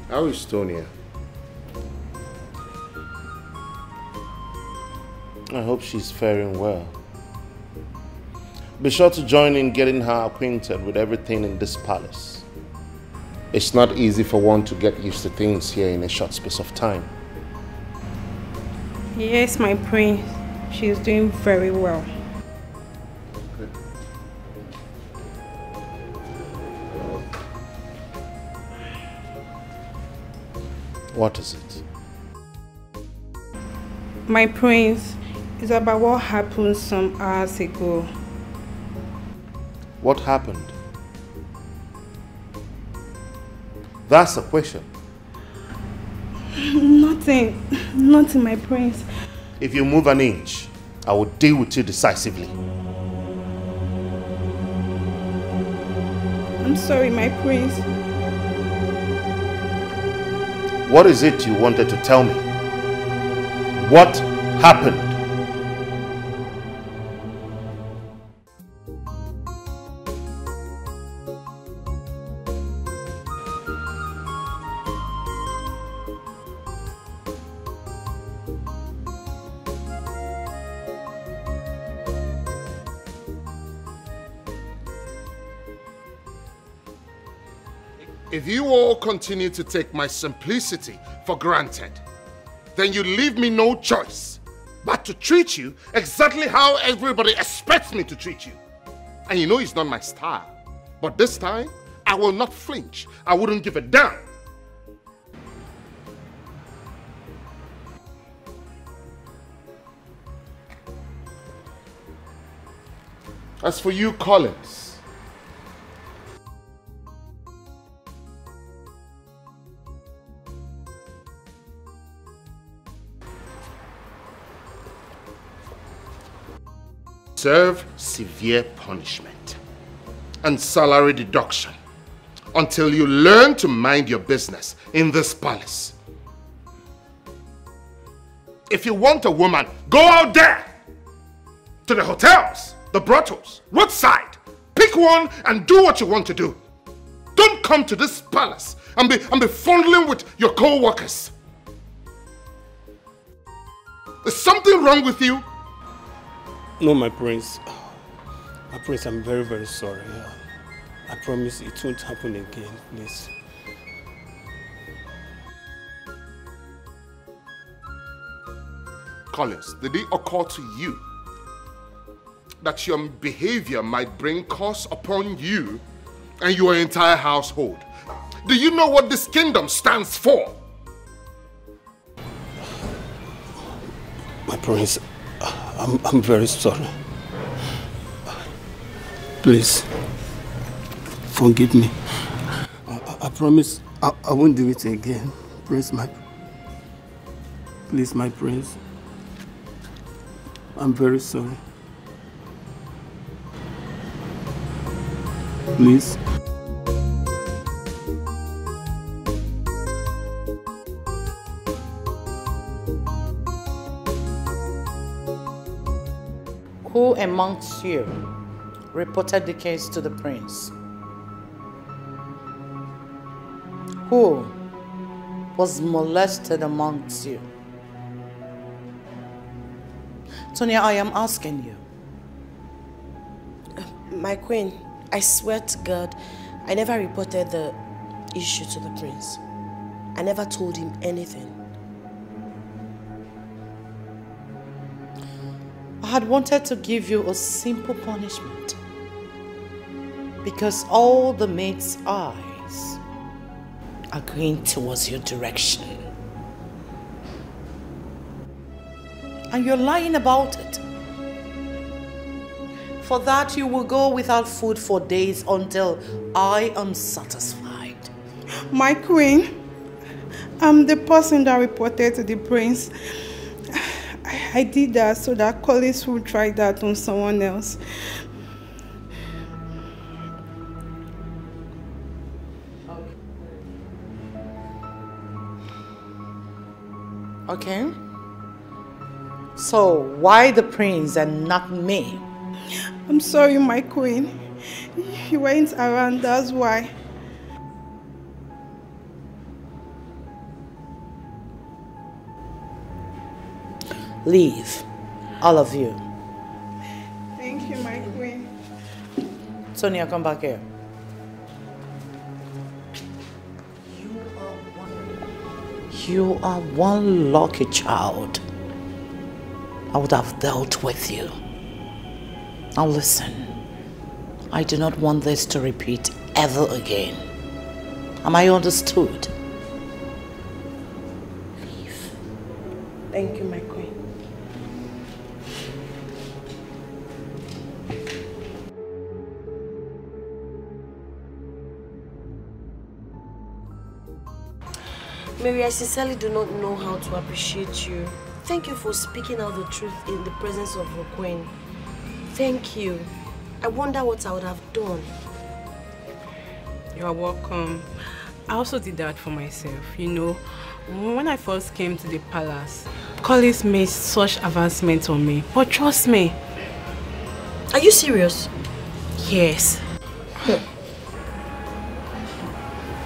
How is Tonia? I hope she's faring well. Be sure to join in getting her acquainted with everything in this palace. It's not easy for one to get used to things here in a short space of time. Yes, my prince. She's doing very well. What is it? My prince, it's about what happened some hours ago. What happened? That's the question. Nothing, my prince. If you move an inch, I will deal with you decisively. I'm sorry, my prince. What is it you wanted to tell me? What happened? If you all continue to take my simplicity for granted, then you leave me no choice but to treat you exactly how everybody expects me to treat you. And you know it's not my style. But this time, I will not flinch. I wouldn't give a damn. As for you, Collins, serve severe punishment and salary deduction until you learn to mind your business in this palace. If you want a woman, go out there to the hotels, the brothels, roadside. Pick one and do what you want to do. Don't come to this palace and be fondling with your co-workers. Is something wrong with you? No, my prince. My prince, I'm very, very sorry. I promise it won't happen again, please. Collins, did it occur to you that your behavior might bring curse upon you and your entire household? Do you know what this kingdom stands for? My prince, I'm very sorry. Please, forgive me. I promise I won't do it again. Please, my prince. I'm very sorry. Please. Who amongst you reported the case to the prince? Who was molested amongst you? Tonya, I am asking you. My queen, I swear to God, I never reported the issue to the prince. I never told him anything. I had wanted to give you a simple punishment because all the maids' eyes are going towards your direction. And you're lying about it. For that, you will go without food for days until I am satisfied. My queen, I'm the person that reported to the prince. I did that so that Collins would try that on someone else. Okay. So, why the prince and not me? I'm sorry, my queen. You went around, that's why. Leave, all of you. Thank you, my queen. Sonia, come back here. You are one lucky child. I would have dealt with you. Now listen, I do not want this to repeat ever again. Am I understood? Leave. Thank you, my queen. Mary, I sincerely do not know how to appreciate you. Thank you for speaking out the truth in the presence of your queen. Thank you. I wonder what I would have done. You are welcome. I also did that for myself. You know, When I first came to the palace, Collins made such advancements on me. But trust me. Are you serious? Yes.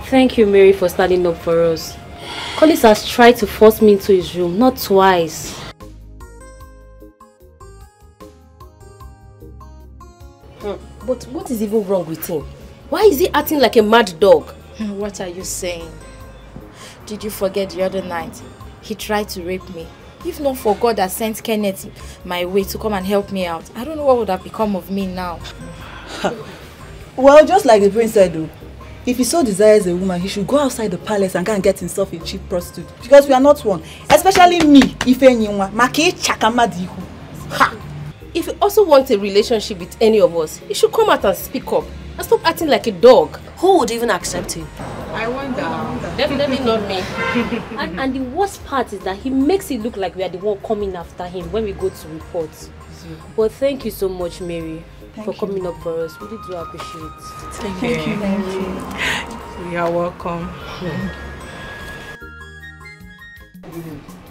Thank you, Mary, for standing up for us. Collins has tried to force me into his room, not twice. But what is even wrong with him? Why is he acting like a mad dog? What are you saying? Did you forget the other night? He tried to rape me. If not for God that sent Kenneth my way to come and help me out, I don't know what would have become of me now. Well, just like the prince said though, if he so desires a woman, he should go outside the palace and go and get himself a cheap prostitute. Because we are not one. Especially me, Ifeanyiwa. Maki Chakamadihu. Ha! If he also wants a relationship with any of us, he should come out and speak up. And stop acting like a dog. Who would even accept him? I wonder. Definitely not me. And the worst part is that he makes it look like we are the one coming after him when we go to report. But thank you so much, Mary, for coming up for us. We really do appreciate it. Thank you. You are welcome.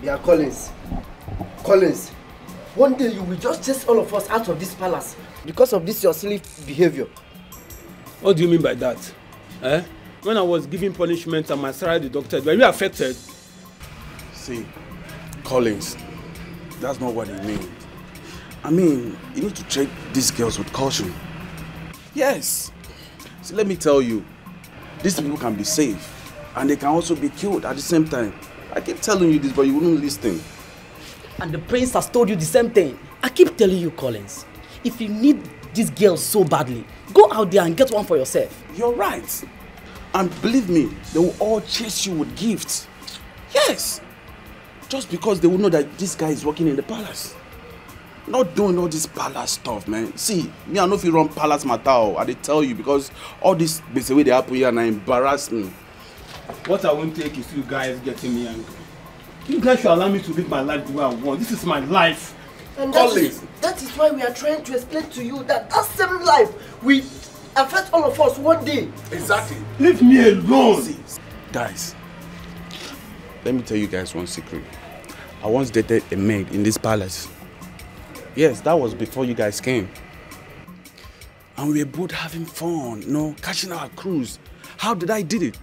Yeah, Collins. Collins, one day you will just chase all of us out of this palace because of this your silly behavior. What do you mean by that? Eh? When I was giving punishment and my salary deducted, were you affected? See, Collins, that's not what I mean. I mean, you need to treat these girls with caution. Yes. So let me tell you, these people can be safe and they can also be killed at the same time. I keep telling you this, but you wouldn't listen. And the prince has told you the same thing. I keep telling you, Collins, if you need these girls so badly, go out there and get one for yourself. You're right. And believe me, they will all chase you with gifts. Yes. Just because they will know that this guy is working in the palace. Not doing all this palace stuff, man. See, me, I know if you run palace matter, I tell you, because all this basically they happen here and embarrass me. What I won't take is you guys getting me angry. You guys should allow me to live my life the way I want. This is my life. And that is why we are trying to explain to you that same life will affect all of us one day. Exactly. Leave me alone. See, guys, let me tell you guys one secret. I once dated a maid in this palace. Yes, that was before you guys came. And we were both having fun, you know, catching our cruise. How did I did it?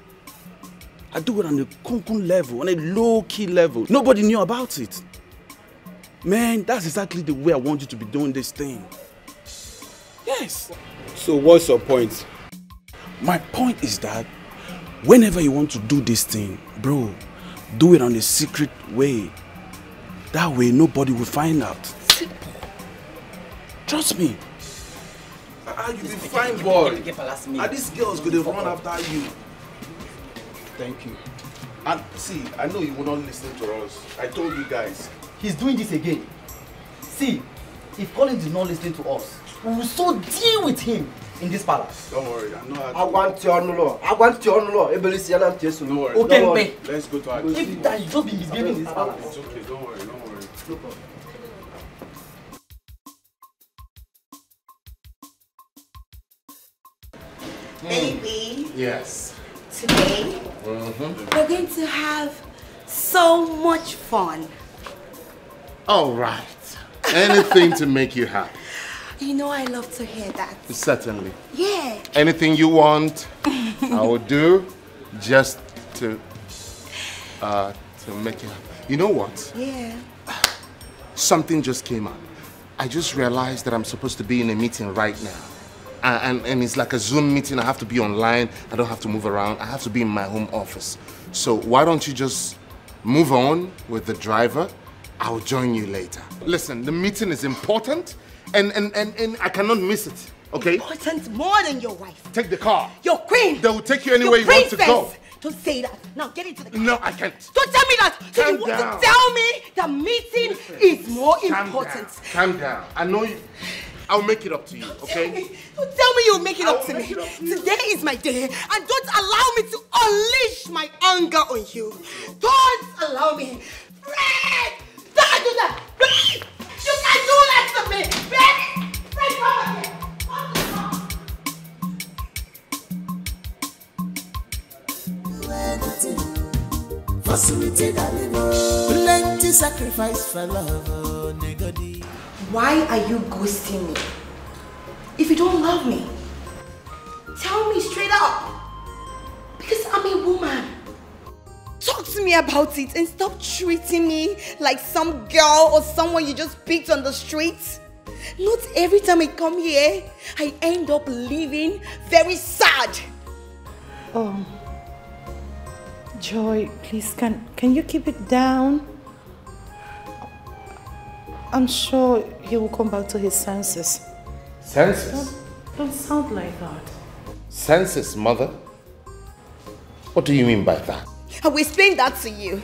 I do it on a kunkun level, on a low-key level. Nobody knew about it. Man, that's exactly the way I want you to be doing this thing. Yes. So what's your point? My point is that whenever you want to do this thing, bro, do it on a secret way. That way nobody will find out. Simple. Trust me. You'll be fine, boy. And these girls going to run after you. Thank you. And see, I know you will not listen to us. I told you guys. He's doing this again. See, if Collins is not listening to us, we will so deal with him in this palace. Don't worry, I know how to. I want your law. Don't worry. Okay, let's go to our if that you just be misbehaving in this palace. It's okay, don't worry, don't worry. No problem. Baby. Yes. Today, we're going to have so much fun. All right. Anything to make you happy. You know I love to hear that. Certainly. Yeah. Anything you want, I will do just to make you happy. You know what? Yeah. Something just came up. I just realized that I'm supposed to be in a meeting right now. And it's like a Zoom meeting. I have to be online. I don't have to move around. I have to be in my home office. So why don't you just move on with the driver? I'll join you later. Listen, the meeting is important and I cannot miss it, okay? Important more than your wife. Take the car. Your queen. They will take you anywhere you want to go. Don't say that. Now get into the car. No, I can't. Don't tell me that. So you want to tell me the meeting is more important. Calm down. I know you. I'll make it up to you, okay? Don't tell me you'll make it up to me. Today is my day, and don't allow me to unleash my anger on you. Don't allow me. Fred! Don't do that! Fred! You can't do that to me! Fred! Fred, come here! for sweetie darling. Plenty sacrifice for love, oh negodi. Why are you ghosting me? If you don't love me, tell me straight up. Because I'm a woman. Talk to me about it and stop treating me like some girl or someone you just picked on the streets. Not every time I come here, I end up leaving very sad. Joy, please, can you keep it down? I'm sure he will come back to his senses. Senses? Don't sound like that. Senses, mother? What do you mean by that? I will explain that to you.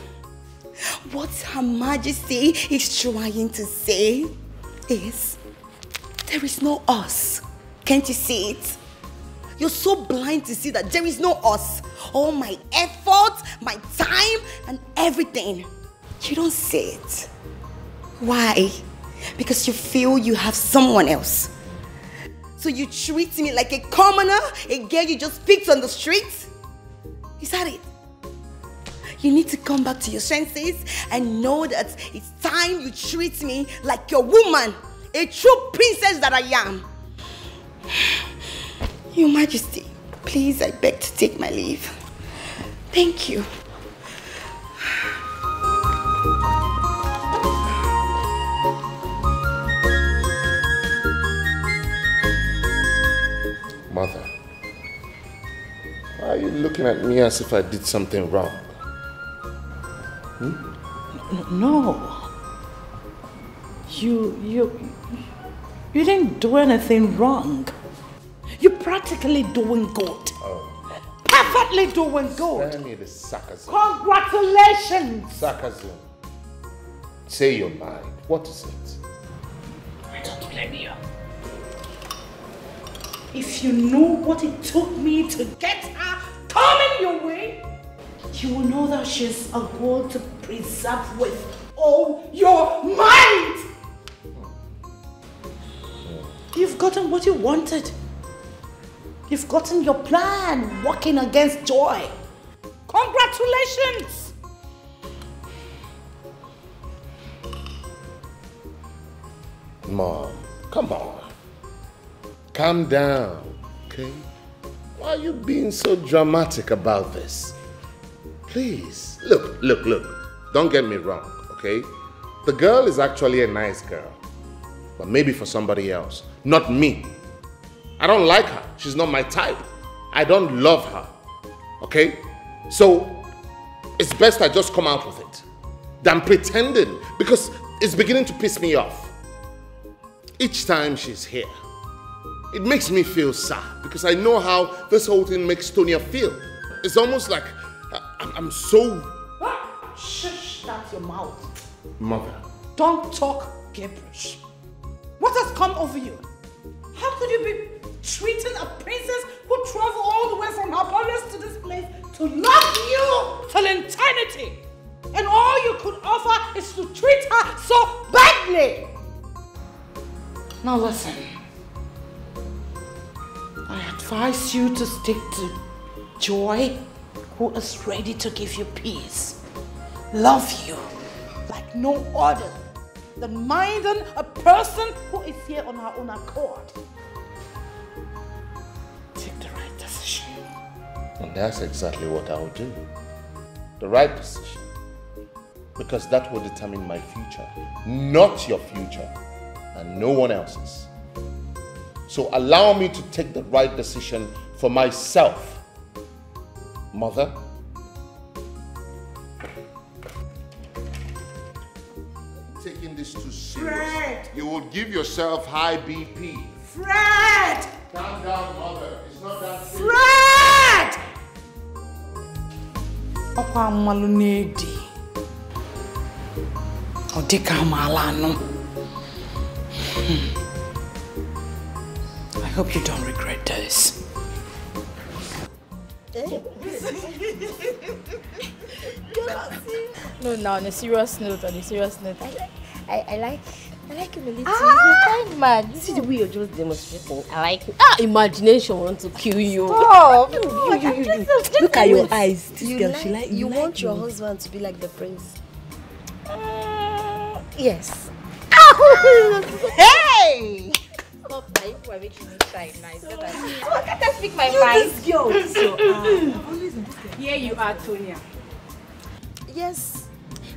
What Her Majesty is trying to say is, there is no us. Can't you see it? You're so blind to see that there is no us. All my effort, my time, and everything. You don't see it. Why? Because you feel you have someone else. So you treat me like a commoner, a girl you just picked on the street? Is that it? You need to come back to your senses and know that it's time you treat me like your woman, a true princess that I am. Your Majesty, please, I beg to take my leave. Thank you. Mother, why are you looking at me as if I did something wrong? No. You didn't do anything wrong. You're practically doing good. Oh. Perfectly doing good. Spare me the sarcasm. Congratulations. Sarcasm. Say your mind. What is it? I don't blame you. If you knew what it took me to get her coming your way, you will know that she's a girl to preserve with all your might. You've gotten what you wanted. You've gotten your plan working against Joy. Congratulations! Mom, come on. Calm down, okay? Why are you being so dramatic about this? Please, look. Don't get me wrong, okay? The girl is actually a nice girl. But maybe for somebody else, not me. I don't like her. She's not my type. I don't love her, okay? So, it's best I just come out with it than pretending, because it's beginning to piss me off. Each time she's here, it makes me feel sad because I know how this whole thing makes Tonya feel. It's almost like I'm so... Shush, that's your mouth. Mother. Don't talk gibberish. What has come over you? How could you be treating a princess who traveled all the way from her palace to this place to love you till eternity? And all you could offer is to treat her so badly. Now listen. I advise you to stick to Joy, who is ready to give you peace, love you like no other, than minding a person who is here on her own accord. Take the right decision. And that's exactly what I'll do. The right decision. Because that will determine my future, not your future, and no one else's. So allow me to take the right decision for myself. Mother? Taking this too serious. Fred! You will give yourself high BP. Fred! Calm down, mother. It's not that serious. Fred! Okwa mmalu n'edi. Odika amala no. I hope you don't regret this. No, now on a serious note, I like I like him a little. He's a kind man. You see the way you're just demonstrating. I like him. Imagination wants to kill you. Stop. Look at your eyes. This girl, she like you like want your you. husband to be like the prince? Yes. Hey! Stop that. You are making me shy now. It's better. Oh, can't I speak my mind? This girl. This girl. Here you are, Tonya. Yes.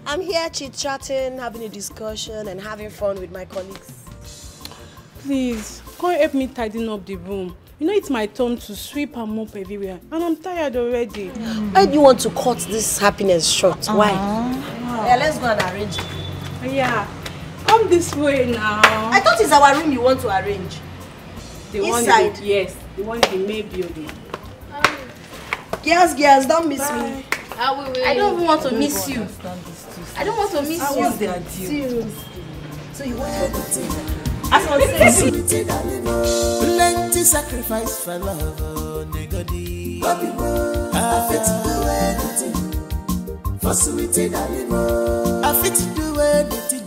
I'm here chit-chatting, having a discussion and having fun with my colleagues. Please, come help me tidying up the room. You know it's my turn to sweep and mop everywhere. And I'm tired already. Why do you want to cut this happiness short? Why? Yeah, let's go and arrange it. Yeah. Come this way now. I thought it's our room you want to arrange. The Inside? one yes, the one in the main building. Girls, don't miss me. I don't even want to miss you. I don't want to miss you. What's their deal? So you want everything? As I was saying. Plenty sacrifice for love, oh, nigga. I fit to do anything for sweetie darling. I fit to do anything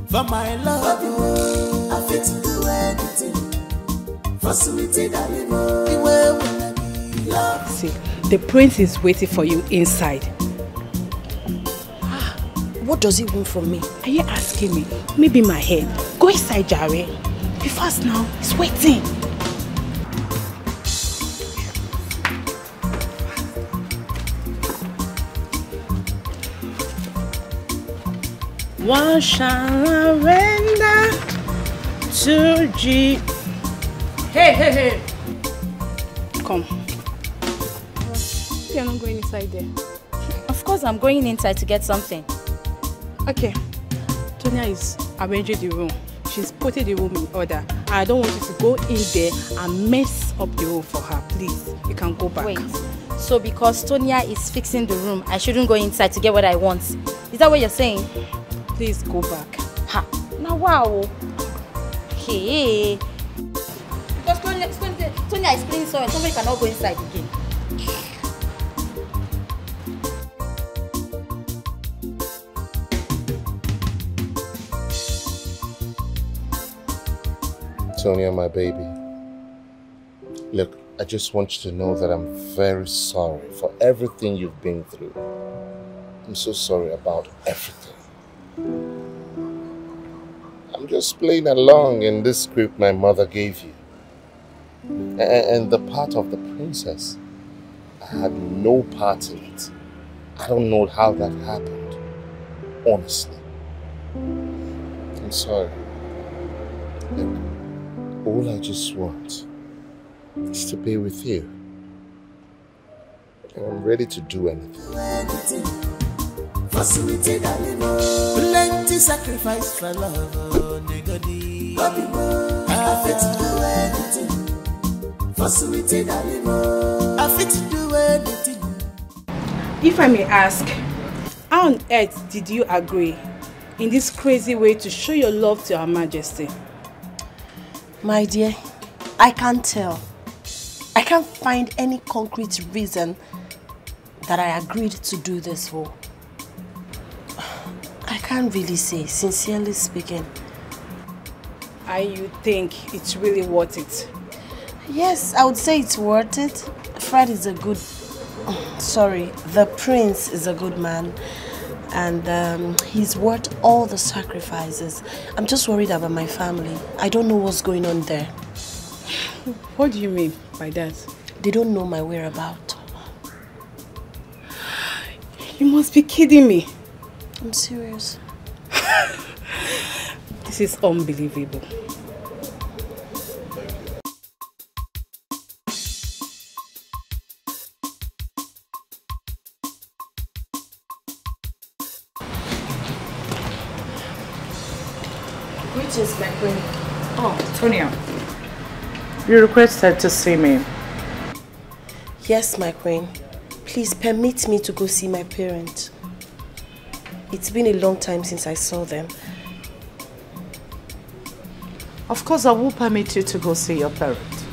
for my love. I fit to do anything for sweetie darling. See, the prince is waiting for you inside. What does he want from me? Are you asking me? Maybe my head. Go inside, Jare. Be fast now. He's waiting. What shall I render to G? Hey. Come. You're not going inside there. Of course, I'm going inside to get something. Okay. Tonya is arranging the room. She's putting the room in order. I don't want you to go in there and mess up the room for her. Please, you can go back. Wait. So because Tonya is fixing the room, I shouldn't go inside to get what I want. Is that what you're saying? Please go back. Ha. Now wow. Hey. Because Tonya is playing so and somebody cannot go inside again. Tonya, my baby. Look, I just want you to know that I'm very sorry for everything you've been through. I'm so sorry about everything. I'm just playing along in this script my mother gave you. And the part of the princess, I had no part in it. I don't know how that happened, honestly. I'm sorry. Look, all I just want is to be with you. And I'm ready to do anything. Plenty sacrifice for love, oh, nigga. I fit to do anything for sweetie darling. I fit to do anything. If I may ask, how on earth did you agree in this crazy way to show your love to Her Majesty? My dear, I can't tell. I can't find any concrete reason that I agreed to do this for. I can't really say, sincerely speaking. And you think it's really worth it? Yes, I would say it's worth it. Fred is a good... Sorry, the prince is a good man. And he's worth all the sacrifices. I'm just worried about my family. I don't know what's going on there. What do you mean by that? They don't know my whereabouts. You must be kidding me. I'm serious. This is unbelievable. Greetings, my queen. Oh, Tonya. You requested to see me. Yes, my queen. Please permit me to go see my parents. It's been a long time since I saw them. Of course, I will permit you to go see your parents.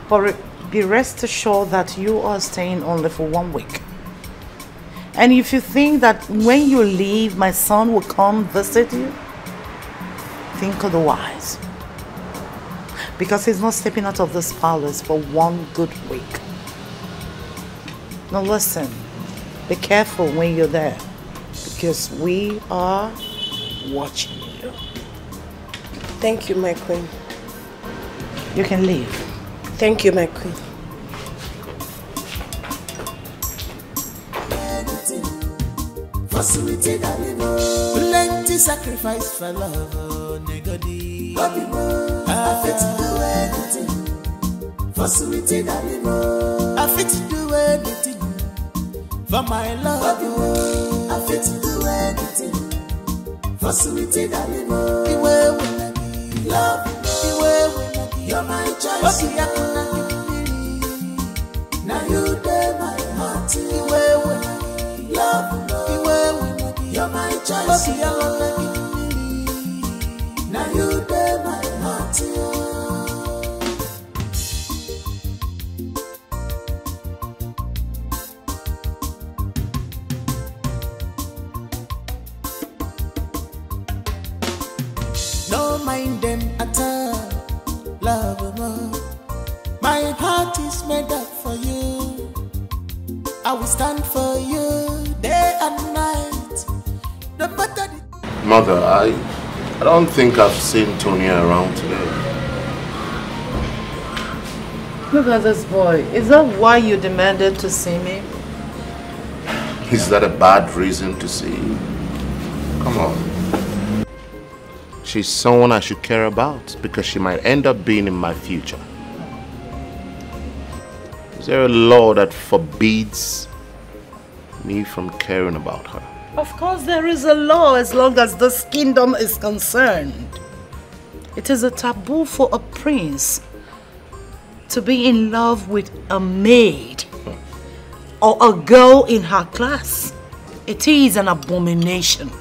But be rest assured that you are staying only for 1 week. And if you think that when you leave, my son will come visit you, think otherwise. Because he's not stepping out of this palace for 1 good week. Now listen, be careful when you're there, because we are watching you. Thank you, my queen. You can leave. Thank you, my queen. Plenty sacrifice for love, oh, negodi. I fit to do anything for sweetie darling. I fit to do anything for my love. I fit to do anything for sweetie darling. Iwe wenagi love, iwe wenagi you're my choice. Okay, now you dey my heart. Iwe wenagi love, iwe wenagi you're my choice. Okay, now you dey my heart. No mind them at all, love more. My heart is made up for you. I will stand for you day and night. No matter the Mother, I don't think I've seen Tonya around today. Look at this boy. Is that why you demanded to see me? Is that a bad reason to see you? Come on. She's someone I should care about because she might end up being in my future. Is there a law that forbids me from caring about her? Of course there is a law as long as this kingdom is concerned. It is a taboo for a prince to be in love with a maid or a girl in her class. It is an abomination.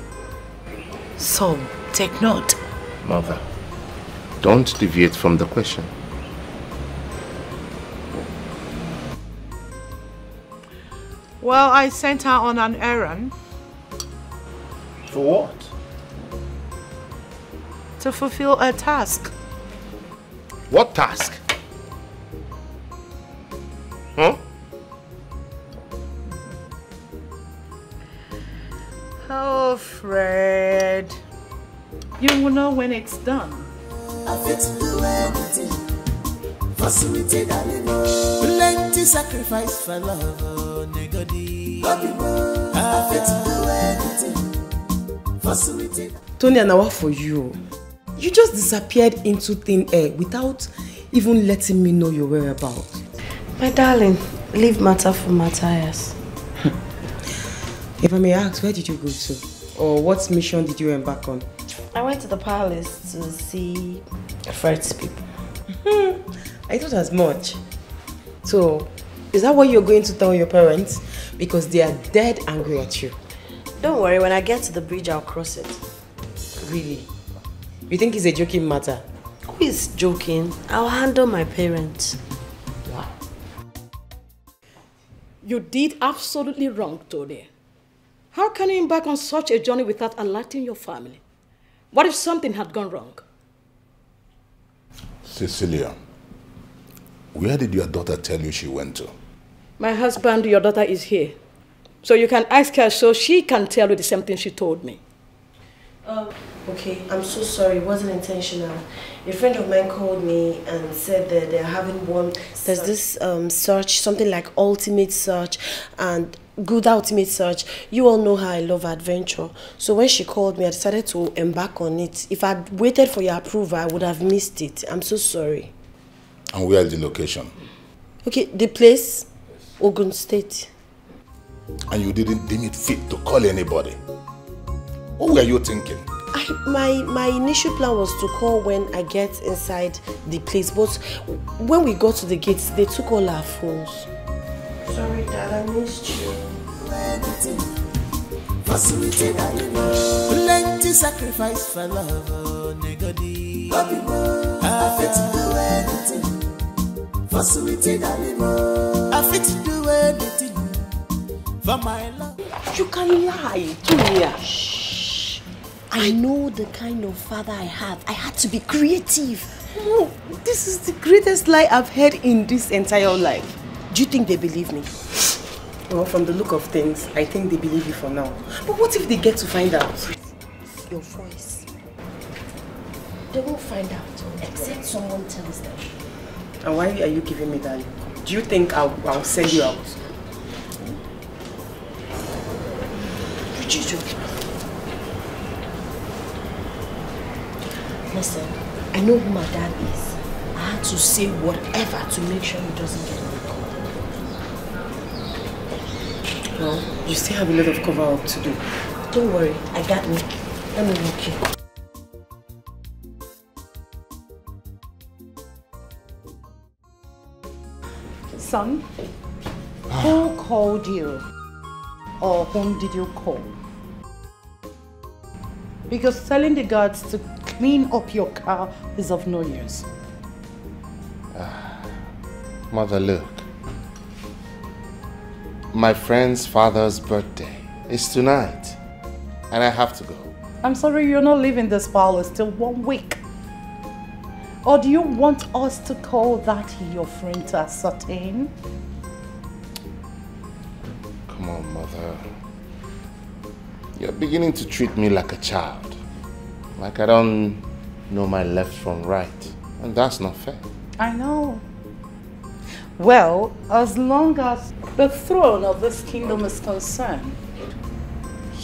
So take note. Mother, don't deviate from the question. Well, I sent her on an errand. For what? To fulfill a task. What task? Huh? Oh, Fred. You will know when it's done. I fit to do anything for sweetie darling. Plenty sacrifice for love, oh, negodi. I fit to do anything for sweetie. Tonya, now what for you? You just disappeared into thin air without even letting me know your whereabouts. My darling, leave matter for Matthias. If I may ask, where did you go to? Or what mission did you embark on? I went to the palace to see Fred's people. I thought as much. So, is that what you're going to tell your parents? Because they are dead angry at you. Don't worry, when I get to the bridge, I'll cross it. Really? You think it's a joking matter? Who is joking? I'll handle my parents. Wow. You did absolutely wrong, Tony. How can you embark on such a journey without alerting your family? What if something had gone wrong? Cecilia, where did your daughter tell you she went to? My husband, your daughter is here. So you can ask her so she can tell you the same thing she told me. Okay, I'm so sorry, it wasn't intentional. A friend of mine called me and said that they're having one. There's this search, something like ultimate search and good ultimate search. You all know how I love adventure. So when she called me, I decided to embark on it. If I'd waited for your approval, I would have missed it. I'm so sorry. And where is the location? Okay, the place, Ogun State. And you didn't deem it fit to call anybody? What were you thinking? My initial plan was to call when I get inside the place, but when we got to the gates, they took all our phones. Sorry, Dad, I missed you. Plenty sacrifice for love, oh, negodi. I fit to do anything for sweetie darling. I fit to do anything for my love. You can lie, Tonya. Shh. I know the kind of father I have. I had to be creative. No, this is the greatest lie I've heard in this entire life. Do you think they believe me? Well, from the look of things, I think they believe you for now. But what if they get to find out? Your voice. They won't find out except someone tells them. And why are you giving me that look? Do you think I'll send you out? Listen, I know who my dad is. I had to say whatever to make sure he doesn't get recalled. Well, you still have a lot of cover up to do. Don't worry, I got me. Let me walk you. Son, who called you? Or whom did you call? Because telling the guards to clean up your car is of no use. Mother, look. My friend's father's birthday is tonight, and I have to go. I'm sorry you're not leaving this palace till 1 week. Or do you want us to call that your friend to ascertain? Come on, Mother. You're beginning to treat me like a child. Like I don't know my left from right. And that's not fair. I know. Well, as long as the throne of this kingdom is concerned,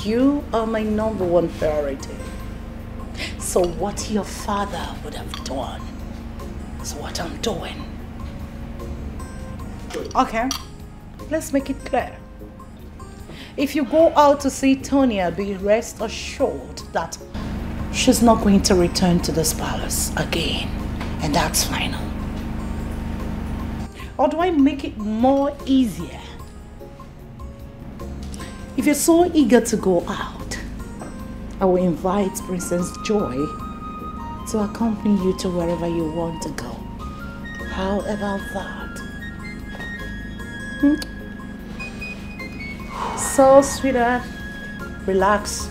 you are my #1 priority. So what your father would have done is what I'm doing. Okay, let's make it clear. If you go out to see Tonya, be rest assured that she's not going to return to this palace again. And that's final. Or do I make it more easier? If you're so eager to go out, I will invite Princess Joy to accompany you to wherever you want to go. How about that? So, sweetheart, relax.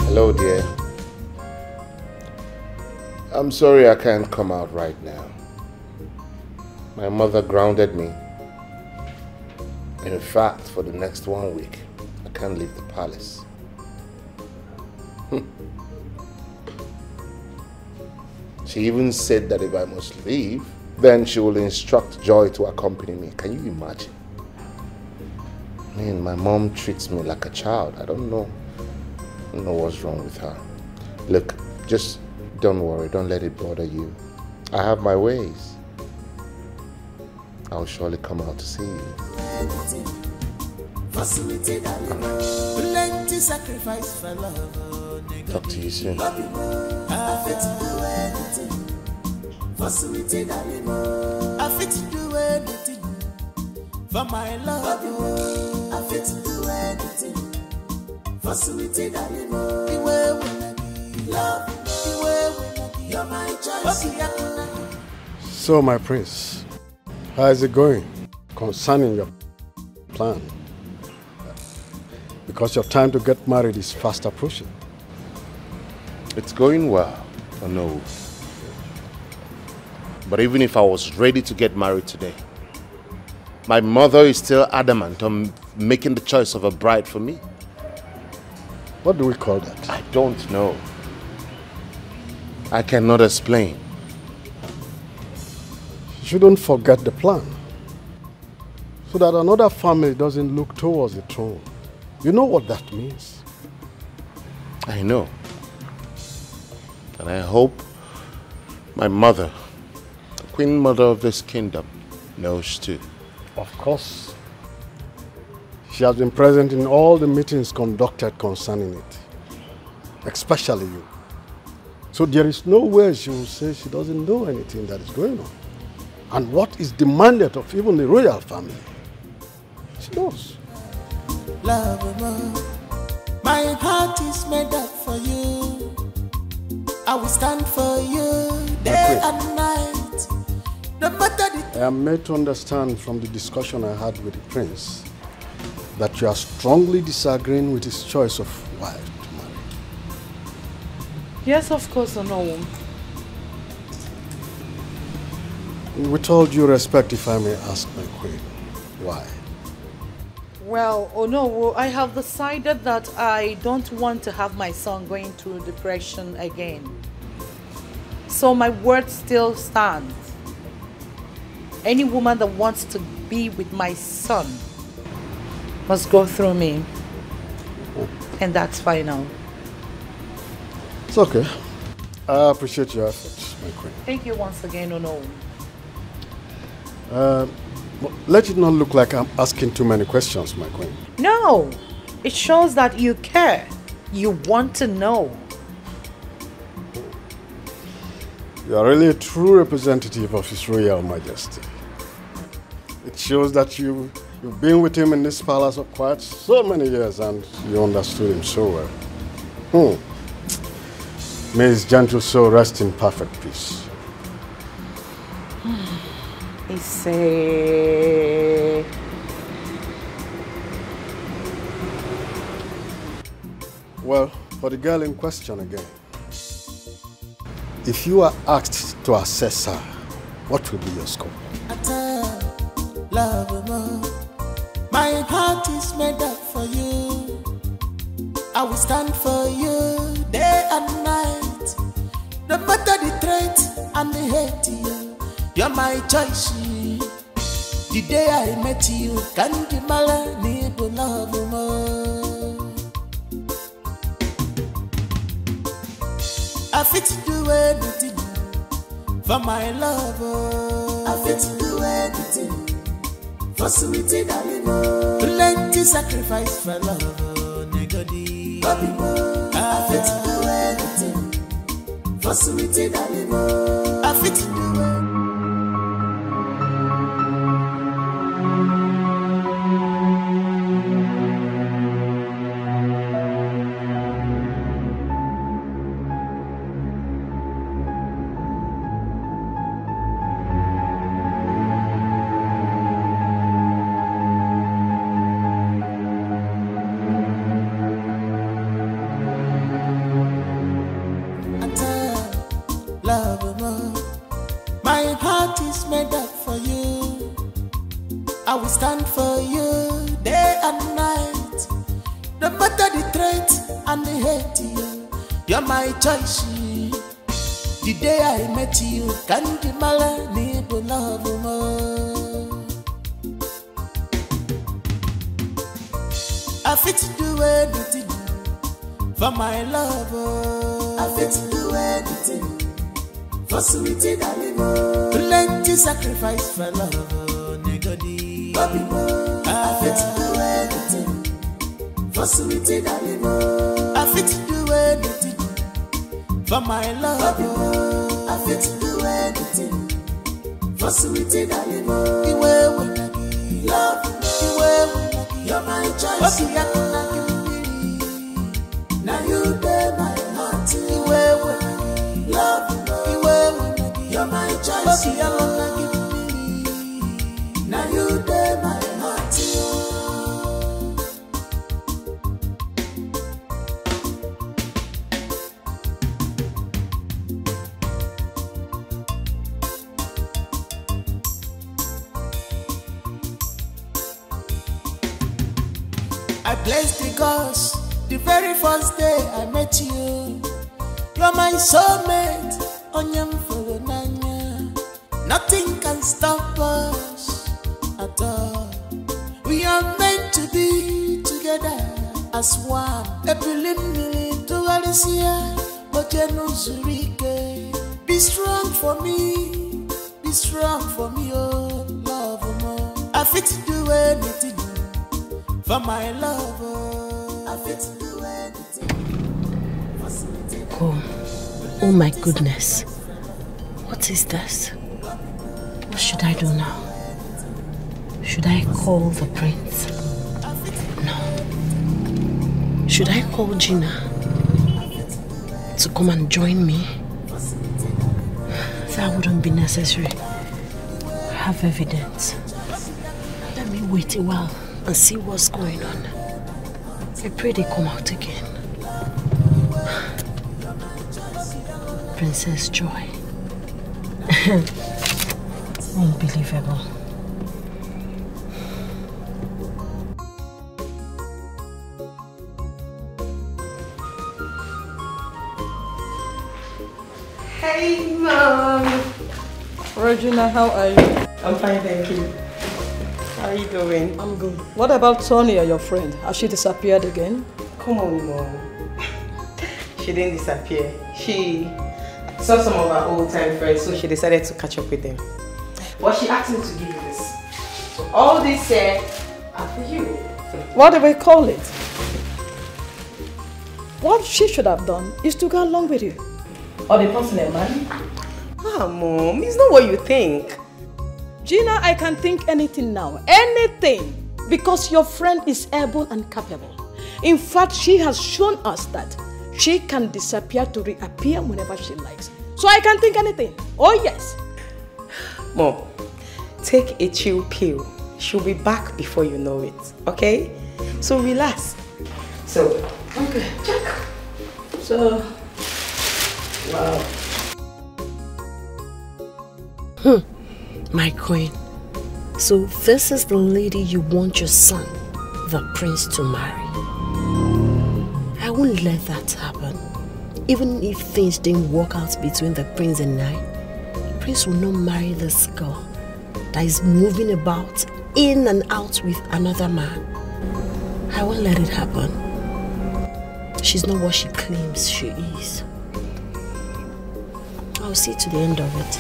Hello, dear. I'm sorry I can't come out right now. My mother grounded me. In fact, for the next 1 week, I can't leave the palace. She even said that if I must leave, then she will instruct Joy to accompany me. Can you imagine? I mean, my mom treats me like a child. I don't know what's wrong with her. Look, just don't worry. Don't let it bother you. I have my ways. I'll surely come out to see you. Talk to you soon. For my love, I fit to do anything. For sweetie, darling, love, you're my choice. So, my prince, how is it going concerning your plan? Because your time to get married is fast approaching. It's going well, I know. But even if I was ready to get married today, my mother is still adamant on making the choice of a bride for me. What do we call that? I don't know. I cannot explain. You shouldn't forget the plan, so that another family doesn't look towards the throne. You know what that means? I know. And I hope my mother, the Queen Mother of this kingdom, knows too. Of course. She has been present in all the meetings conducted concerning it, especially you. So there is no way she will say she doesn't know anything that is going on. and what is demanded of even the royal family. She knows. Love, my heart is made up for you. I will stand for you day and night. No matter the I am made to understand from the discussion I had with the prince that you are strongly disagreeing with his choice of wife to marry. Yes, of course, Onowu. With all due respect, if I may ask my queen, why? Well, Onowu, I have decided that I don't want to have my son going through depression again. So my word still stands. Any woman that wants to be with my son must go through me. And that's final. It's okay. I appreciate your efforts, my queen. Thank you once again, Onowu. Let it not look like I'm asking too many questions, my queen. No, it shows that you care. You want to know. You are really a true representative of His Royal Majesty. It shows that you've been with him in this palace for quite so many years and you understood him so well. May his gentle soul rest in perfect peace. Well, for the girl in question again. If you are asked to assess her, what will be your score? love, my heart is made up for you. I will stand for you day and night. No matter the threat and the hate, you're my choice. The day I met you, can't be my need to love more. I fit to do anything for my love. I fit to do anything for sweetie darling. Plenty sacrifice for love, nigga. I fit to do anything for sweetie darling. I fit to do it. Stand for you day and night. No matter the threat and the hate, you're my choice. The day I met you, can't be my need to love more. I fit to do anything for my love. I fit to do anything for sweetie darling. Plenty sacrifice for love. I fit to do anything for sweetie darling. I fit to do anything for my love. I fit to do anything for sweetie darling. Love, you're my choice. Now you bear my heart. Love, you're my choice. Now you dare my heart. I bless the gods the very first day I met you. You're my soulmate, onyam for nanya. Nothing can stop us at all. We are meant to be together as one. Be strong for me, be strong for me, oh love more. I fit to do anything for my love. I fit to do anything. Oh my goodness. What is this? What should I do now? Should I call the prince? No. Should I call Gina to come and join me? That wouldn't be necessary. I have evidence. Let me wait a while and see what's going on. I pray they come out again. Princess Joy. Unbelievable. Hey, Mom. Regina, how are you? I'm fine, thank you. How are you doing? I'm good. What about Tonya, your friend? Has she disappeared again? Come on, Mom. She didn't disappear. She saw some of her old-time friends, so she decided to catch up with them. But she asked me to give you this. So all this are for you. What do we call it? What she should have done is to go along with you. Or the personal man? Ah, Mom, it's not what you think. Gina, I can think anything now. Anything. Because your friend is able and capable. In fact, she has shown us that she can disappear to reappear whenever she likes. So I can think anything. Oh, yes. Mom, take a chill pill. She'll be back before you know it. Okay? So relax. So, okay, check. So, wow. My queen. So this is the lady you want your son, the prince, to marry. I won't let that happen. Even if things didn't work out between the prince and I, the prince will not marry this girl that is moving about in and out with another man. I won't let it happen. She's not what she claims she is. I'll see to the end of it.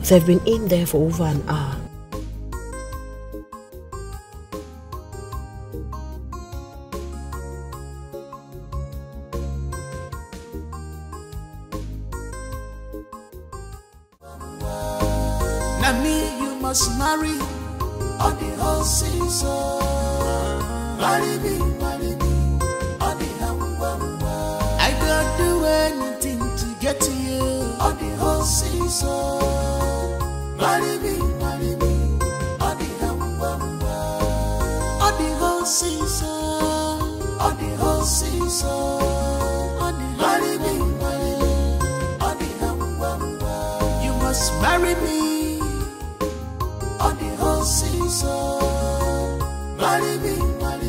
They've been in there for over an hour. Now me you must marry on the whole season. Marry me on the I gotta do anything to get to you on the whole season. Marry me on the whole season. On the whole season. Marry me you must marry me on the whole season. Marry me on the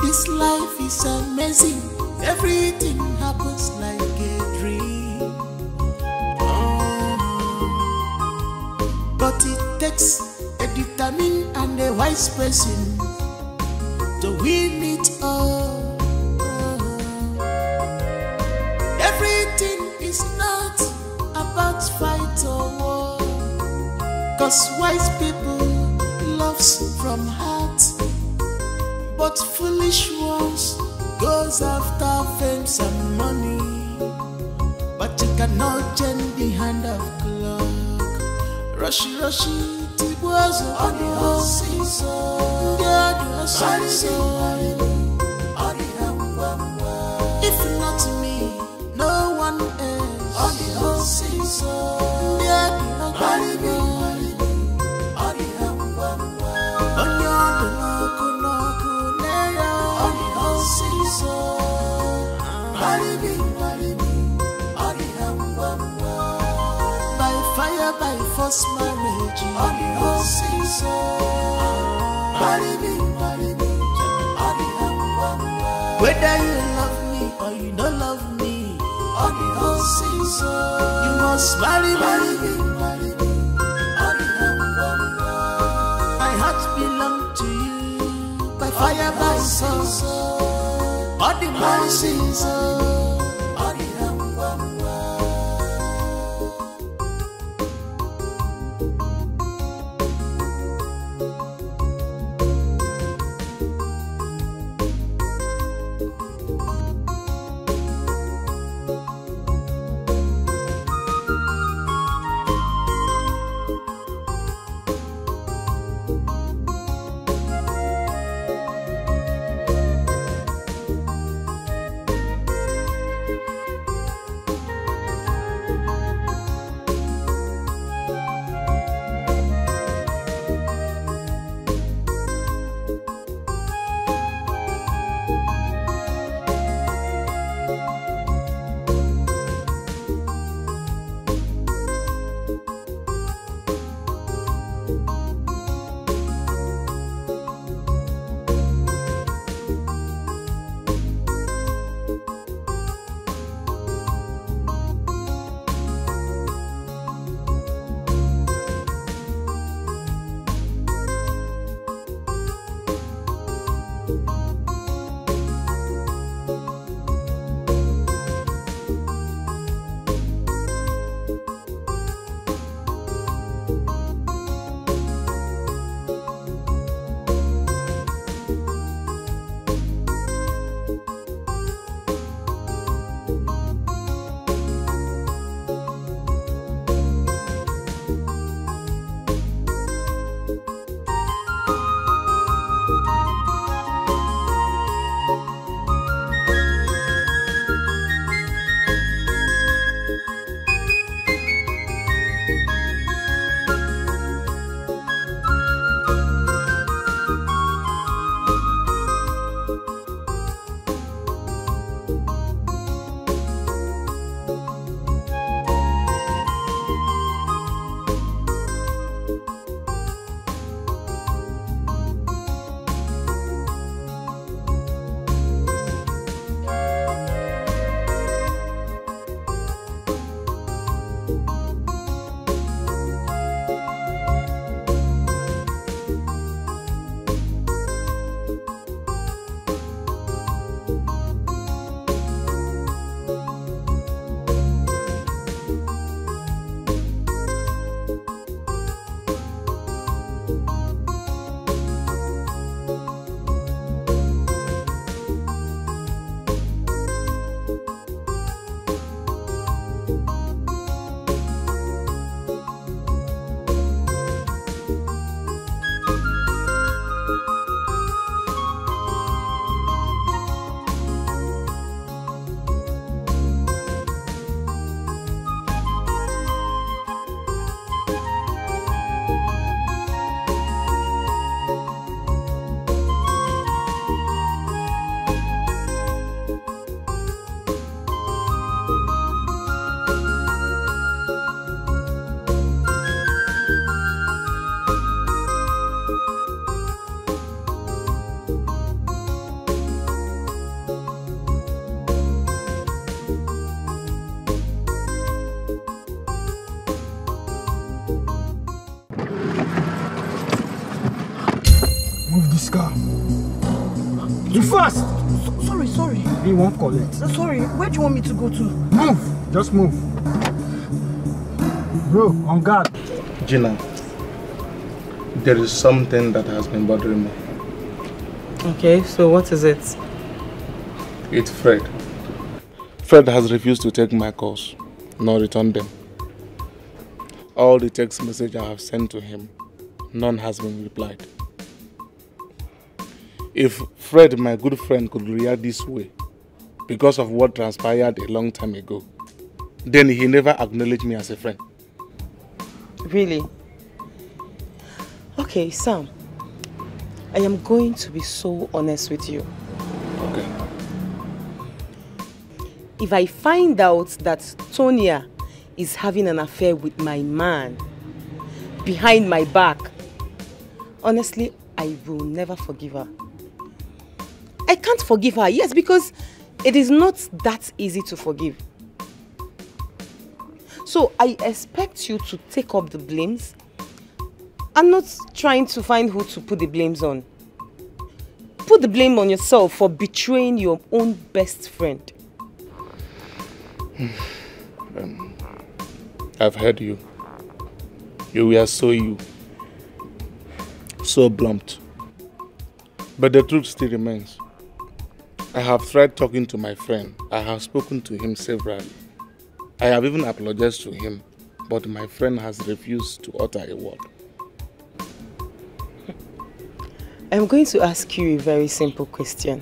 This life is amazing. Everything happens like a dream. But it takes a determined and a wise person to win it all. Everything is not about fight or war, 'cause wise people loves from heart, but foolish ones goes after fame and money. But you cannot change the hand of clock. Rushy, Tibuazo on the whole season. If not me, no one else on the whole season. By fire, by force, marriage on the whole season. Whether you love me or you don't love me, on the whole season, you must marry me. My heart belongs to you by fire by sun, all the mercies, all the this car. Be fast! Sorry. He won't collect. Sorry, where do you want me to go to? Move! Just move. Bro, on guard. Gina, there is something that has been bothering me. Okay, so what is it? It's Fred. Fred has refused to take my calls, nor return them. All the text messages I have sent to him, none has been replied. If Fred, my good friend, could react this way because of what transpired a long time ago, then he never acknowledged me as a friend. Really? Okay, Sam, I am going to be so honest with you. Okay. If I find out that Tonya is having an affair with my man behind my back, honestly, I will never forgive her. I can't forgive her, yes, because it is not that easy to forgive. So I expect you to take up the blames. I'm not trying to find who to put the blames on. Put put the blame on yourself for betraying your own best friend. I've heard you. You were so blunt. But the truth still remains. I have tried talking to my friend. I have spoken to him severally. I have even apologized to him, but my friend has refused to utter a word. I'm going to ask you a very simple question.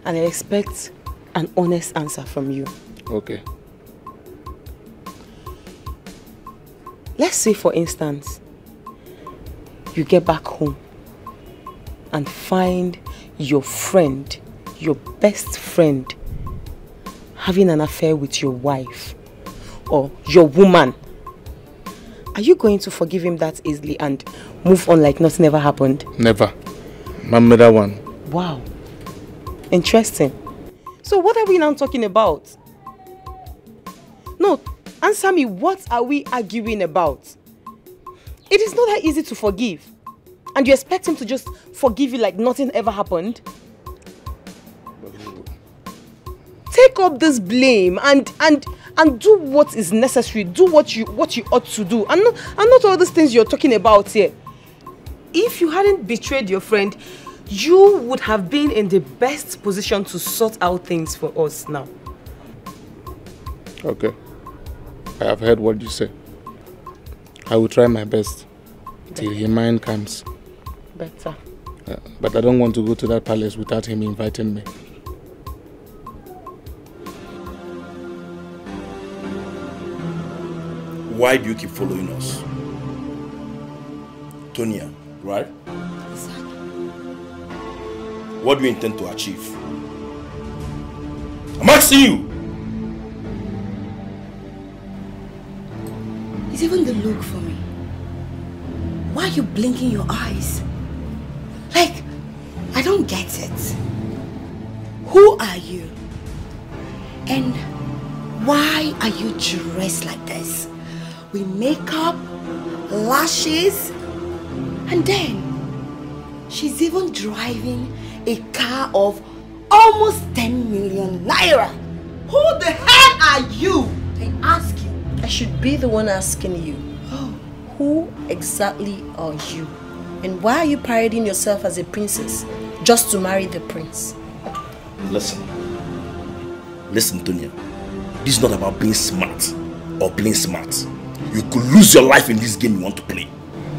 And I expect an honest answer from you. Okay. Let's say, for instance, you get back home and find your friend, your best friend, having an affair with your wife or your woman. Are you going to forgive him that easily and move on like nothing ever happened? Never. Remember that one. Wow. Interesting. So what are we now talking about? No, answer me, what are we arguing about? It is not that easy to forgive. And you expect him to just forgive you like nothing ever happened? Take up this blame and do what is necessary. Do what you ought to do. And not all these things you're talking about here. If you hadn't betrayed your friend, you would have been in the best position to sort out things for us now. Okay. I have heard what you say. I will try my best till his mind comes. Better. But I don't want to go to that palace without him inviting me. Why do you keep following us? Tonya, right? Exactly. What do you intend to achieve? I'm asking you! It's even the look for me. Why are you blinking your eyes? Like, I don't get it. Who are you? And why are you dressed like this? With makeup, lashes, and then she's even driving a car of almost 10 million naira. Who the hell are you? I ask you. I should be the one asking you. Who exactly are you? And why are you parading yourself as a princess just to marry the prince? Listen, Tonya. This is not about being smart or playing smart. You could lose your life in this game you want to play.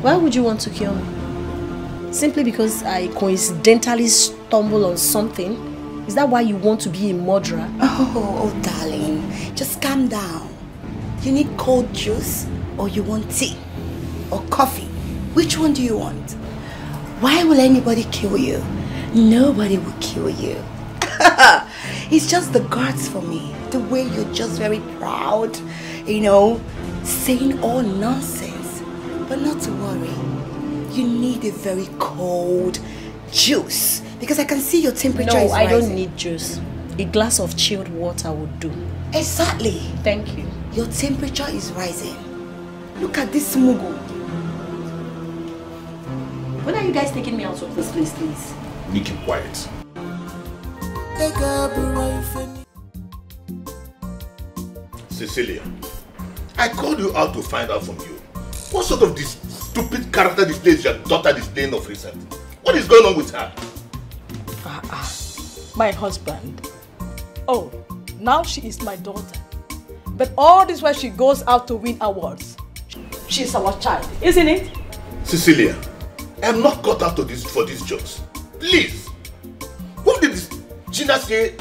Why would you want to kill me? Simply because I coincidentally stumble on something? Is that why you want to be a murderer? Oh, darling, just calm down. You need cold juice or you want tea or coffee? Which one do you want? Why will anybody kill you? Nobody will kill you. It's just the guards for me. The way you're just very proud, you know, saying all nonsense. But not to worry. You need a very cold juice because I can see your temperature is rising. No, I don't need juice. A glass of chilled water would do. Exactly. Thank you. Your temperature is rising. Look at this smuggle. When are you guys taking me out of this place, please? You keep quiet. Cecilia, I called you out to find out from you. What sort of this stupid character displays your daughter displaying of recent? What is going on with her? My husband. Oh, now she is my daughter. But all this while she goes out to win awards. She's our child, isn't it? Cecilia, I am not cut out for these jokes. Please. Who did this Gina say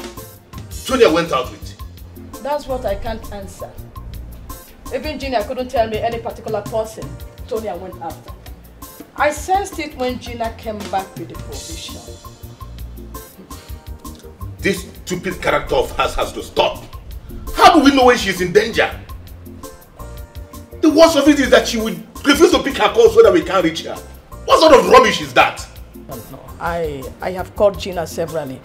Tonya went out with? That's what I can't answer. Even Gina couldn't tell me any particular person Tonya went after. I sensed it when Gina came back with the provision. This stupid character of hers has to stop. How do we know when she's in danger? The worst of it is that she will refuse to pick her call so that we can't reach her. What sort of rubbish is that? No. I have called Gina severally.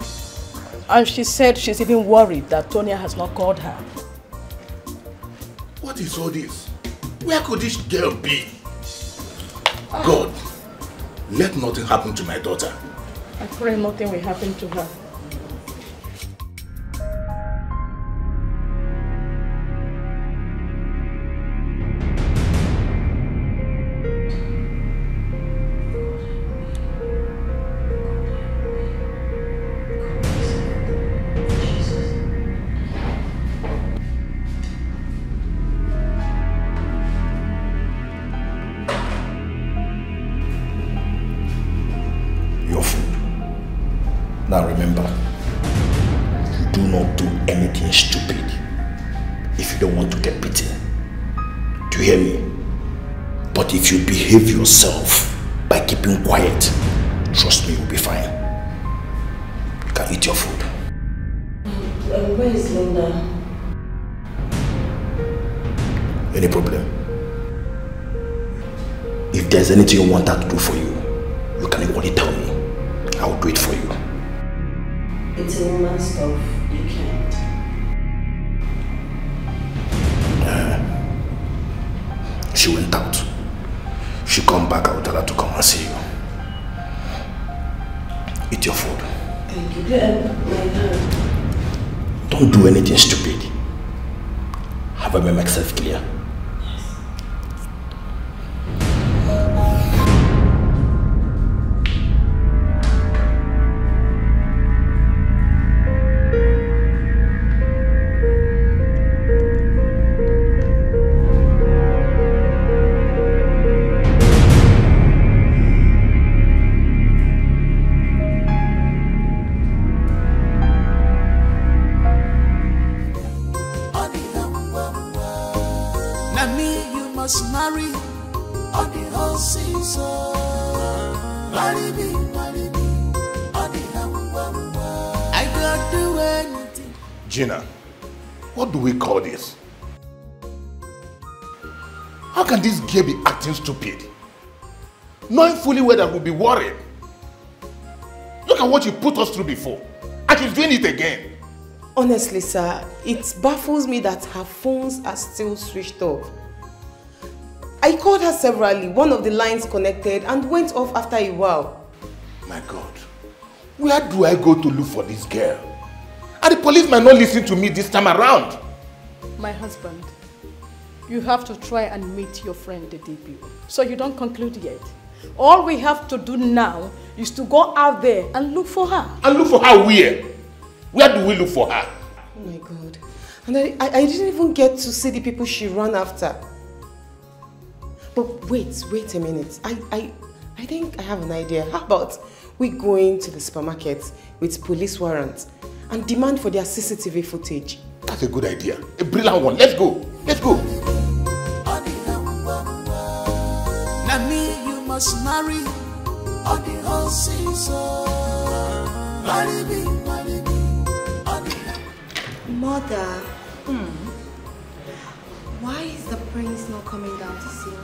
And she said she's even worried that Tonya has not called her. What is all this? Where could this girl be? God, let nothing happen to my daughter. I pray nothing will happen to her. Your food. Now remember, do not do anything stupid if you don't want to get beaten. Do you hear me? But if you behave yourself by keeping quiet, trust me, you'll be fine. You can eat your food. Where is Linda? Any problem? If there's anything you want her to do for you, you can equally tell me. I'll do it for you. It's a woman's stuff. You can't. She went out. She come back, I'll tell her to come and see you. Eat your food. Thank you. Don't do anything stupid. Have I made myself clear? Marry on the whole season. Marry me, on the I got do anything. Gina, what do we call this? How can this girl be acting stupid? Knowing fully well that we'll be worried. Look at what you put us through before, and she's doing it again. Honestly, sir, it baffles me that her phones are still switched off. I called her severally, one of the lines connected and went off after a while. My God, where do I go to look for this girl? And the police might not listen to me this time around. My husband, you have to try and meet your friend, the DPO, so you don't conclude yet. All we have to do now is to go out there and look for her. And look for her where? Where do we look for her? Oh my God. And I didn't even get to see the people she ran after. But wait a minute. I think I have an idea. How about we go into the supermarket with police warrants and demand for their CCTV footage? That's a good idea. A brilliant one. Let's go. Let's go. Now me you must marry on the whole season. Marry me, on the Mother. Why is the prince not coming down to see me?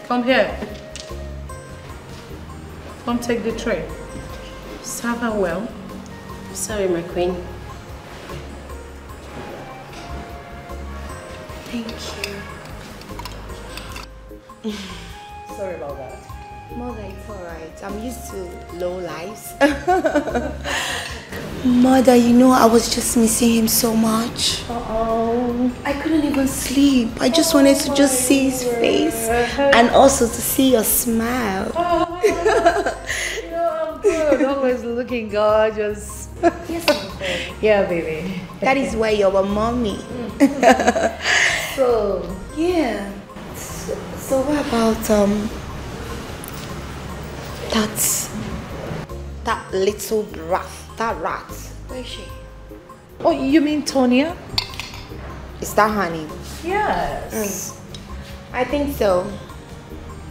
Come here. Come take the tray. Serve her well. Sorry, my queen. Thank you. Sorry about that. Mother, it's alright. I'm used to low lives. Mother, you know, I was just missing him so much. I couldn't even sleep. I just wanted to just see his face and also to see your smile. I'm good. Always looking gorgeous. Yes, yeah, baby. That is why you're a mommy. So, yeah. So what about that little rat, that rat? Where is she? Oh, you mean Tonya? Is that her name? Yes. I think so.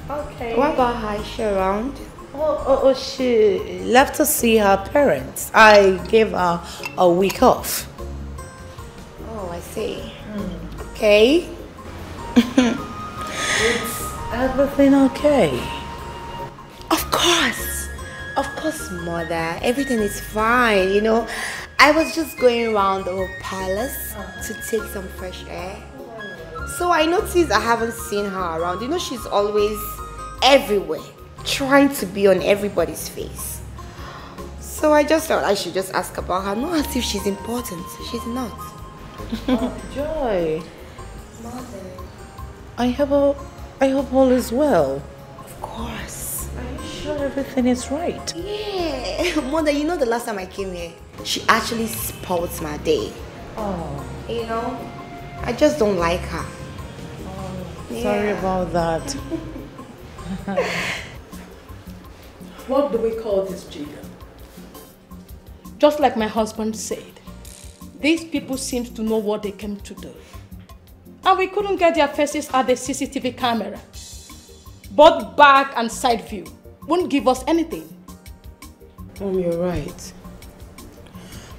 Okay. What about her? Is she around? Oh, she left to see her parents. I gave her a week off. Oh, I see. Okay. Is everything okay? Of course, Mother. Everything is fine, you know. I was just going around the whole palace to take some fresh air. So I noticed I haven't seen her around. You know, she's always everywhere, trying to be on everybody's face. So I just thought I should just ask about her. Not as if she's important. She's not. Oh, Joy. Mother. I hope all is well. Of course. Are you sure everything is right? Yeah. Mother, you know the last time I came here, she actually spoiled my day. Oh. You know, I just don't like her. Oh, sorry about that. What do we call this, Gina? Just like my husband said, these people seem to know what they came to do. And we couldn't get their faces at the CCTV camera. Both back and side view wouldn't give us anything. Mom, you're right.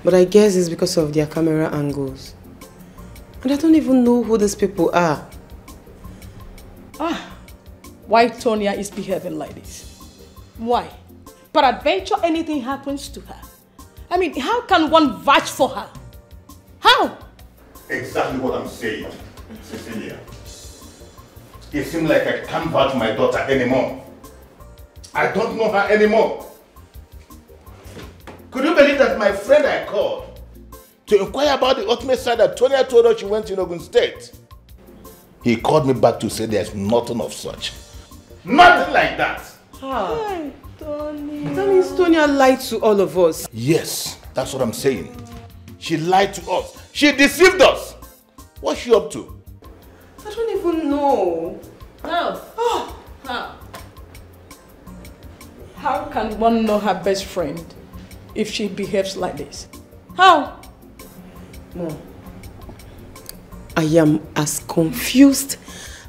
But I guess it's because of their camera angles. And I don't even know who these people are. Why Tonya is behaving like this? Why? Peradventure anything happens to her. I mean, how can one vouch for her? How? Exactly what I'm saying, Cecilia. It seems like I can't vouch my daughter anymore. I don't know her anymore. Could you believe that my friend I called to inquire about the ultimate side that Tonya told us she went to Ogun State? He called me back to say there's nothing of such. Nothing like that. Hi, Tonya. That means Tonya lied to all of us. Yes, that's what I'm saying. She lied to us. She deceived us. What's she up to? I don't even know. How can one know her best friend if she behaves like this? How? Mom, I am as confused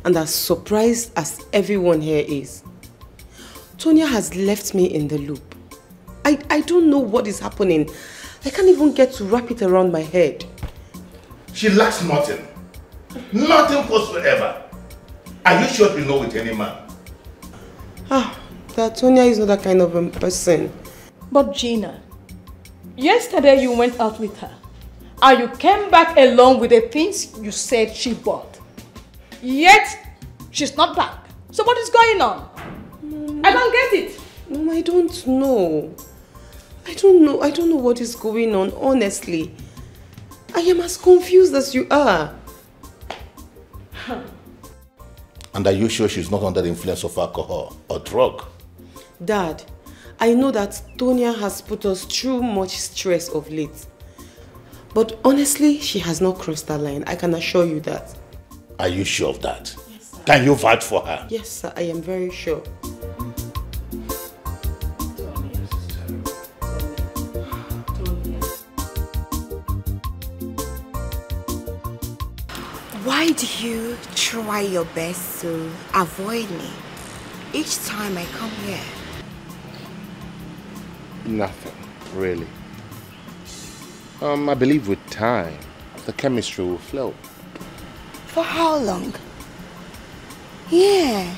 and as surprised as everyone here is. Tonya has left me in the loop. I don't know what is happening. I can't even get to wrap it around my head. She lacks nothing. Nothing whatsoever. Are you sure you know with any man? That Tonya is not that kind of a person. But Gina, yesterday you went out with her and you came back along with the things you said she bought. Yet, she's not back. So what is going on? I don't get it. Mom, I don't know. I don't know what is going on, honestly. I am as confused as you are. And are you sure she's not under the influence of alcohol or drug? Dad, I know that Tonya has put us through much stress of late. But honestly, she has not crossed that line. I can assure you that. Are you sure of that? Yes, sir. Can you vouch for her? Yes, sir. I am very sure. Why do you try your best to avoid me each time I come here? Nothing, really. I believe with time, the chemistry will flow. For how long? Yeah.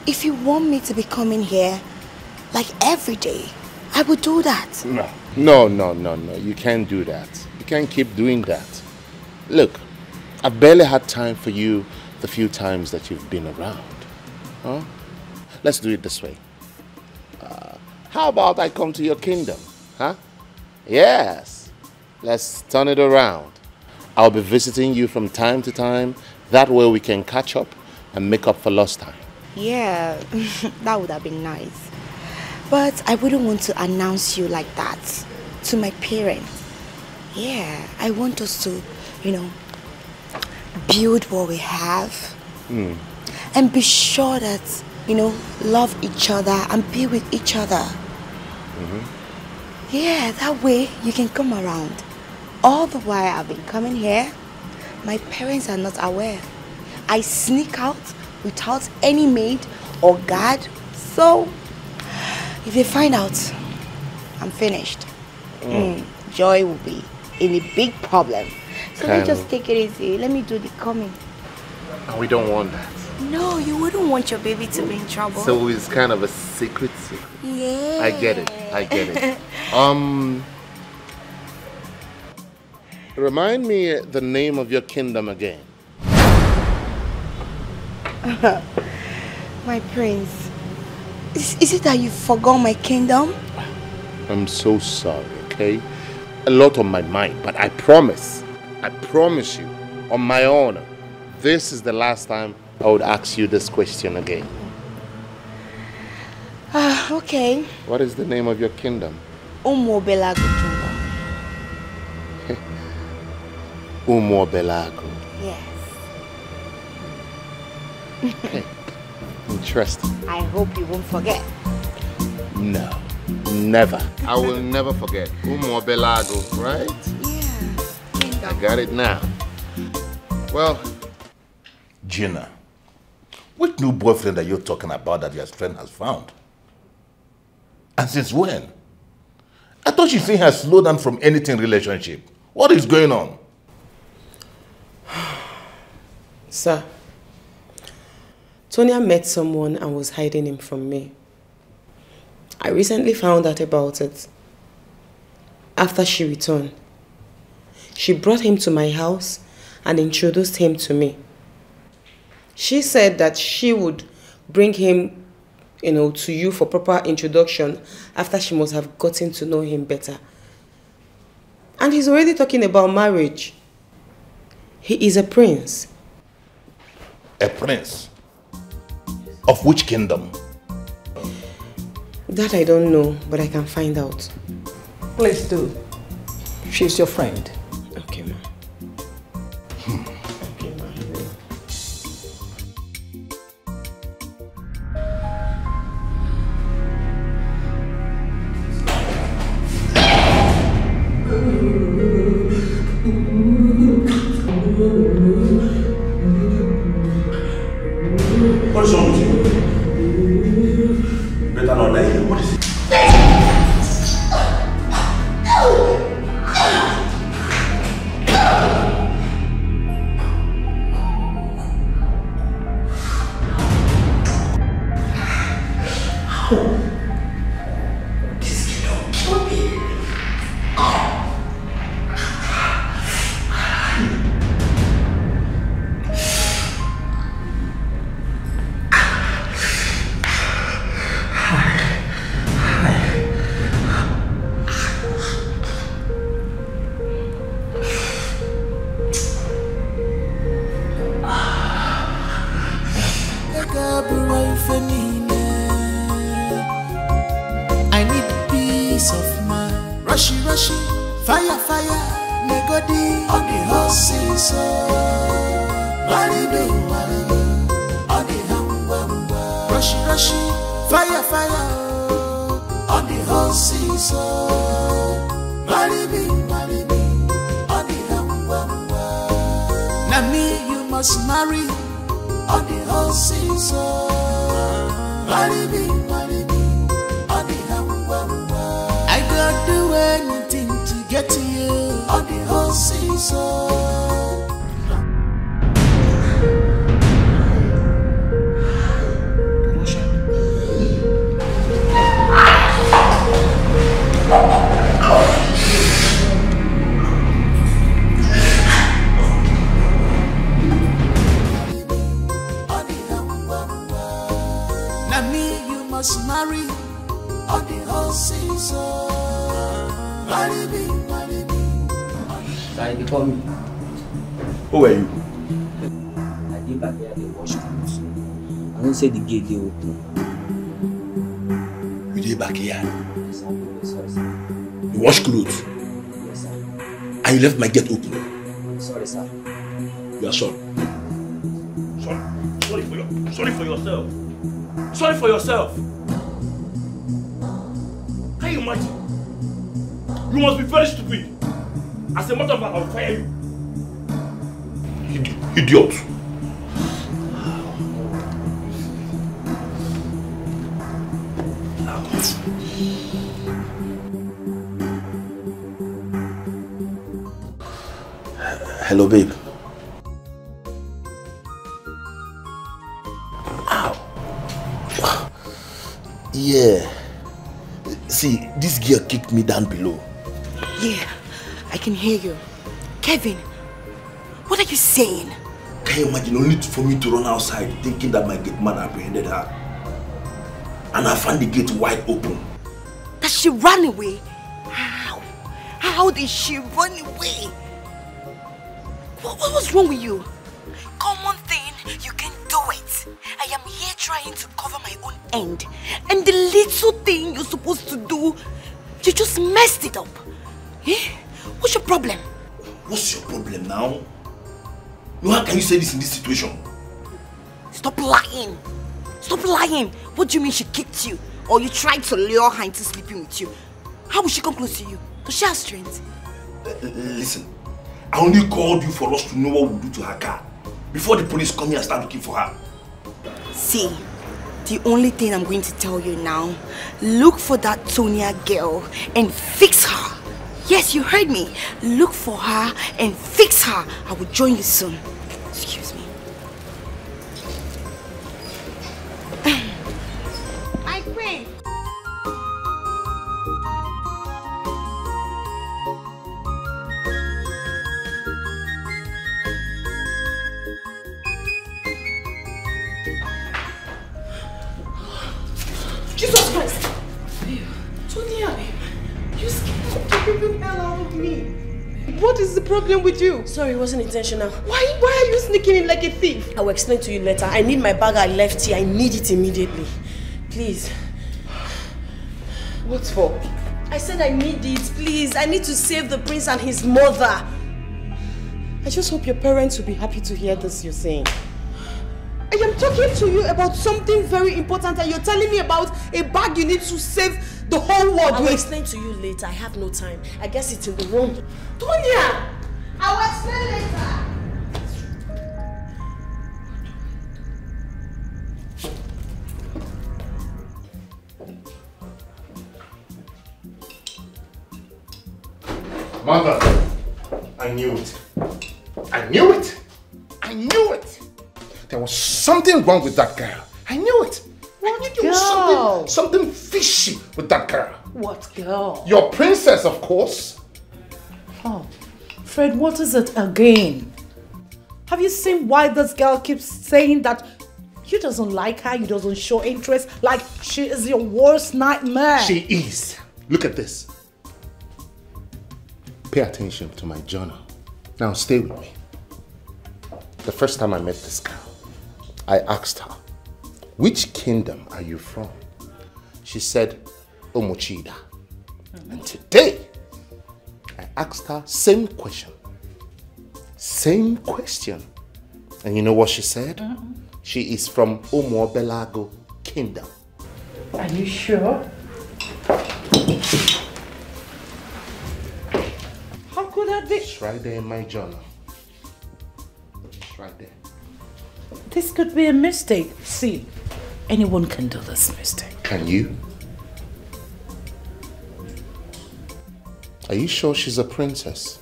If you want me to be coming here, like every day, I would do that. No. You can't do that. You can't keep doing that. Look, I've barely had time for you the few times that you've been around. Huh? Let's do it this way. How about I come to your kingdom? Huh? Yes. Let's turn it around. I'll be visiting you from time to time. That way we can catch up and make up for lost time. Yeah, that would have been nice. But I wouldn't want to announce you like that to my parents. Yeah, I want us to, build what we have. And be sure that, love each other and be with each other. Yeah, that way you can come around. All the while I've been coming here, my parents are not aware. I sneak out without any maid or guard. So, if they find out, I'm finished. Joy will be in a big problem. So let's just take it easy. Let me do the coming. And we don't want that. No, you wouldn't want your baby to be in trouble. So it's kind of a secret. Yeah. I get it. Remind me the name of your kingdom again. My prince, is it that you forgot my kingdom? I'm so sorry, okay? A lot on my mind, but I promise you, on my honor, this is the last time I would ask you this question again. Okay. What is the name of your kingdom? Umobelago. Umobelago. Yes. Okay. Interesting. I hope you won't forget. No, never. I will never forget. Umobelago, right? Yeah. I got it now. Well, Gina, which new boyfriend are you talking about that your friend has found? And since when? I thought she said her slowed down from anything relationship. What is going on? Sir, Tonya met someone and was hiding him from me. I recently found out about it. After she returned, she brought him to my house and introduced him to me. She said that she would bring him, to you for proper introduction after she must have gotten to know him better. And he's already talking about marriage. He is a prince. A prince? Of which kingdom? That I don't know, but I can find out. Please do. She's your friend. Okay, ma. What is wrong with you? Better not die here. What is it? I need peace of mind. Rushy, fire, negodi on the horses. Marido, on the hamba. Rushy, fire, on the horses. Marido, on the hamba. Now me, you must marry on the horses. Marido. I gotta do anything to get to you on the whole season. Now me, you must marry on the whole season. Marry me. Sorry, they call me. Who are you? I did back here, they wash clothes. I don't say the gate they open. You did back here? Yes, sir. Sorry, sir. You wash clothes? Yes, sir. And you left my gate open? Sorry, sir. You are sorry. Sorry for yourself. Sorry for yourself. Can you imagine? You must be very stupid. As a matter of fact, I'll fire you. Idiot. Hello, babe. Ow. Yeah. See, this girl kicked me down below. Yeah, I can hear you. Kevin, what are you saying? Can you imagine only for me to run outside thinking that my gate man apprehended her? And I found the gate wide open. That she ran away? How? How did she run away? What was wrong with you? Common thing, you can do it. I am here trying to cover my own end. And the little thing you're supposed to do, you just messed it up. Eh? What's your problem? What's your problem now? No, how can you say this in this situation? Stop lying. Stop lying. What do you mean she kicked you? Or you tried to lure her into sleeping with you? How will she come close to you? Does she have strength? Listen, I only called you for us to know what we'll do to her car before the police come here and start looking for her. See, the only thing I'm going to tell you now, look for that Tonya girl and fix her. Yes, you heard me. Look for her and fix her. I will join you soon. Excuse me. My queen. Jesus Christ! Tonya, you scared the living hell out of me. What is the problem with you? Sorry, it wasn't intentional. Why are you sneaking in like a thief? I will explain to you later. I need my bag I left here. I need it immediately. Please. What for? I said I need it, please. I need to save the prince and his mother. I just hope your parents will be happy to hear this you're saying. I am talking to you about something very important and you're telling me about a bag you need to save the whole world I will with. explain to you later. I have no time. I guess it's in the room. Tonya! I will explain later. Mother, I knew it. I knew it. I knew it. There was something wrong with that girl. I knew it. There was something fishy with that girl. What girl? Your princess, of course. Oh, Fred, what is it again? Have you seen why this girl keeps saying that you doesn't like her, you doesn't show interest, like she is your worst nightmare? She is. Look at this. Pay attention to my journal. Now stay with me. The first time I met this girl, I asked her, which kingdom are you from? She said, Omochida. And today, I asked her same question. Same question. And you know what she said? She is from Umuobelago Kingdom. Are you sure? How could that be? It's right there in my journal. It's right there. This could be a mistake. See, anyone can do this mistake. Can you? Are you sure she's a princess?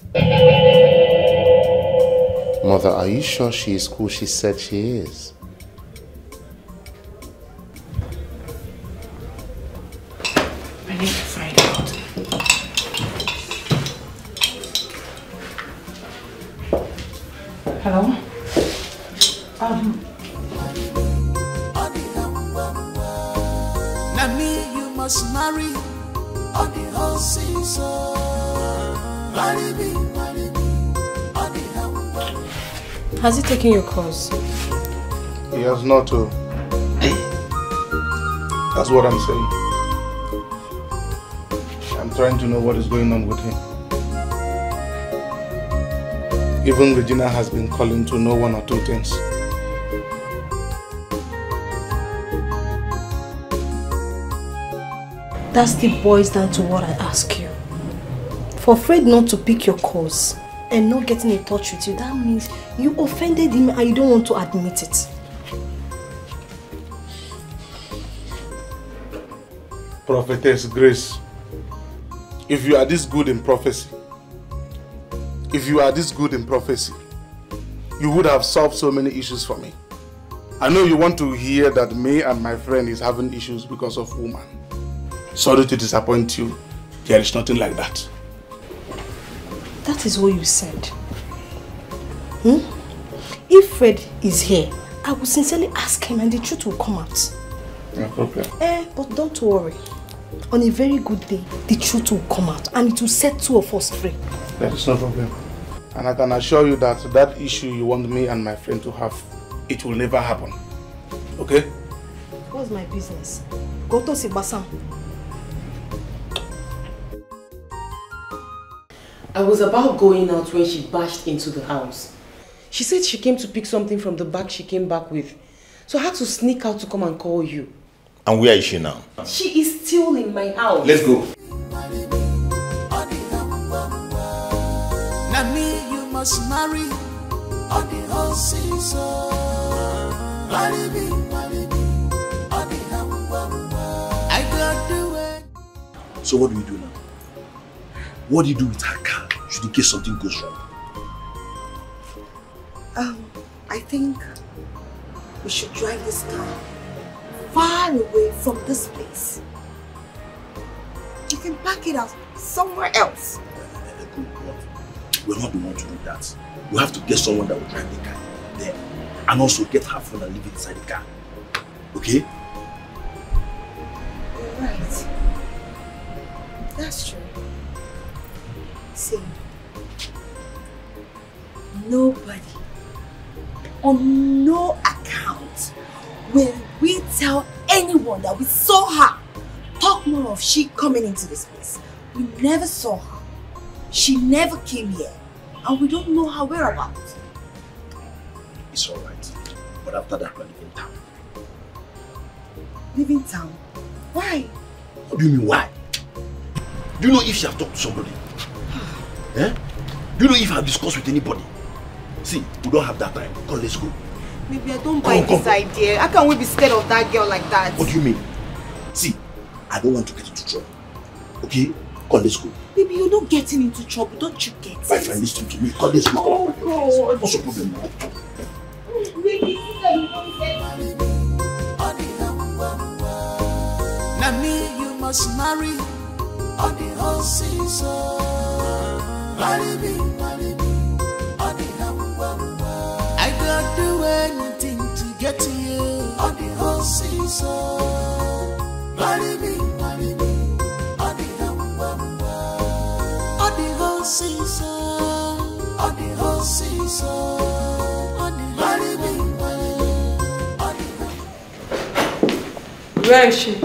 Mother, are you sure she is who she said she is? I need to find out. Hello? Now me you must marry on the whole season. Marry me, on the whole. Has he taken your course? He has not to. That's what I'm saying. I'm trying to know what is going on with him. Even Regina has been calling to know one or two things. That still boils down to what I ask you. For Fred not to pick your calls and not getting in touch with you, that means you offended him and you don't want to admit it. Prophetess Grace, if you are this good in prophecy, you would have solved so many issues for me. I know you want to hear that me and my friend is having issues because of woman. Sorry to disappoint you. There is nothing like that. That is what you said. Even if Fred is here, I will sincerely ask him and the truth will come out. No problem. But don't worry. On a very good day, the truth will come out and it will set two of us free. That is no problem. And I can assure you that that issue you want me and my friend to have, it will never happen. Okay? What's my business? Go to Sibasam. I was about going out when she bashed into the house. She said she came to pick something from the bag she came back with. So I had to sneak out to come and call you. And where is she now? She is still in my house. Let's go. Now me you must marry on the whole season. I got the way. So what do we do now? What do you do with her car should in case something goes wrong? I think we should drive this car far away from this place. You can park it out somewhere else. We're not the ones to do that. We have to get someone that will drive the car there. And also get her phone and leave it inside the car. Okay? You're right. That's true. See, nobody, on no account, will we tell anyone that we saw her. Talk more of she coming into this place. We never saw her. She never came here. And we don't know her whereabouts. It's alright. But after that, we're leaving town. Leaving town? Why? What do you mean, why? Do you know if she has talked to somebody? Eh? Do you know if I have discussed with anybody? See, we don't have that time. Come, let's go. Maybe I don't buy this idea. How can we be scared of that girl like that? What do you mean? See, I don't want to get into trouble. Okay? Come, let's go. Baby, you're not getting into trouble, don't you get it? My friend, listen to me. Come, let's go. Oh, God. What's the problem now? Now me you must marry on the whole season. Marry me, on the I got do anything to get to you on the whole season. Marry me, on the whole season. On the whole season. Marry me, Where is she?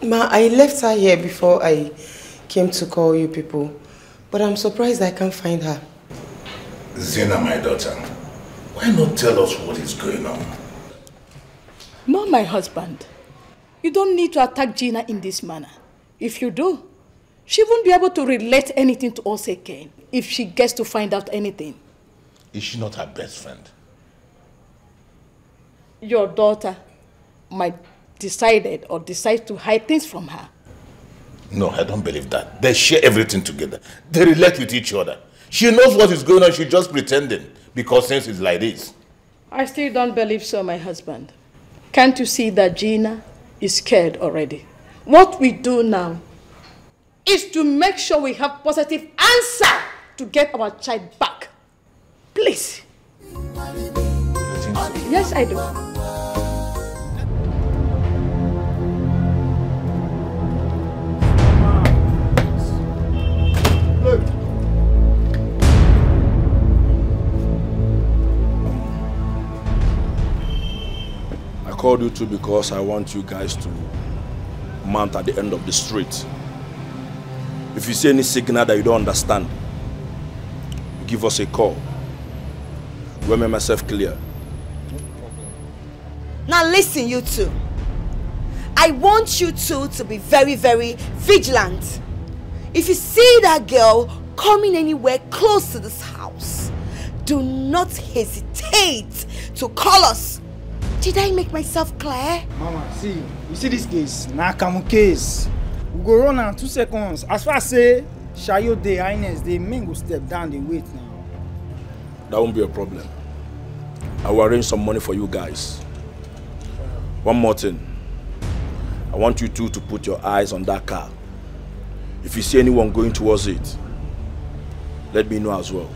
Ma, I left her here before I came to call you people. But I'm surprised I can't find her. Zena, my daughter, why not tell us what is going on? No, my husband. You don't need to attack Gina in this manner. If you do, she won't be able to relate anything to us again if she gets to find out anything. Is she not her best friend? Your daughter might decide to hide things from her. No, I don't believe that. They share everything together. They relate with each other. She knows what is going on. She's just pretending because things is like this. I still don't believe so, my husband. Can't you see that Gina is scared already? What we do now is to make sure we have positive answer to get our child back. Please. Yes, I do. Look. I called you two because I want you guys to mount at the end of the street. If you see any signal that you don't understand, give us a call. We'll make myself clear. Now listen, you two. I want you two to be very, very vigilant. If you see that girl coming anywhere close to this house, do not hesitate to call us. Did I make myself clear? Mama, see, you see this case? Nah, come case. We go run in 2 seconds. As far as say, Shayo Day, Highness, the men go step down, they wait now. That won't be a problem. I will arrange some money for you guys. One more thing. I want you two to put your eyes on that car. If you see anyone going towards it, let me know as well.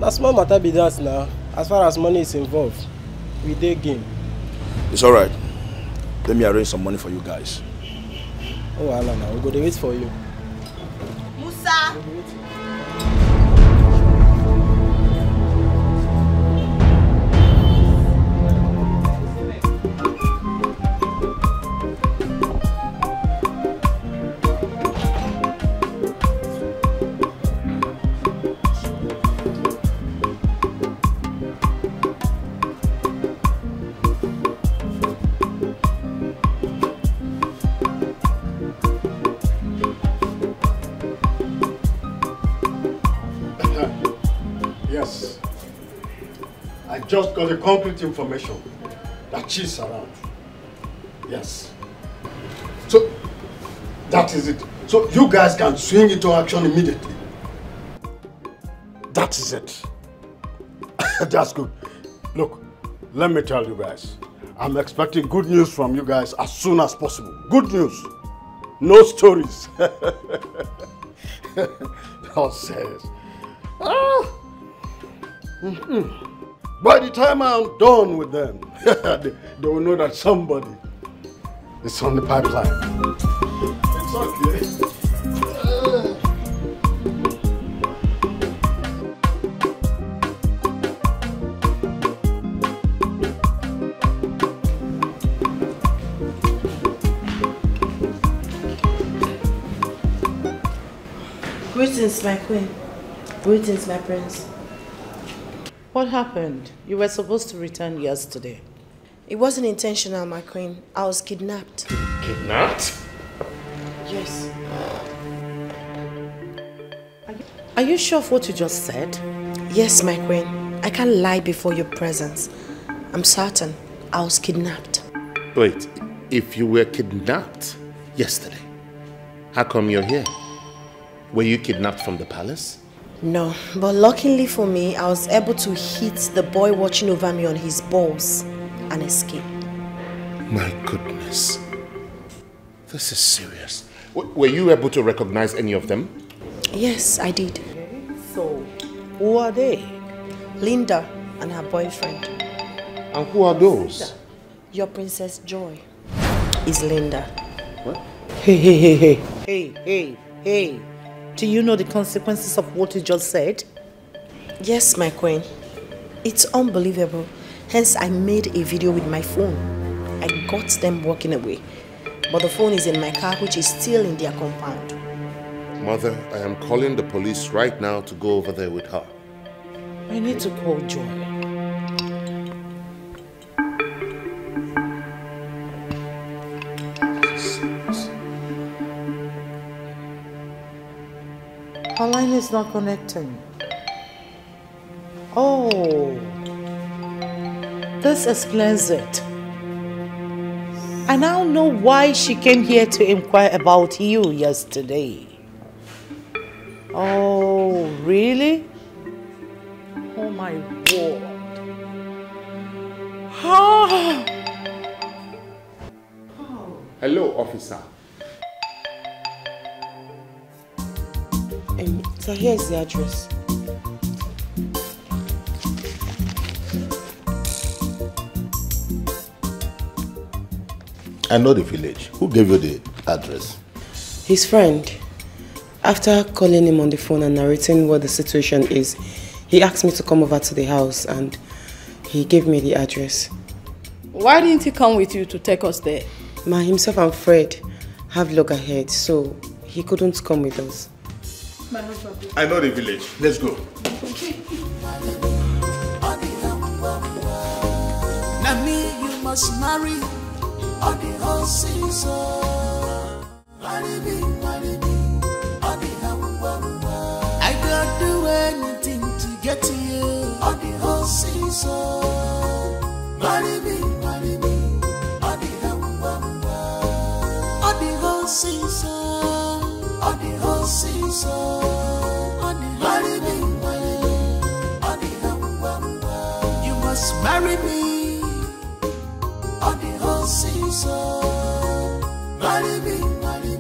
That's small matter be that now. As far as money is involved, we dig in. It's alright. Let me arrange some money for you guys. Oh, Allah, now we'll go to wait for you. Musa! Just got the concrete information that she's around. Yes. So, that is it. So, you guys can swing into action immediately. That is it. That's good. Look, let me tell you guys. I'm expecting good news from you guys as soon as possible. Good news. No stories. Don't say it. By the time I'm done with them, they will know that somebody is on the pipeline. It's okay. Greetings, my queen. Greetings, my prince. What happened? You were supposed to return yesterday. It wasn't intentional, my queen. I was kidnapped. Kidnapped? Yes. Are you sure of what you just said? Yes, my queen. I can't lie before your presence. I'm certain I was kidnapped. Wait, if you were kidnapped yesterday, how come you're here? Were you kidnapped from the palace? No, but luckily for me, I was able to hit the boy watching over me on his balls and escape. My goodness. This is serious. Were you able to recognize any of them? Yes, I did. So, who are they? Linda and her boyfriend. And who are those? Your Princess Joy is Linda. What? Hey. Do you know the consequences of what you just said? Yes, my queen. It's unbelievable. Hence, I made a video with my phone. I got them walking away. But the phone is in my car, which is still in their compound. Mother, I am calling the police right now to go over there with her. I need to call Joy. Her line is not connecting. Oh, this explains it. I now know why she came here to inquire about you yesterday. Oh, really? Oh my word. Hello, officer. So here's the address. I know the village. Who gave you the address? His friend. After calling him on the phone and narrating what the situation is, he asked me to come over to the house and he gave me the address. Why didn't he come with you to take us there? Himself and Fred have loggerheads, so he couldn't come with us. I know the village. Let's go. Now me you must marry all the whole season. Marry me, all the I don't do anything to get to you. All the whole season. Marry me, all the whole season. All the whole season. Marry me, you must marry me. All the whole season. Marry me, all the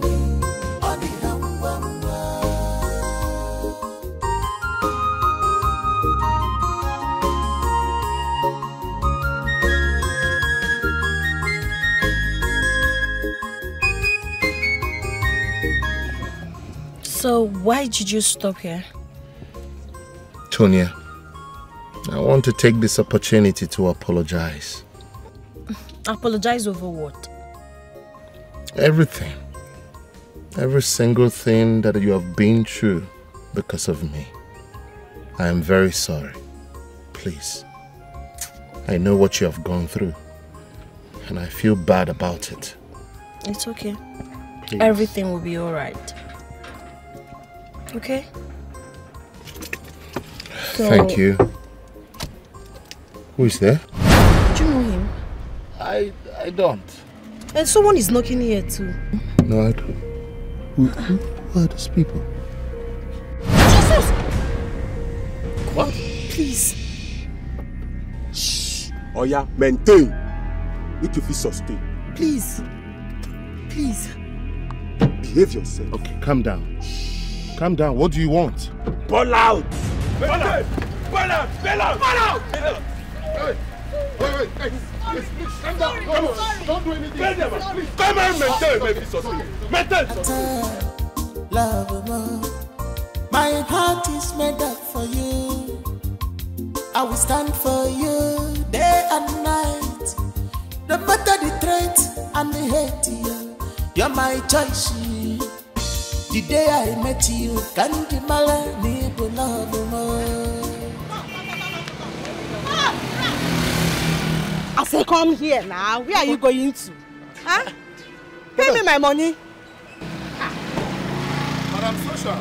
So why did you stop here? Tonya, I want to take this opportunity to apologize. Apologize over what? Everything. Every single thing that you have been through because of me. I am very sorry. Please. I know what you have gone through. And I feel bad about it. It's okay. Please. Everything will be alright. Okay? So, thank you. Who is there? Do you know him? I don't. And someone is knocking here too. No, I don't. Who are those people? Jesus! What? Please. Shh. Oh yeah, maintain. Need to feel sustain. Please. Please. Behave yourself. Okay, calm down. Calm down. What do you want? Ball out! Ball out! Ball out! Ball out! Ball out! Wait, hey, please, calm down. Come on, don't do anything. Please, come on, maintain, maybe sustain. Maintain. Love more. My heart is made up for you. I will stand for you day and night. No matter the threat and the hate, you're my choice. The day I met you, can't be my love more. I say, come here now. Where are you going to? Huh? Pay me my money. Madam Sosha,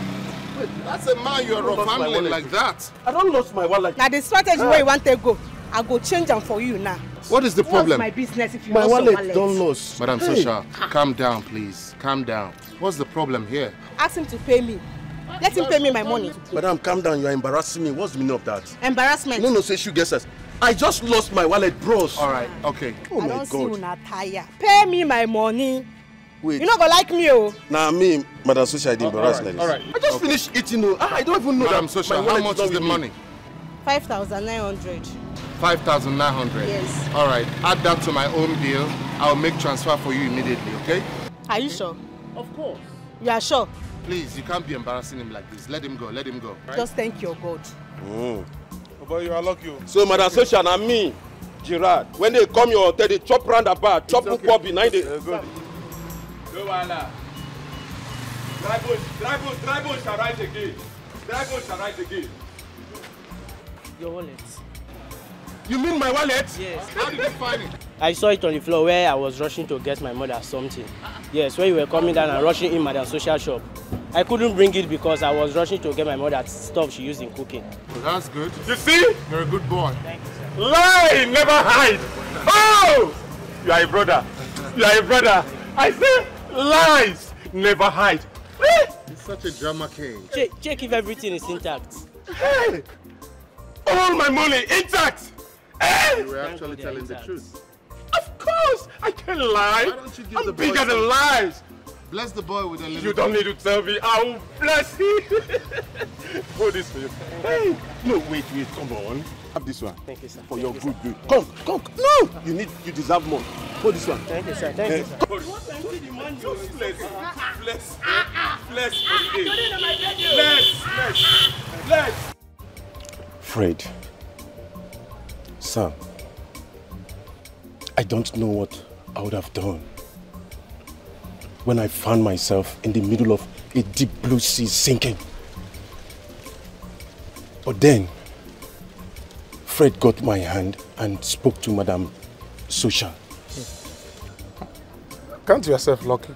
wait, that's a man you're of family like that. I don't lose my wallet. Now the strategy where you want to go, I go change them for you now. What is the problem? What's my business if you My lost your wallet wallet? don't lose. Madam Sosha, calm down, please. Calm down. What's the problem here? Ask him to pay me. Let him pay me my money. Madam, calm down. You are embarrassing me. What's the meaning of that? Embarrassment. No, say you guess us. I just lost my wallet, bros. All right, okay. Oh I my don't see God. una tire. Pay me my money. Wait. You not gonna like me, oh. Nah, me, Madam Sosha, I did embarrass like this. all right. I just finished eating. I don't even know Madam that Sosha, my how wallet much not is the with me. money? 5,900. 5,900. Yes. All right, add that to my own bill. I'll make transfer for you immediately, okay? Are you sure? Of course. You are sure? Please, you can't be embarrassing him like this. Let him go, let him go. Right? Just thank your God. But you are lucky. So, Madam Sosha, and me, Gerard, when they come your hotel, they chop roundabout, chop book up behind it. Go, Wala. Dry bones shall rise again. Dry bones shall rise again. Your wallet. You mean my wallet? Yes. How did you find it? I saw it on the floor where I was rushing to get my mother something. Yes, when you were coming down and rushing in Madam Social shop. I couldn't bring it because I was rushing to get my mother stuff she used in cooking. Well, that's good. You see? You're a good boy. Thank you, sir. Lie, never hide. Oh! You are a brother. You are a brother. I say lies, never hide. He's such a drama king. Check if everything is intact. Hey! All my money intact. Eh? You were actually telling the truth. Of course, I can lie. Why don't you give the I'm boy bigger some- than lies. Bless the boy with a little. You don't need to tell me. I will bless you. Hold this for you. Hey, no, wait, come on. Have this one. Thank you, sir. For your good. Come. No! You deserve more. Hold this one. Thank you, sir. Thank you, sir. Just bless. Fred, Sam, I don't know what I would have done when I found myself in the middle of a deep blue sea sinking. But then, Fred got my hand and spoke to Madam Sosha. Count yourself lucky.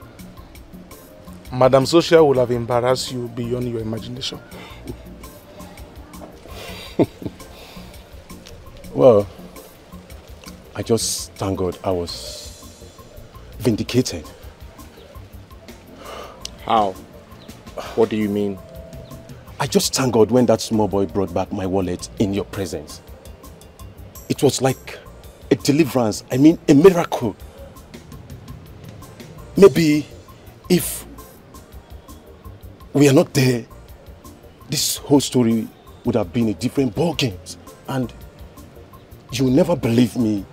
Madam Socia will have embarrassed you beyond your imagination. Well, I just thank God I was vindicated. How? What do you mean? I just thank God when that small boy brought back my wallet in your presence. It was like a deliverance, I mean a miracle. Maybe if we are not there, this whole story would have been a different ball game. And you will never believe me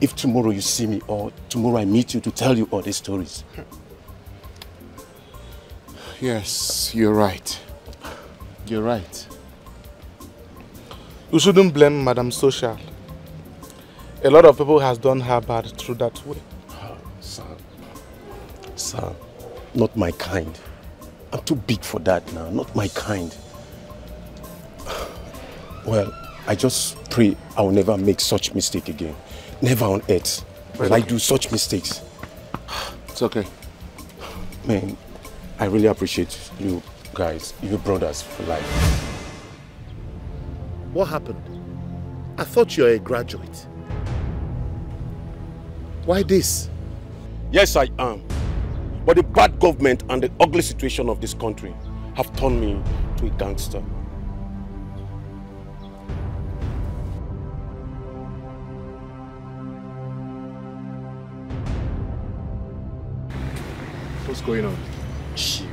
if tomorrow you see me or tomorrow I meet you to tell you all these stories. Yes, you're right. You're right. You shouldn't blame Madam Social. A lot of people has done her bad through that way. Sir, not my kind. I'm too big for that now, not my kind. Well, I just pray I will never make such mistake again. Never on earth will I do such mistakes. It's okay. Man, I really appreciate you guys, you brothers for life. What happened? I thought you were a graduate. Why this? Yes, I am. But the bad government and the ugly situation of this country have turned me to a gangster. What's going on? Chill.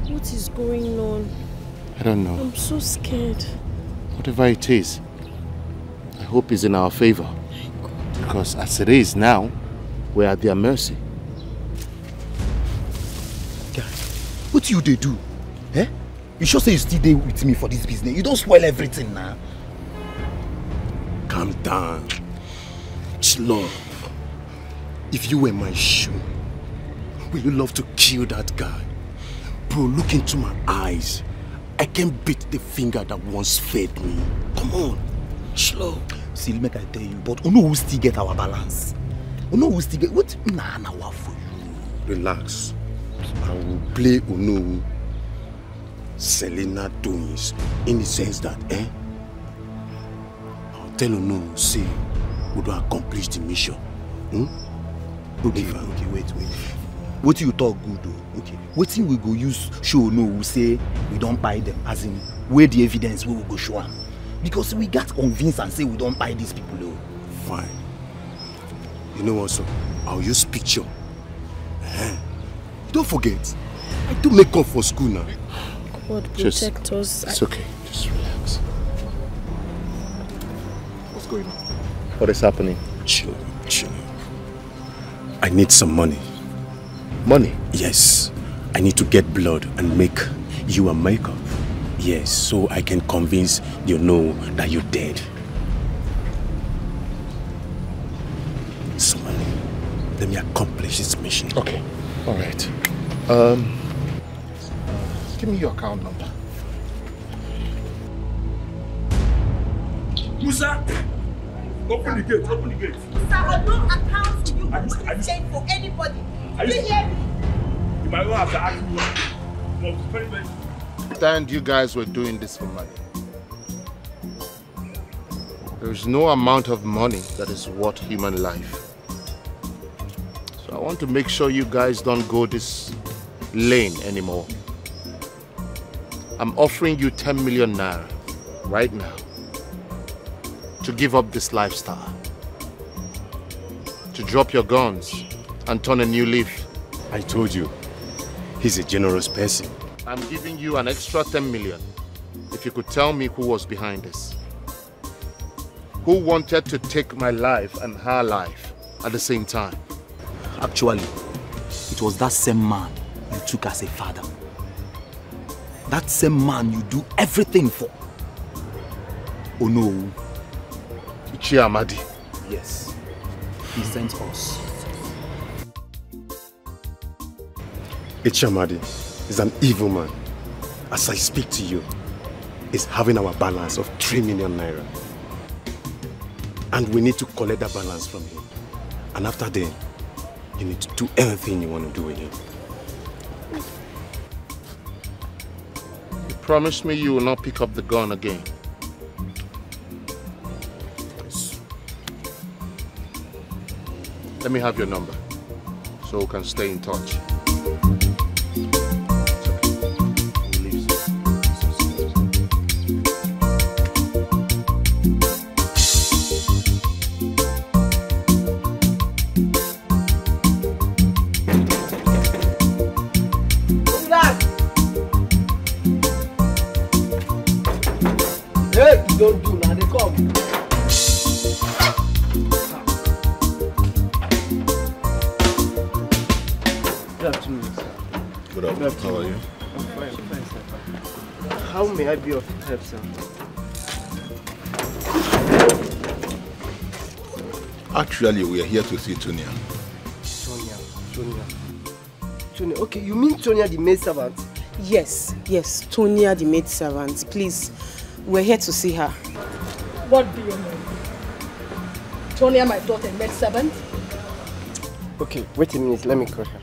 What is going on? I don't know. I'm so scared. Whatever it is, I hope it's in our favor. Because as it is now, we're at their mercy. Guys, what you they do? Eh? You sure say you still there with me for this business? You don't spoil everything now. Calm down. Love, if you were my shoe, would you love to kill that guy? Bro, look into my eyes. I can't beat the finger that once fed me. Come on, slow. See, make I tell you, but who will still get our balance? Who will still get what? Nah, what for you? Relax. I will play Uno Selena doings in the sense that, I'll tell Uno, see, we don't accomplish the mission. Okay, wait. What you talk good though? Okay. What thing we go use show no we say we don't buy them, as in where the evidence we will go show them. Because we got convinced and say we don't buy these people though. Fine. You know what, so I'll use picture. Don't forget, I do make up for school now. God protect us. It's okay, just relax. What's going on? What is happening? Chill. I need some money. Money? Yes. I need to get blood and make you a makeup. Yes, so I can convince you know that you're dead. Some money. Let me accomplish this mission. Okay. Alright. Give me your account number. Musa! Open the gate, open the gate. Sir, I don't account to you for change for anybody. You hear me? You might well have to ask me what. Stand, you guys were doing this for money. There is no amount of money that is worth human life. So I want to make sure you guys don't go this lane anymore. I'm offering you 10 million naira right now to give up this lifestyle, to drop your guns and turn a new leaf. I told you, he's a generous person. I'm giving you an extra 10 million if you could tell me who was behind this. Who wanted to take my life and her life at the same time? Actually, it was that same man you took as a father. That same man you do everything for. Oh no. Chiamadi. Yes. He sent us. Chiamadi is an evil man. As I speak to you, he's having our balance of 3 million naira. And we need to collect that balance from him. And after then, you need to do anything you want to do with him. You promised me you will not pick up the gun again. Let me have your number so we can stay in touch. Hey, don't do now, they come. Good afternoon, sir. Good afternoon. How are you? I'm fine, sir. How may I be of help, sir? Actually, we are here to see Tonya. Tonya. Okay, you mean Tonya the maid servant? Yes, Tonya the maid servant. Please, we're here to see her. What do you mean? Tonya, my daughter, maid servant? Okay, wait a minute, let me call her.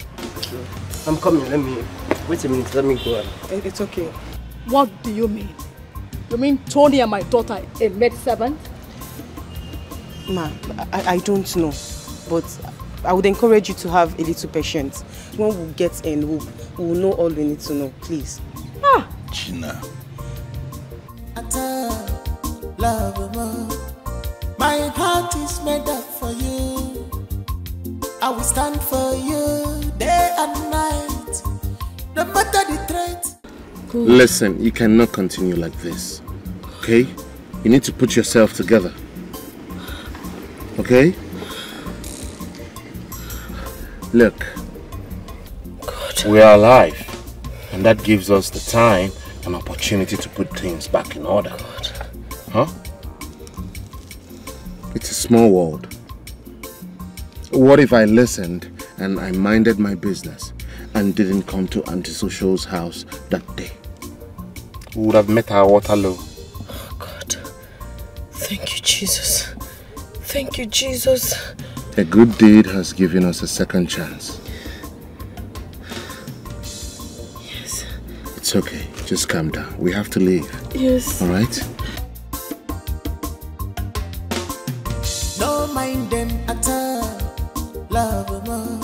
I'm coming, wait a minute, let me go. It's okay. What do you mean? You mean Tonya, my daughter, a maid servant? Ma, I don't know, but I would encourage you to have a little patience. When we get in, we'll know all we need to know, please. Gina. Love more. My heart is made up for you. I will stand for you day and night, no matter the threat. Listen, you cannot continue like this, okay? You need to put yourself together, okay? Look, we are alive, and that gives us the time and opportunity to put things back in order. Huh? It's a small world. What if I listened and I minded my business and didn't come to Auntie Social's house that day? We would have met our Waterloo. Oh God. Thank you, Jesus. Thank you, Jesus. A good deed has given us a second chance. Yes. It's okay. Just calm down. We have to leave. Yes. All right? No mind them at all. Love more.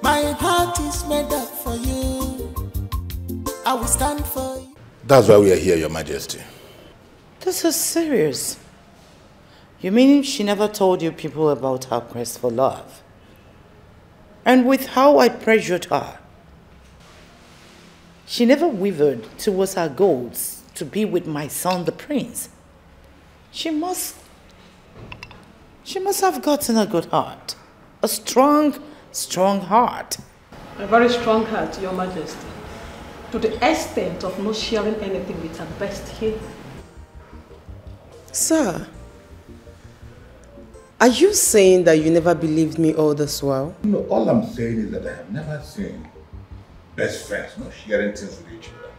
My heart is made up for you. I will stand for you. That's why we are here, Your Majesty. This is serious. You mean she never told you people about her quest for love? And with how I pressured her, she never wavered towards her goals to be with my son, the prince. She must have gotten a good heart. A strong heart. A very strong heart, Your Majesty. To the extent of not sharing anything with her best here. Sir, are you saying that you never believed me all this while? No, all I'm saying is that I have never seen best friends not sharing things with each other.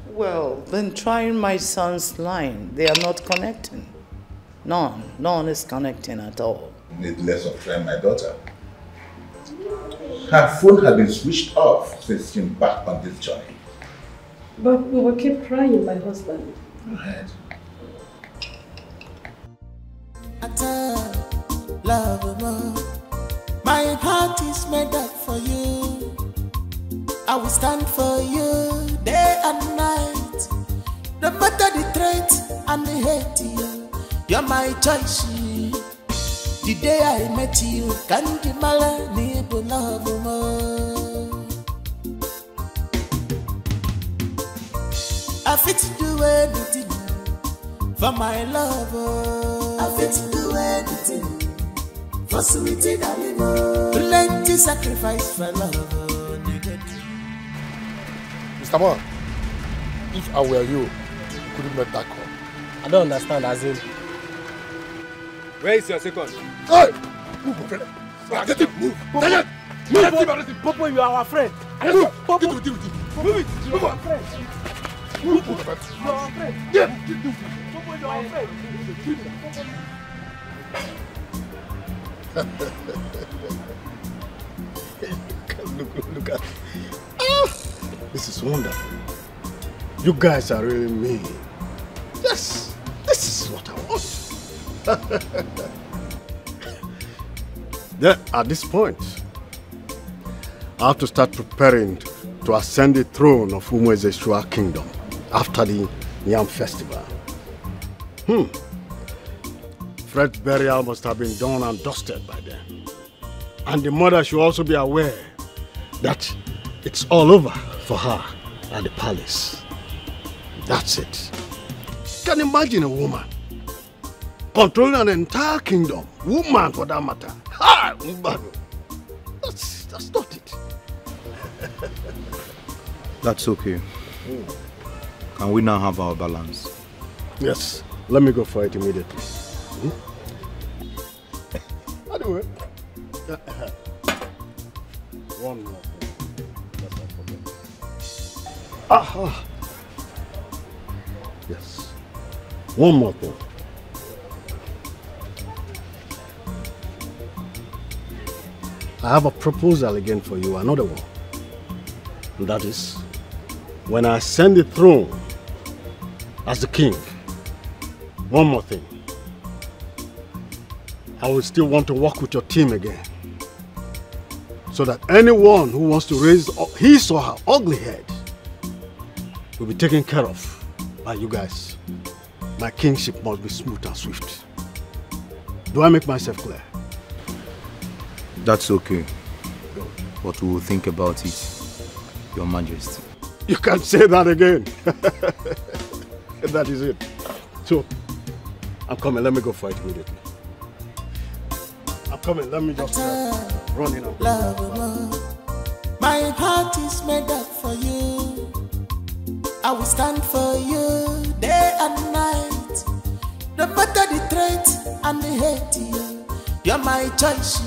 Well, then trying my son's line. They are not connecting. None is connecting at all. Need less of trying my daughter. Her phone had been switched off since she embarked on this journey. But we will keep trying, my husband. Go ahead. Love more. My heart is made up for you. I will stand for you day and night, no matter the threat and the hate. You're my choice. The day I met you, can't you malani love more? I fit to do anything for my love. I fit to do anything for sweetie darling. Plenty sacrifice for love. Mr. Man, if I were you, you couldn't make that call. I don't understand, as in. Where is your second? Hey! Move, friend. Get it, move. Get it! Move! Popo, you are our friend. Move! Popo. Get it. Move it. You are our friend. Move! You are our friend. Yeah! Popo, you are our friend. Look at this is wonderful. You guys are really mean. Yes, this is what I want. Then at this point, I have to start preparing to ascend the throne of Umwezeshua Kingdom after the Yam Festival. Fred's burial must have been done and dusted by then. And the mother should also be aware that it's all over for her at the palace. That's it. You can imagine a woman controlling an entire kingdom, woman for that matter. Ha! That's Just not it. That's okay. Can we now have our balance? Yes. Let me go for it immediately. Anyway. One more thing. Let's not forget. Aha! Yes. One more thing. I have a proposal again for you, another one. And that is, when I ascend the throne as the king, one more thing. I will still want to work with your team again. So that anyone who wants to raise his or her ugly head will be taken care of by you guys. My kingship must be smooth and swift. Do I make myself clear? That's okay. But we will think about it, Your Majesty. You can't say that again. That is it. So, I'm coming. Let me go for it immediately. I'm coming. Let me just run in. My heart is made up for you. I will stand for you day and night. No matter the threat and the hate, you're my choice.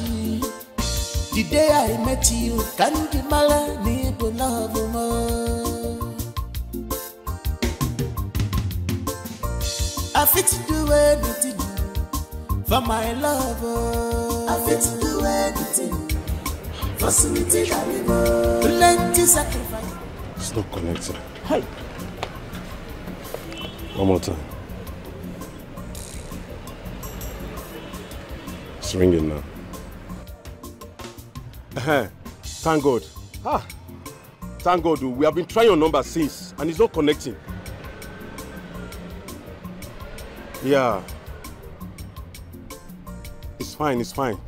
The day I met you, can't be malani to love more. I fit to do anything for my love. I fit to do anything for sweetie darling. Plenty sacrifice. It's not connected. Hey. One more time. It's ringing now. Thank God. Thank God. We have been trying your number since and it's not connecting. Yeah. It's fine, it's fine.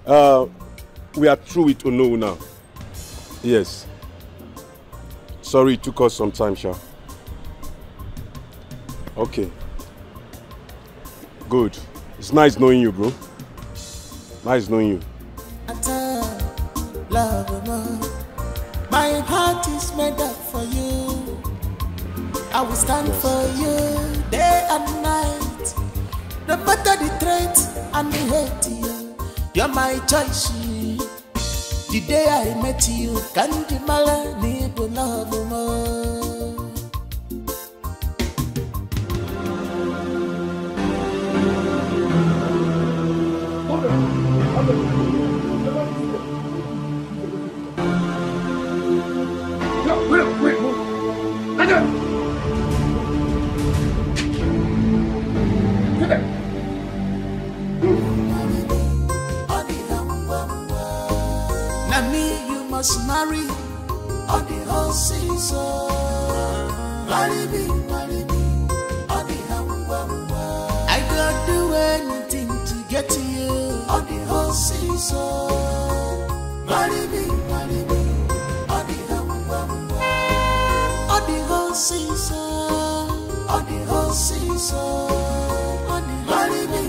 We are through with Ono now. Yes. Sorry it took us some time, Sha. Okay. Good. It's nice knowing you, bro. Nice knowing you. Love, my heart is made up for you. I will stand for you day and night. No matter the threat and the hate, you're my choice. The day I met you, can't be malani to love more. Marry on the whole season. Marry me, on the humble. I could do anything to get to you on the whole season. Marry me, on the humble. On the whole season, on the whole season. Marry me,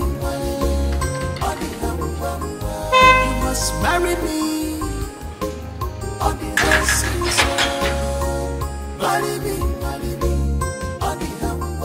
on the humble. You must marry me. On the whole season, marry me, on the humble.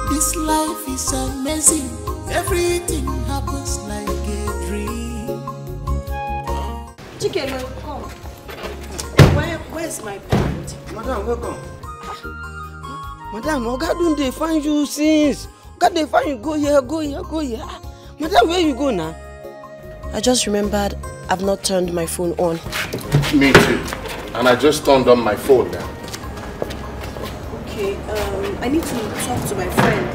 This life is amazing. Everything happens like a dream. Chicken, come. Where's my parent? Madam, welcome. Madam, Oga don't they find you since? Oga they find you, go here. Madam, where you go now? I just remembered I've not turned my phone on. Me too. And I just turned on my phone now. Okay, I need to talk to my friend.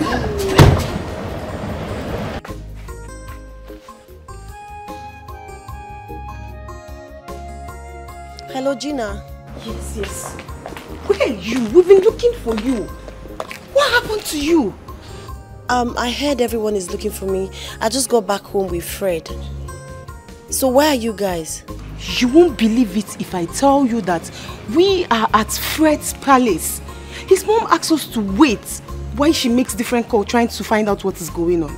Hello, Gina. Yes. Where are you? We've been looking for you. What happened to you? I heard everyone is looking for me. I just got back home with Fred. So where are you guys? You won't believe it if I tell you that we are at Fred's palace. His mom asked us to wait while she makes different calls trying to find out what is going on.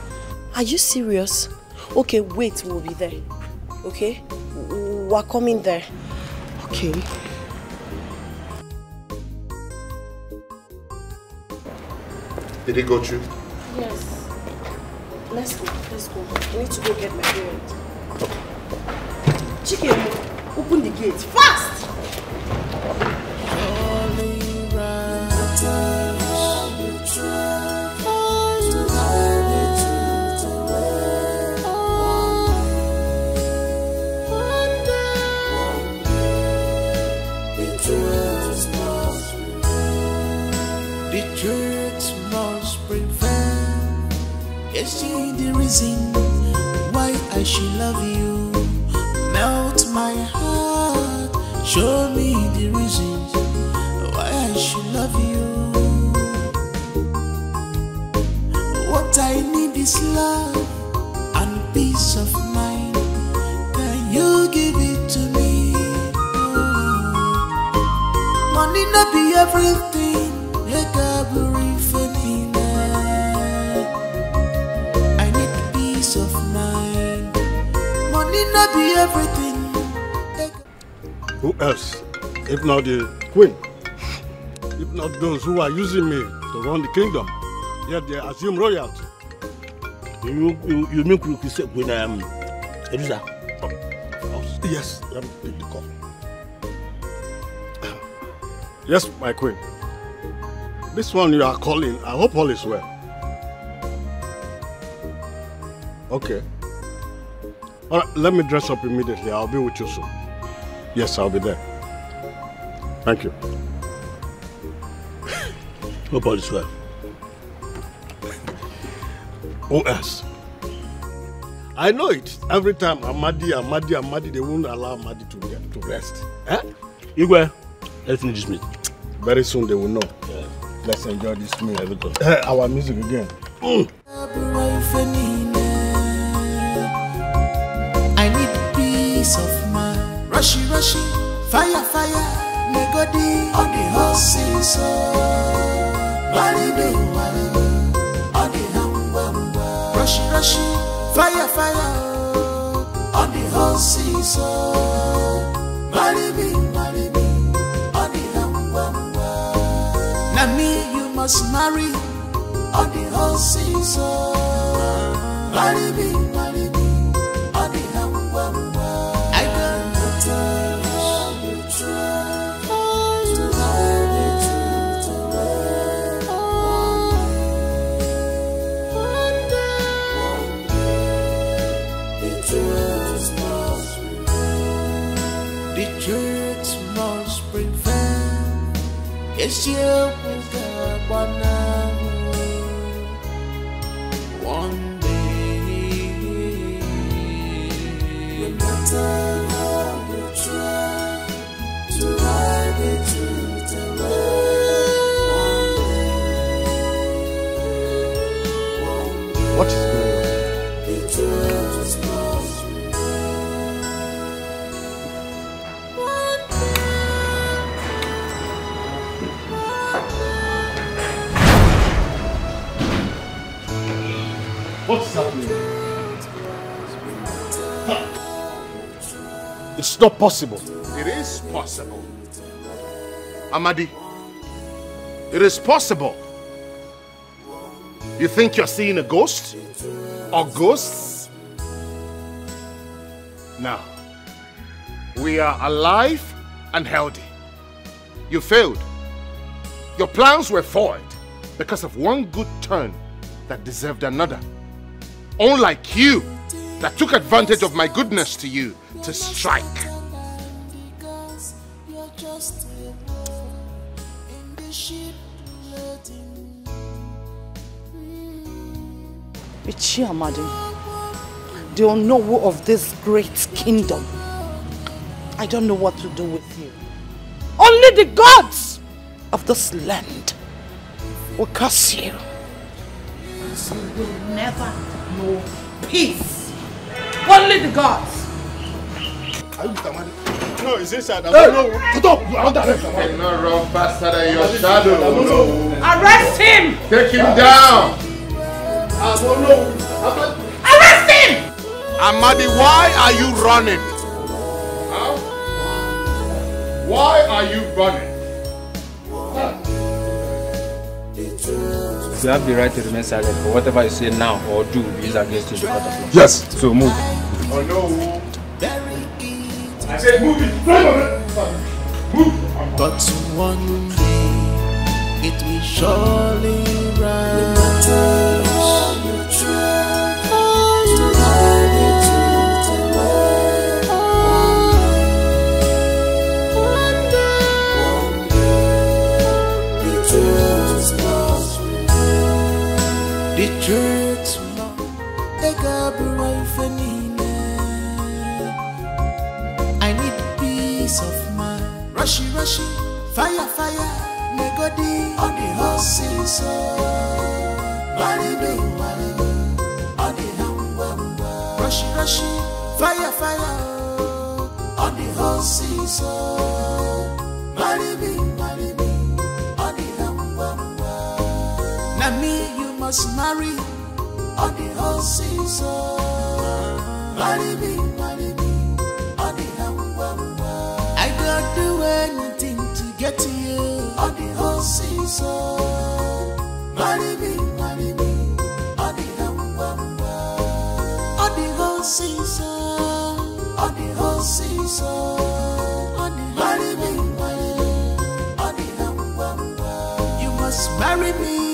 Are you serious? Okay, wait, we'll be there. Okay? We're coming there. Okay. Did he go through? Yes. Let's go. I need to go get my parents. Chicken, open the gate fast! The truth must prevail. Yes, see the reason why I should love you. Melt my heart, show me the reasons why I should love you. What I need is love and peace of mind. Can you give it to me? Money not be everything. I need peace of mind. Money not be everything. Who else? If not the queen? If not those who are using me to run the kingdom, yet they assume royalty. You mean you say Queen Elisa? Yes, let me pick the call. Yes, my queen. This one you are calling, I hope all is well. Okay. All right, let me dress up immediately. I'll be with you soon. Yes, I'll be there. Thank you. Hope all is well. Who else? I know it. Every time Amadi, they won't allow Amadi to rest. Eh? Igwe, let's finish this meeting. Very soon they will know. Yeah. Let's enjoy this meal. Our music again. I need peace of mind. Rushy, fire, negodi on the horses. On the hamba. Rushy, fire, on the horses. Marry me, on the hamba. Now me you must marry on the horses. Marry me, on the hamba. I don't tell you try to hide the truth away. One day, the truth must prevail. Yes, you will get one now. One day, no matter how you try to hide the truth away. What is going on? The truth must What's happening? It's not possible. It is possible. Amadi, it is possible. You think you're seeing a ghost? Or ghosts? Now, we are alive and healthy. You failed. Your plans were foiled because of one good turn that deserved another. Unlike you, that took advantage of my goodness to you to strike. Amadi, the unknown of this great kingdom. I don't know what to do with you. Only the gods of this land will curse you. you will never know peace. Only the gods. Are you Mr. Madi? No, it's inside. Hey, shut up! You are under arrest. You cannot run faster than your shadow. No. Arrest him! Take him down! Arrest him! Amadi, why are you running? Huh? Why are you running? You have the right to remain silent, but whatever you say now or do will be used against you in the court of law. Yes. So move. Oh no. I said move it. Move. But one day it will surely rise. The truth I need peace of mind. Rushy, fire, negodi on the horses. Marry me, on the hamba. Rushy, fire, on the horses. Marry me, on the hamba. Now me, you must marry on the horses. Marry me, on the hamba. I don't do anything to get to you on the horses. Marry me, on the hamba. On the horses, on the horses. Marry me, on the hamba. You must marry me.